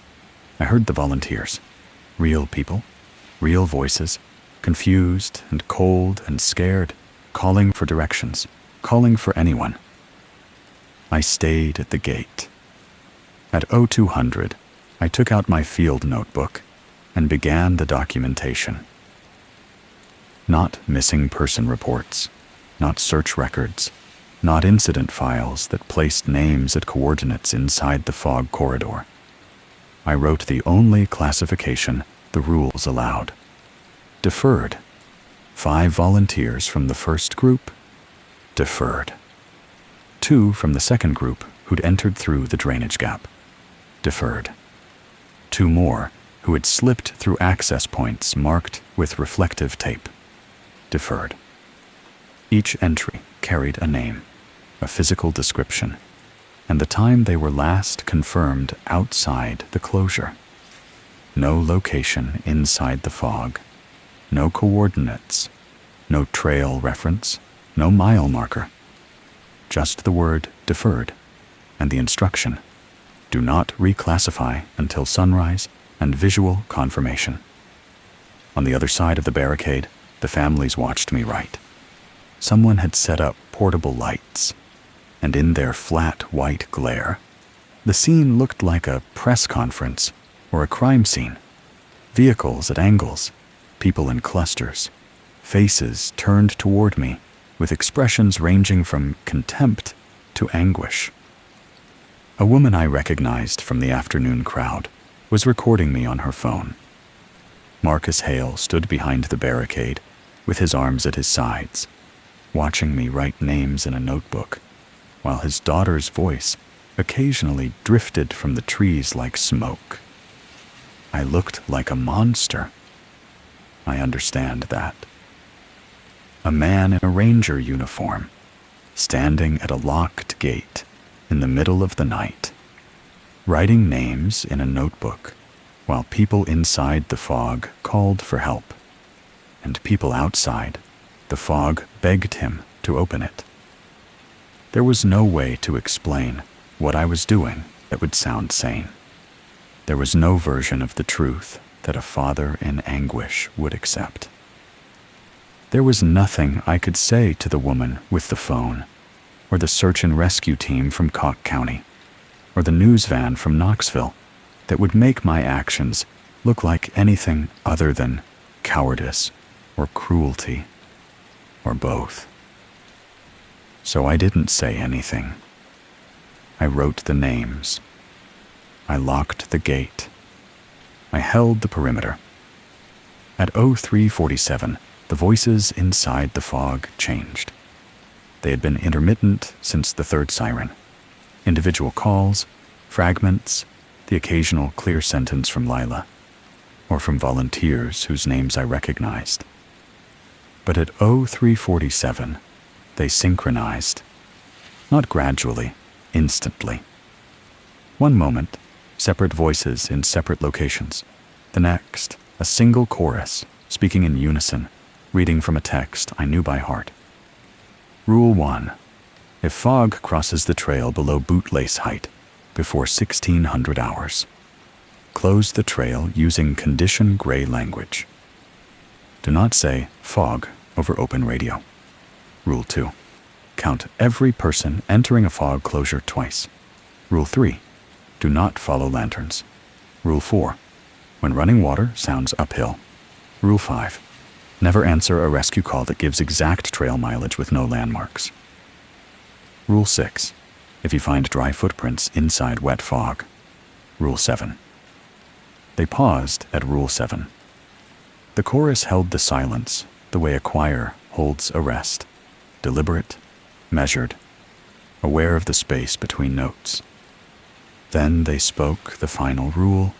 I heard the volunteers. Real people, real voices, confused and cold and scared, calling for directions, calling for anyone. I stayed at the gate. At 0200, I took out my field notebook and began the documentation. Not missing person reports, not search records, not incident files that placed names at coordinates inside the fog corridor. I wrote the only classification the rules allowed. Deferred. 5 volunteers from the first group, deferred. 2 from the second group who'd entered through the drainage gap, deferred. 2 more who had slipped through access points marked with reflective tape, deferred. Each entry carried a name, a physical description, and the time they were last confirmed outside the closure. No location inside the fog, no coordinates, no trail reference, no mile marker. Just the word deferred and the instruction, do not reclassify until sunrise and visual confirmation. On the other side of the barricade, the families watched me write. Someone had set up portable lights, and in their flat white glare, the scene looked like a press conference or a crime scene. Vehicles at angles, people in clusters, faces turned toward me with expressions ranging from contempt to anguish. A woman I recognized from the afternoon crowd was recording me on her phone. Marcus Hale stood behind the barricade with his arms at his sides, watching me write names in a notebook, while his daughter's voice occasionally drifted from the trees like smoke. I looked like a monster. I understand that. A man in a ranger uniform, standing at a locked gate in the middle of the night, writing names in a notebook while people inside the fog called for help, and people outside the fog begged him to open it. There was no way to explain what I was doing that would sound sane. There was no version of the truth that a father in anguish would accept. There was nothing I could say to the woman with the phone, or the search and rescue team from Cocke County, or the news van from Knoxville that would make my actions look like anything other than cowardice or cruelty, or both. So I didn't say anything. I wrote the names. I locked the gate. I held the perimeter. At 0347, the voices inside the fog changed. They had been intermittent since the third siren. Individual calls, fragments, the occasional clear sentence from Lila, or from volunteers whose names I recognized. But at 0347, they synchronized. Not gradually, instantly. One moment, separate voices in separate locations. The next, a single chorus, speaking in unison, reading from a text I knew by heart. Rule 1. If fog crosses the trail below bootlace height, before 1600 hours, close the trail using condition gray language. Do not say fog over open radio. Rule 2. Count every person entering a fog closure twice. Rule 3. Do not follow lanterns. Rule 4. When running water, sounds uphill. Rule 5. Never answer a rescue call that gives exact trail mileage with no landmarks. Rule 6. If you find dry footprints inside wet fog. Rule 7. They paused at Rule 7. The chorus held the silence the way a choir holds a rest, deliberate, measured, aware of the space between notes. Then they spoke the final rule,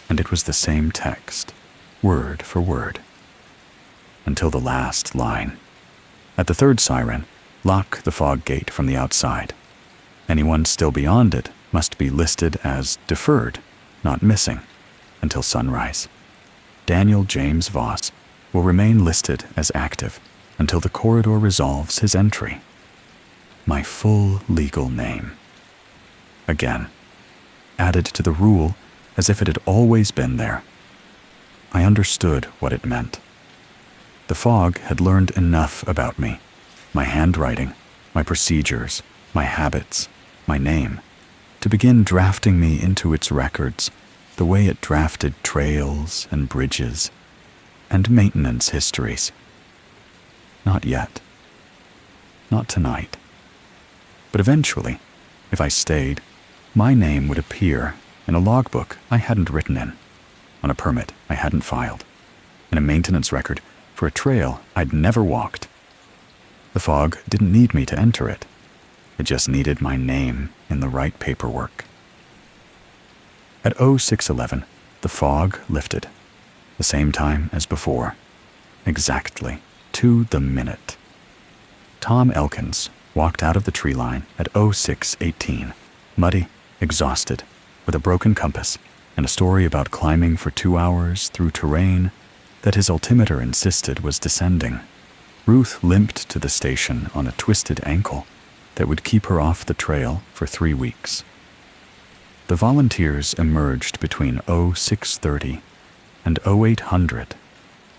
and it was the same text, word for word, until the last line. At the third siren, lock the fog gate from the outside. Anyone still beyond it must be listed as deferred, not missing, until sunrise. Daniel James Voss will remain listed as active until the corridor resolves his entry. My full legal name. Again, added to the rule as if it had always been there. I understood what it meant. The fog had learned enough about me, my handwriting, my procedures, my habits, my name, to begin drafting me into its records the way it drafted trails and bridges and maintenance histories. Not yet. Not tonight. But eventually, if I stayed, my name would appear in a logbook I hadn't written in, on a permit I hadn't filed, in a maintenance record for a trail I'd never walked. The fog didn't need me to enter it. It just needed my name in the right paperwork. At 0611, the fog lifted, the same time as before, exactly to the minute. Tom Elkins walked out of the tree line at 0618, muddy, exhausted, with a broken compass and a story about climbing for 2 hours through terrain that his altimeter insisted was descending. Ruth limped to the station on a twisted ankle that would keep her off the trail for 3 weeks. The volunteers emerged between 0630 and 0800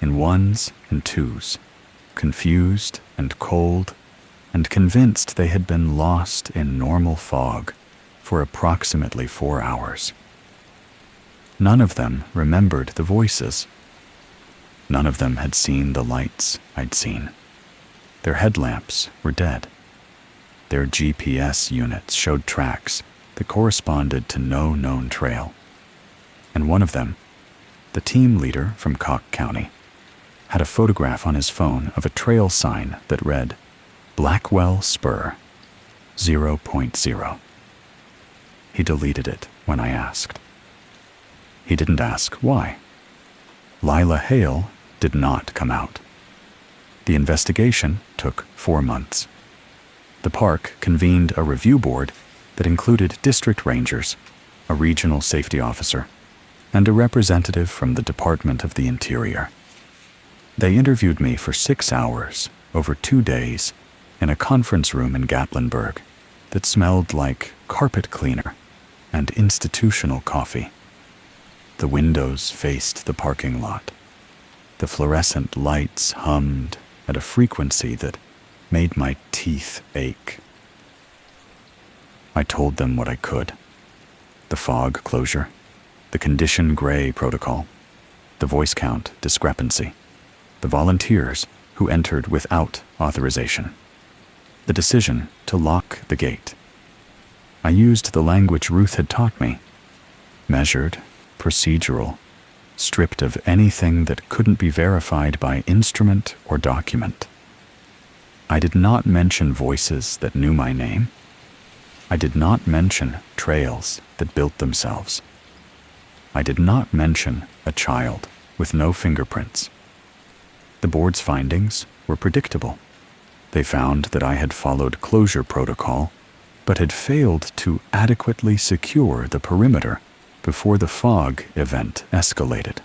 in ones and twos, confused and cold, and convinced they had been lost in normal fog for approximately 4 hours. None of them remembered the voices. None of them had seen the lights I'd seen. Their headlamps were dead. Their GPS units showed tracks that corresponded to no known trail. And one of them, the team leader from Cocke County, had a photograph on his phone of a trail sign that read, Blackwell Spur, 0.0. He deleted it when I asked. He didn't ask why. Lila Hale did not come out. The investigation took 4 months. The park convened a review board that included district rangers, a regional safety officer, and a representative from the Department of the Interior. They interviewed me for 6 hours over 2 days in a conference room in Gatlinburg that smelled like carpet cleaner and institutional coffee. The windows faced the parking lot. The fluorescent lights hummed at a frequency that made my teeth ache. I told them what I could. The fog closure, the condition gray protocol, the voice count discrepancy, the volunteers who entered without authorization, the decision to lock the gate. I used the language Ruth had taught me, measured, procedural, stripped of anything that couldn't be verified by instrument or document. I did not mention voices that knew my name. I did not mention trails that built themselves. I did not mention a child with no fingerprints. The board's findings were predictable. They found that I had followed closure protocol, but had failed to adequately secure the perimeter before the fog event escalated.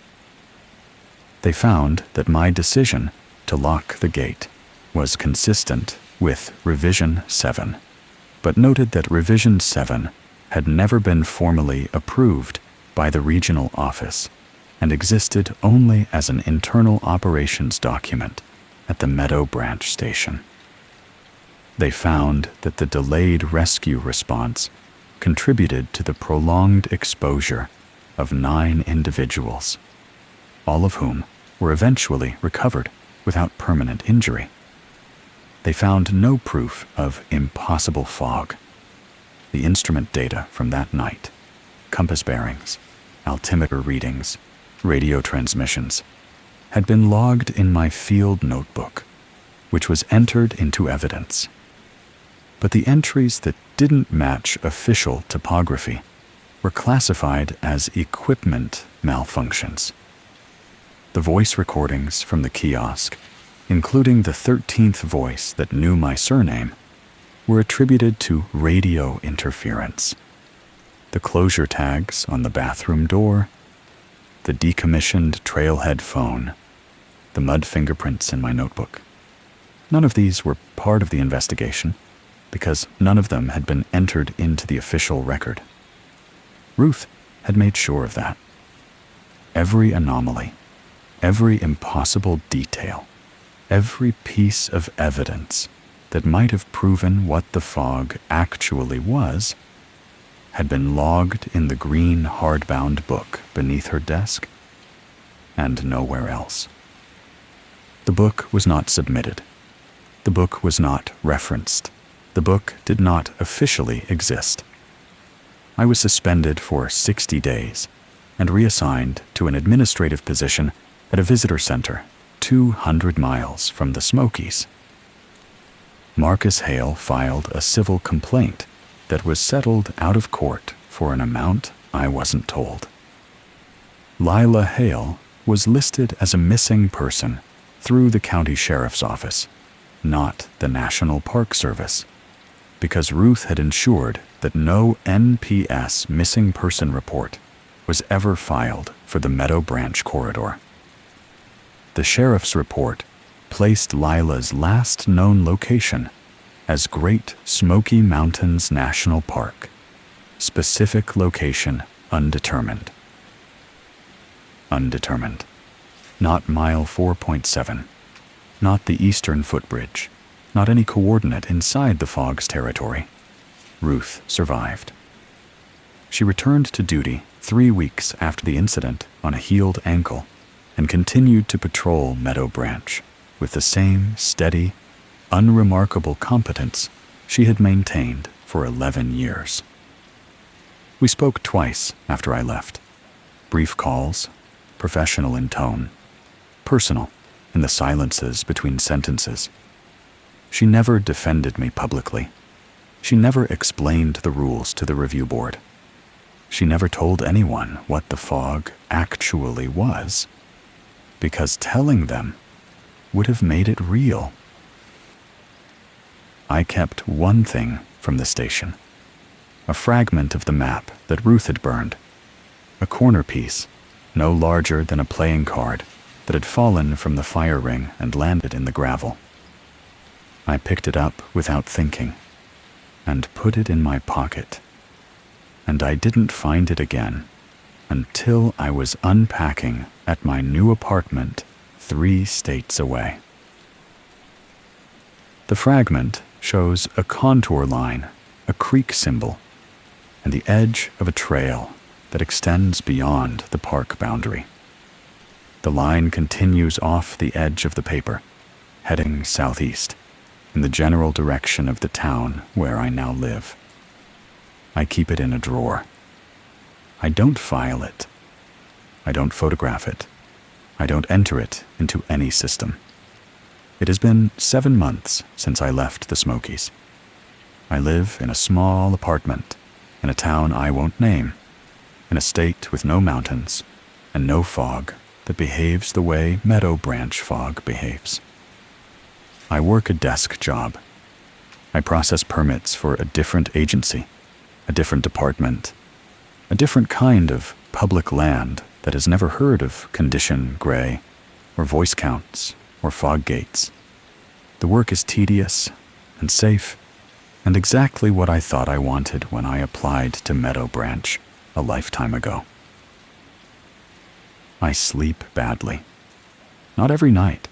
They found that my decision to lock the gate was consistent with Revision 7, but noted that Revision 7 had never been formally approved by the regional office and existed only as an internal operations document at the Meadow Branch station. They found that the delayed rescue response contributed to the prolonged exposure of 9 individuals, all of whom were eventually recovered without permanent injury. They found no proof of impossible fog. The instrument data from that night, compass bearings, altimeter readings, radio transmissions, had been logged in my field notebook, which was entered into evidence. But the entries that didn't match official topography were classified as equipment malfunctions. The voice recordings from the kiosk, including the 13th voice that knew my surname, were attributed to radio interference. The closure tags on the bathroom door, the decommissioned trailhead phone, the mud fingerprints in my notebook. None of these were part of the investigation because none of them had been entered into the official record. Ruth had made sure of that. Every anomaly, every impossible detail, every piece of evidence that might have proven what the fog actually was had been logged in the green hardbound book beneath her desk and nowhere else. The book was not submitted. The book was not referenced. The book did not officially exist. I was suspended for 60 days and reassigned to an administrative position at a visitor center 200 miles from the Smokies. Marcus Hale filed a civil complaint that was settled out of court for an amount I wasn't told. Lila Hale was listed as a missing person through the county sheriff's office, not the National Park Service, because Ruth had ensured that no NPS missing person report was ever filed for the Meadow Branch corridor. The sheriff's report placed Lila's last known location as Great Smoky Mountains National Park, specific location undetermined. Undetermined. Not mile 4.7, not the eastern footbridge, not any coordinate inside the fog's territory. Ruth survived. She returned to duty 3 weeks after the incident on a healed ankle and continued to patrol Meadow Branch with the same steady, unremarkable competence she had maintained for 11 years. We spoke twice after I left. Brief calls, professional in tone, personal in the silences between sentences. She never defended me publicly. She never explained the rules to the review board. She never told anyone what the fog actually was, because telling them would have made it real. I kept one thing from the station, a fragment of the map that Ruth had burned, a corner piece, no larger than a playing card, that had fallen from the fire ring and landed in the gravel. I picked it up without thinking and put it in my pocket, and I didn't find it again until I was unpacking at my new apartment 3 states away. The fragment shows a contour line, a creek symbol, and the edge of a trail that extends beyond the park boundary. The line continues off the edge of the paper, heading southeast, in the general direction of the town where I now live. I keep it in a drawer. I don't file it. I don't photograph it. I don't enter it into any system. It has been 7 months since I left the Smokies. I live in a small apartment in a town I won't name, in a state with no mountains and no fog that behaves the way Meadow Branch fog behaves. I work a desk job. I process permits for a different agency, a different department, a different kind of public land that has never heard of condition gray, or voice counts, or fog gates. The work is tedious and safe, and exactly what I thought I wanted when I applied to Meadow Branch a lifetime ago. I sleep badly. Not every night,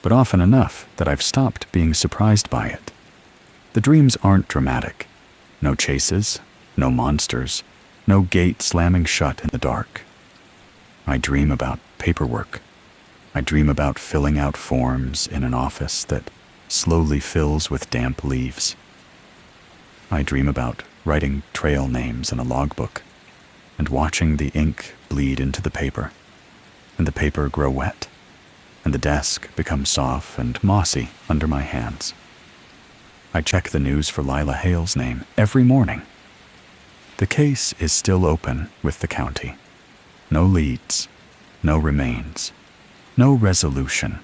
but often enough that I've stopped being surprised by it. The dreams aren't dramatic. No chases, no monsters, no gate slamming shut in the dark. I dream about paperwork. I dream about filling out forms in an office that slowly fills with damp leaves. I dream about writing trail names in a logbook and watching the ink bleed into the paper, and the paper grow wet, and the desk become soft and mossy under my hands. I check the news for Lila Hale's name every morning. The case is still open with the county. No leads, no remains, no resolution.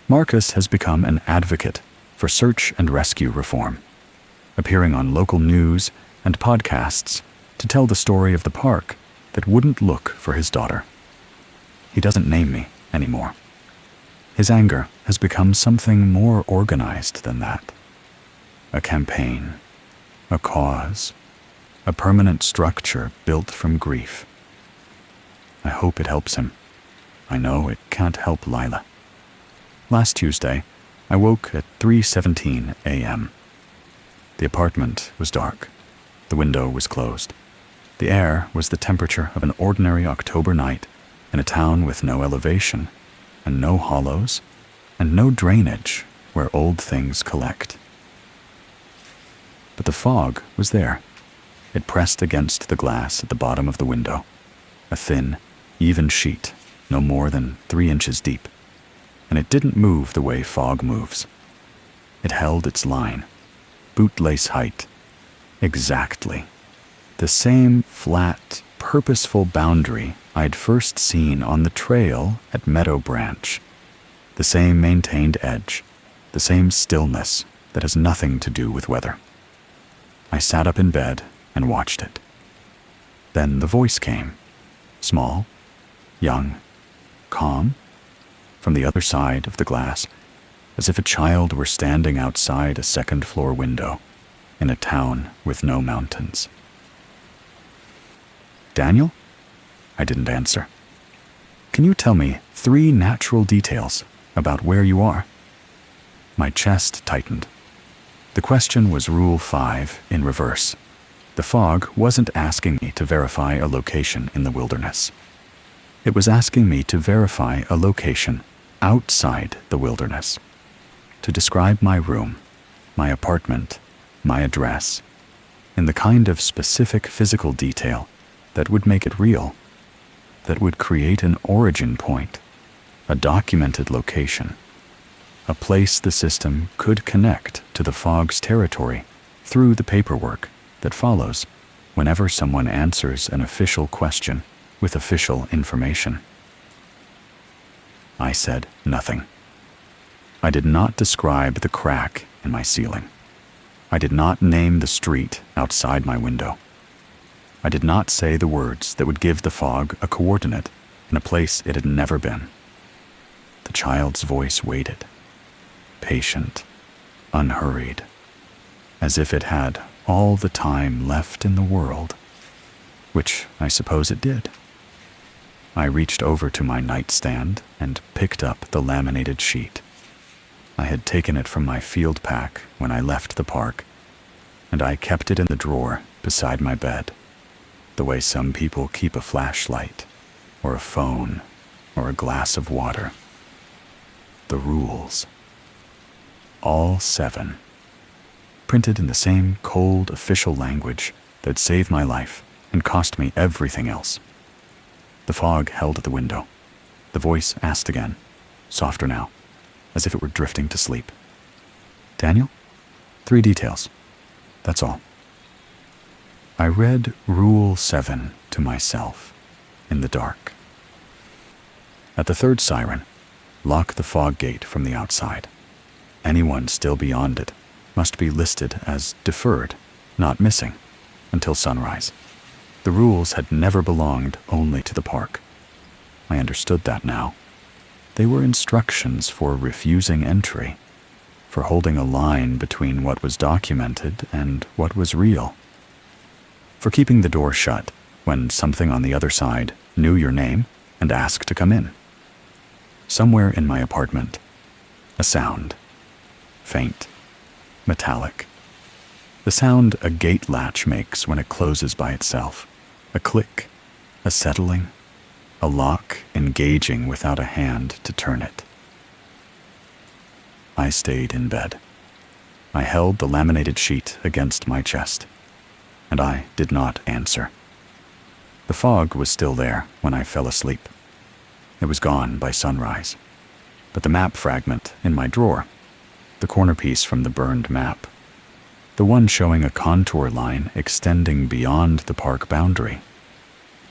Marcus has become an advocate for search and rescue reform, appearing on local news and podcasts to tell the story of the park that wouldn't look for his daughter. He doesn't name me anymore. His anger has become something more organized than that. A campaign, a cause, a permanent structure built from grief. I hope it helps him. I know it can't help Lila. Last Tuesday, I woke at 3:17 a.m. The apartment was dark. The window was closed. The air was the temperature of an ordinary October night in a town with no elevation, and no hollows, and no drainage where old things collect. But the fog was there. It pressed against the glass at the bottom of the window, a thin, even sheet, no more than 3 inches deep, and it didn't move the way fog moves. It held its line, bootlace height, exactly. The same flat, purposeful boundary I'd first seen on the trail at Meadow Branch. The same maintained edge, the same stillness that has nothing to do with weather. I sat up in bed and watched it. Then the voice came, small, young, calm, from the other side of the glass, as if a child were standing outside a second-floor window in a town with no mountains. "Daniel?" I didn't answer. "Can you tell me 3 natural details about where you are?" My chest tightened. The question was Rule 5 in reverse. The fog wasn't asking me to verify a location in the wilderness. It was asking me to verify a location outside the wilderness, to describe my room, my apartment, my address, in the kind of specific physical detail that would make it real, that would create an origin point, a documented location, a place the system could connect to the fog's territory through the paperwork that follows whenever someone answers an official question with official information. I said nothing. I did not describe the crack in my ceiling. I did not name the street outside my window. I did not say the words that would give the fog a coordinate in a place it had never been. The child's voice waited, patient, unhurried, as if it had all the time left in the world, which I suppose it did. I reached over to my nightstand and picked up the laminated sheet. I had taken it from my field pack when I left the park, and I kept it in the drawer beside my bed, the way some people keep a flashlight, or a phone, or a glass of water. The rules. All 7. Printed in the same cold official language that saved my life and cost me everything else. The fog held at the window. The voice asked again, softer now, as if it were drifting to sleep. "Daniel? 3 details. That's all." I read Rule 7 to myself in the dark. At the 3rd siren, lock the fog gate from the outside. Anyone still beyond it must be listed as deferred, not missing, until sunrise. The rules had never belonged only to the park. I understood that now. They were instructions for refusing entry, for holding a line between what was documented and what was real, for keeping the door shut when something on the other side knew your name and asked to come in. Somewhere in my apartment, a sound, faint, metallic. The sound a gate latch makes when it closes by itself. A click, a settling, a lock engaging without a hand to turn it. I stayed in bed. I held the laminated sheet against my chest, and I did not answer. The fog was still there when I fell asleep. It was gone by sunrise, but the map fragment in my drawer, the corner piece from the burned map, the one showing a contour line extending beyond the park boundary,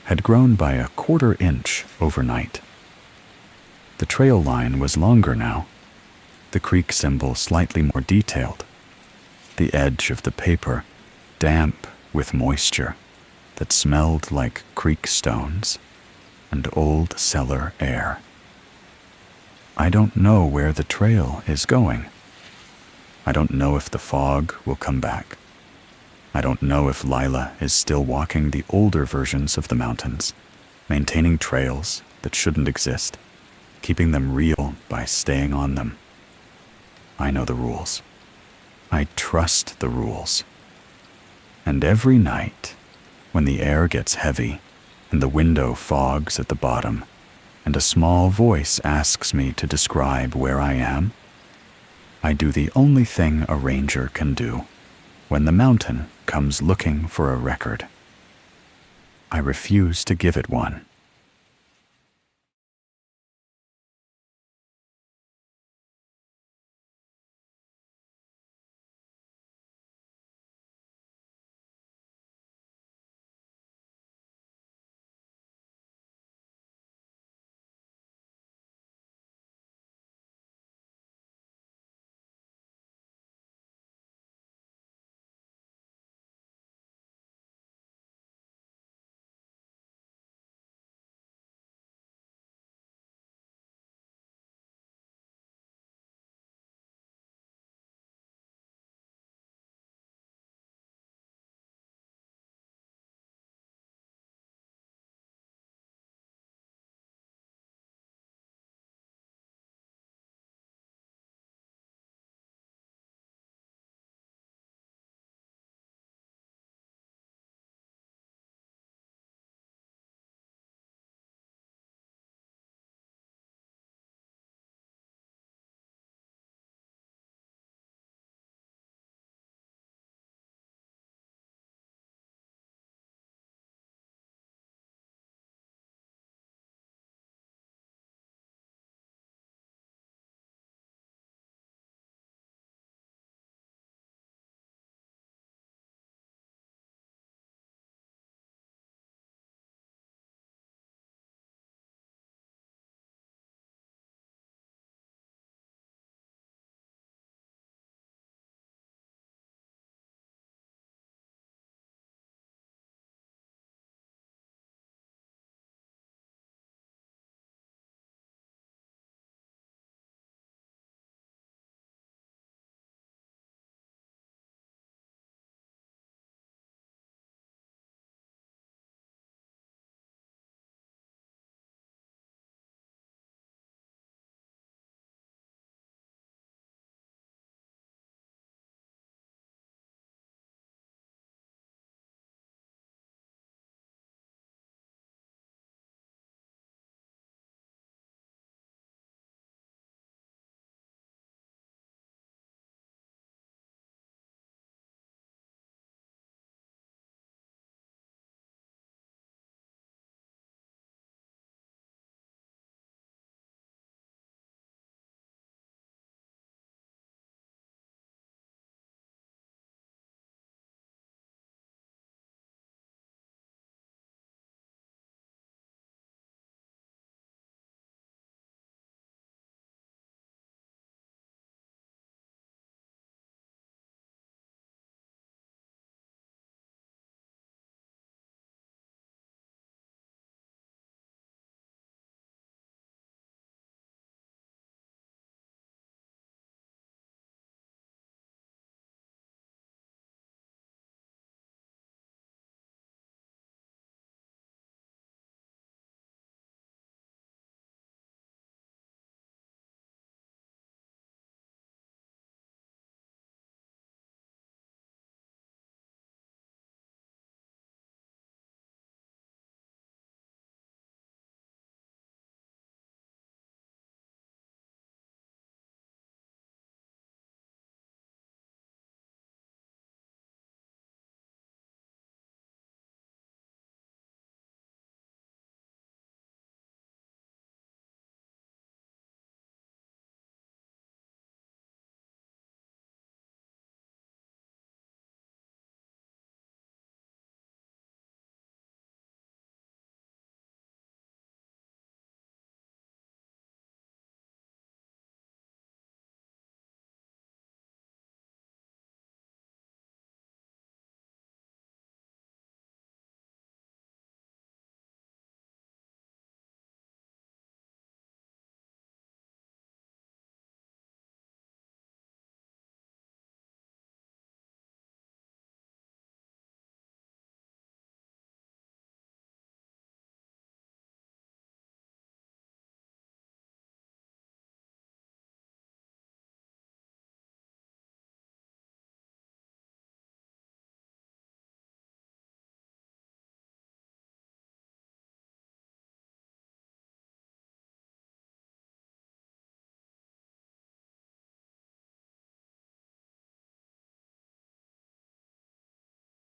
had grown by a 1/4 inch overnight. The trail line was longer now, the creek symbol slightly more detailed, the edge of the paper damp with moisture that smelled like creek stones and old cellar air. I don't know where the trail is going. I don't know if the fog will come back. I don't know if Lila is still walking the older versions of the mountains, maintaining trails that shouldn't exist, keeping them real by staying on them. I know the rules. I trust the rules. And every night, when the air gets heavy and the window fogs at the bottom, and a small voice asks me to describe where I am, I do the only thing a ranger can do when the mountain comes looking for a record. I refuse to give it one.